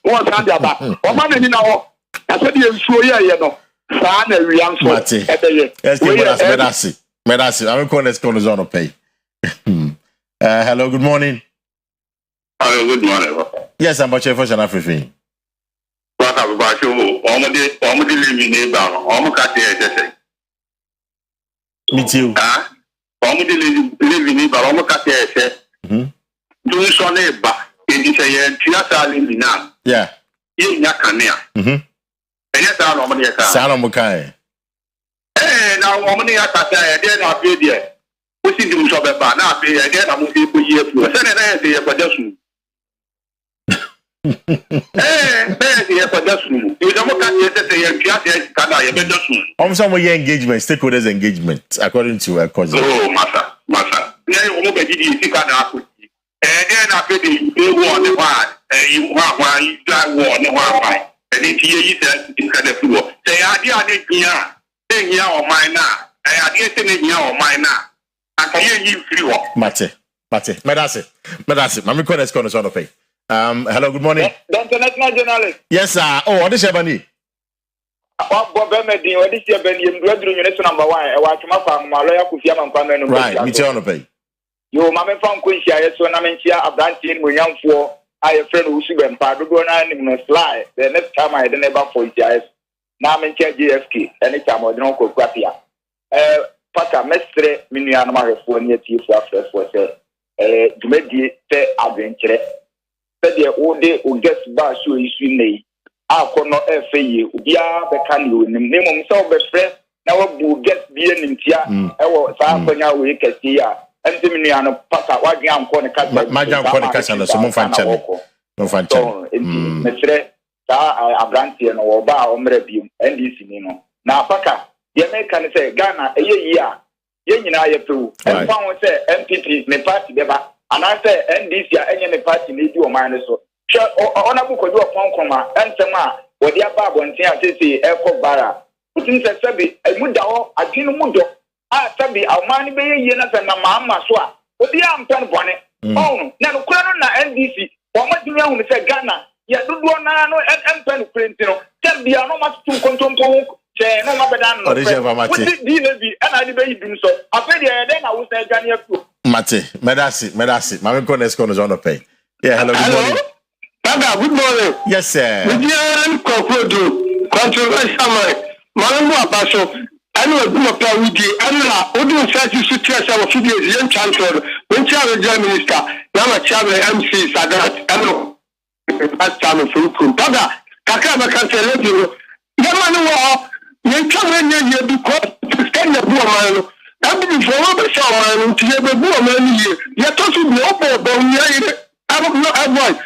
one hand about. Or man, now, I said, you're sure, you know. Fan and Rianso. Medasi. I'm calling this corner zone of pay. Hello, good morning. Hello, good morning. Yes, I'm watching for everything. What about you? Almost living in almost cut the Me too. Almost living in almost cut the doing so neighbor. It is a theater living now. Yeah. In Yakania. And yes, I'm on the Salamukai. Eh, now, woman, I did not be there. We see them shop about now. Again, I'm going to year for a Senate for just. I'm some way engagement, stakeholders engagement, according to a cousin. Oh, Massa. Yeah, you won't be sick and then after the war on the one, you want one, you drive war on the one. And it's here, it's kind of floor. Say, I did here, then here or mine now. I did here or mine now. I can hear you free. Mate. Medasi. Mami Corner is on the pay. Hello, good morning. The international journalist. Yes, sir. Oh, what is your money? What is your Benny? Number one. I want to my lawyer could hear my right, me on the pay. You, Mamma from Quincy, I saw Namantia, a branching with young for. I have a friend who's been part of the fly. The next time I didn't ever for GIS. Now I'm in GFK. Anytime I don't go Crapia. Paka Mestre, Minianama, for near tea for first was a Dumedi adventure. Said the old day who gets bar show is in me. I could not FA you. We are the canoe in the name of so best friend. Now who gets being in Tia. I was Sampanya week at Tia. And Miniano Paka, what young corner cat, my young corner cat, and some fan channel. No fan channel. Mestre, a branch or bar or review, and this, now Paka, you may can say Ghana a year. Yen I approve. And found say MPP may party the back. And I say NDC any party need you minus so. Sure, honorable could do a phone comma and some what the above one say Echo Barra. Putting the Sabi, a Mudao, a Tino Mudo. Ah, Sabi, our money be yenas and a mamma swap. What the arm turn bonnet? Oh, now, Colonel NDC, what much you know, say Ghana. Yet, do one and pen print, tell me, I know much to control. No matter than and I debate doing so. I pay then I will say Ghana. Mate, Medasi. Mami Corner is on the pay. Yeah, hello, good morning. Baba, good morning. Yes, sir. Controversial. Manu Abaso. I know a good plan with you. I know such a situation of videos, young chancellor, when Prime Minister, now a Chairman MC Sadat, I know. That's time for Baba, Kakama can tell you. Yamanu, you come in here because to stand the poor man. I'm for the shower and to have a woman here. You're talking the opera, but I don't know advice.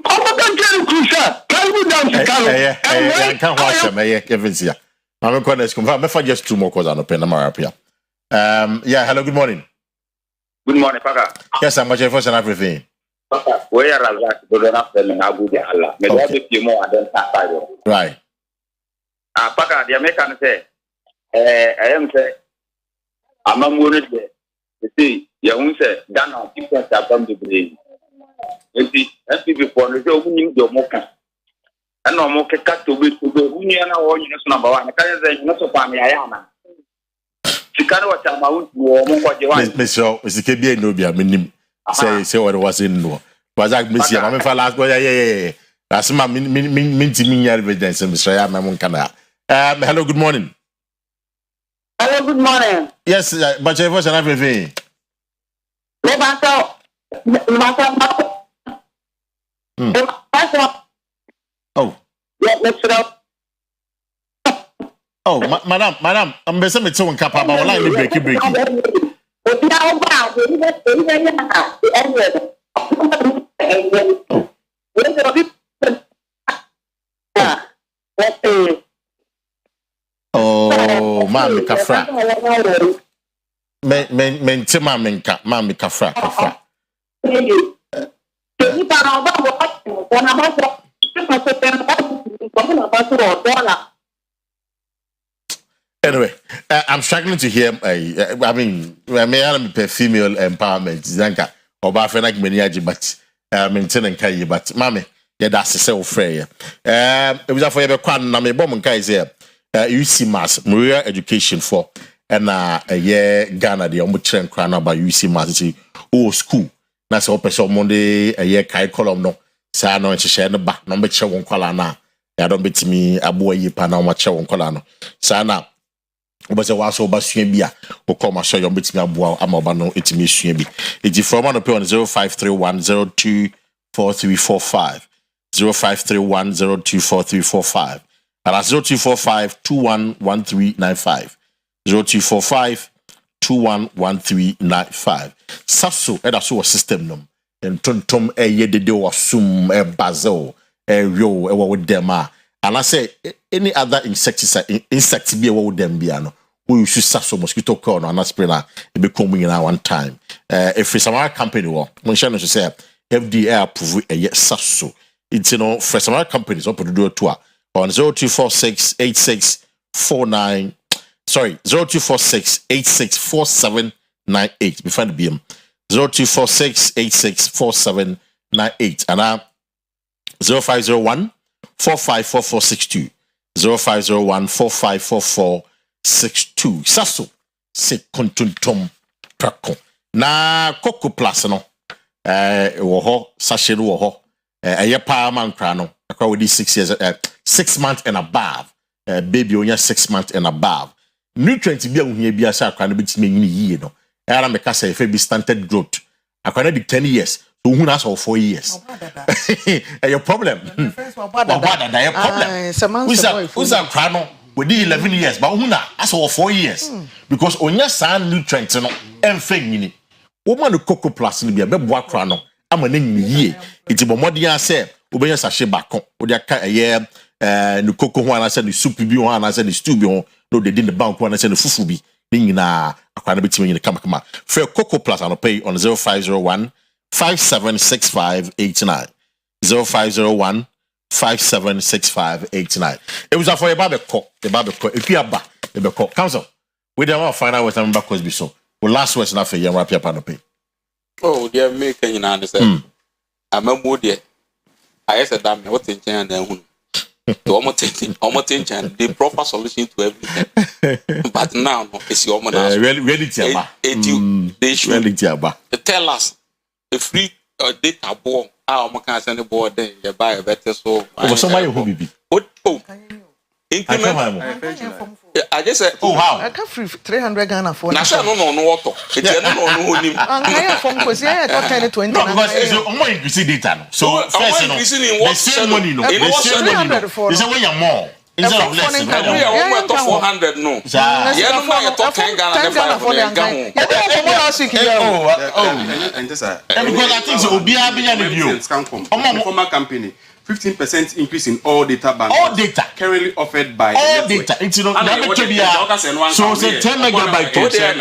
I'm not getting crucial. Can you down to Canada? I can't watch them. Kevin's here. I'm going to confirm. Me for just 2 more calls on the pen. Yeah, hello, good morning. Good morning, Paka. Yes, I'm watching first and everything. Paka, where are you? Don't have to Abu Allah. May God give you more than that. Right. Paka, the American say, I am say, I'm a wounded. You see, you won't say, Dana, people have come to believe. You see, and people for the job, you need your mocha. And no more cat to be to go. We are now number one. I can't say, not so family. I am. She can't watch my own what you want. Miss KB Nobia, minim. Say what was in no. Was I miss you? I'm for last boy. Yeah. That's my minty evidence, Mr. Yamamonkana. Hello, good morning. Hello, good morning. Yes, but I was and everything. Oh. Oh, madam, I'm busy with someone capable. I'm like breaking. Oh, mami kafra. Men tema menka, mami kafra. Anyway, I'm struggling to hear. I mean, may be female empowerment. Zanka, oba fenak meniaji, but maintaining kai, but mami, yeah, that's the self free. It was for every quan. Na me bomb kai is here. UC Mass, Maria Education for, and a year Ghana, the Omuchen crown about UC Mass, school. That's all person Monday, a year kai column no. Sa no share the back, number check one color na. Ya don't bet me a boy yipa na much one color no. Sa na. But the was over Swabia, who come and show you bet me a boy, I'm about no it's me Swabi. It's from one on 0531024345. 0531024345. And at 0245-211395. 0245-211395. Sasso, that's our system num. And tontom ye de do assume a basil, a rio, a with them. And I say any other insects be a with them piano. We use sasso mosquito corn and aspirina, it be coming in one time. If it's our company, when Shannon say FDA approve a yes sasso. It's for some other companies up to do a tour. On 0246-8649, sorry, 0246-864798. Before the BM. 0246-864798. And now 0501-454462. 0501-454462. Sasso, se kontuntum prako. Na Coco Plus, no. Woho, sachet woho. A year power man crano. Akwa with 6 years, 6 months and above. Baby only 6 months and above. Nutrients be on here be a sack and bit me ye no. I make us say if it be stunted growth. Akwa be 10 years. So who has all 4 years? Your problem. Who's a crano with 11 years, but who na as all 4 years? Because on your son nutrients no and woman the Coco Plus be a bebo crano. I'm a name ye. It's a modia say. Ubenya sachet bakon. Odia ka eye no coco ho ana say the soup bi ho ana say the stew bi ho. No they did the bank ho ana say the fufu bi. Ni nyina akwa na betimi nyina kama. For Coco Plus on pay on 0501 576589. 0501 576589. It was for a barbecue. If you aba, the barbecue. Council. We don't want to find out what I'm back was be so. Well, last words now for you wrap up on the pay. Oh, dear, make you understand. I'm a mood yet. I said, damn, what's in China? Then, almost the proper solution to everything. But now, it's your money. Really, they should tell us the free data board. How much can send the board then? You buy a better so. Somebody who be. I just said, oh, how? I can free 300 Ghana for now. No, water. It's no, from Kwesi, I got 10 to 20. No, because it's more increasing data. So, first, the same money, no. The same money, no. It's a way more. instead of less. We are almost 400 no. Yeah, no matter top 10 Ghana for the Ghana. And this and because I think so Obia be the view. Former company 15% increase in all data bundles. All data currently offered by all data. It's so say 10 megabyte data.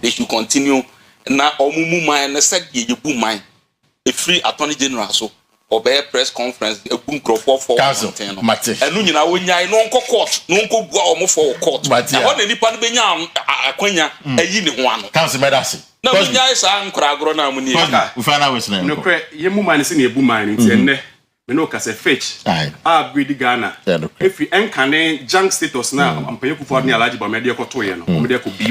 They should continue. Na omumu mine said ye bu mine. A free attorney general so obey press conference a boom crop for council mate enu nyina wonya no nko court no nko bua omo for court na ho na nipa no benya akwanya ayi ne ho ano council medasi na wonya isa nkra agro na amuni we find out what's name no kre ye mu mine se na ebu mine nti enne me no ka se fetch upgrade Ghana if we enkane junk status na ampanye kufu ne alaji ba me de ekoto ye no o me de ko B-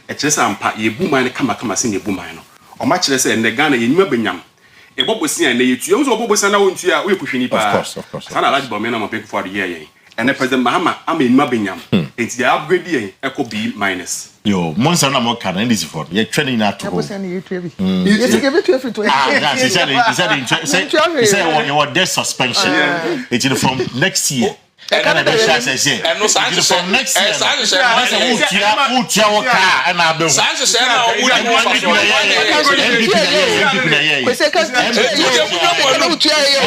e kire se ampa ye bu mine kama se na ebu mine no o ma kire se enne Ghana ye nyima benyam e bobosia na yetu yo so bobosia na wontu a we kuhwini pa of course sana alaji ba me na mo pe kufu de ye and president Mahama am enima benyam enti the upgrade ye eko B-. Yo, monster na mo kana ndisi for ye training na to go Abosia na yetu bi yetu ke betu efitu he said you were death suspension it's from next year and the shall say and no sign from next year sign say utia waka and abe sign say na o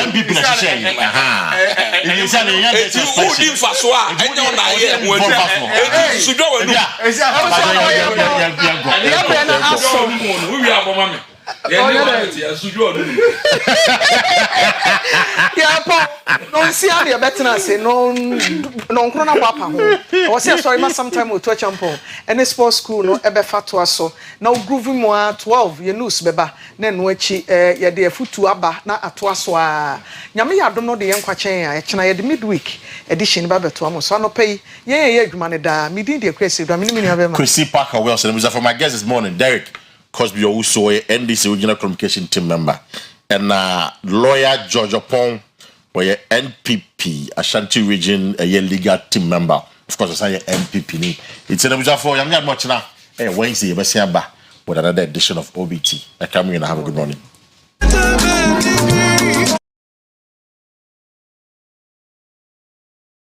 MPP na share aha you say na yan death suspension you fa so a enyo na ye mo ati sujo we no we are mama me no see how you better say no nkro na papa ho o say sorry ma sometime o to champion any sports school no ebe fatwa so na groove mu a 12 ye news beba na no achi ye de afutu aba na atoa so a nyame ya dom no de ye nkwachen a ye chena ye de midweek edition ba beto am so no pay ye adwuma ne da midin de Kwesi do me ni aba ma Kwesi Parker Wilson was for my guest this morning Derek Cosby Owusoye NDC Regional Communication Team member and lawyer George Opon where NPP Ashanti Region legal team member of course I say NPP ni it's an ebuja for yam much na Wednesday you be with another edition of OBT I come in and have a good morning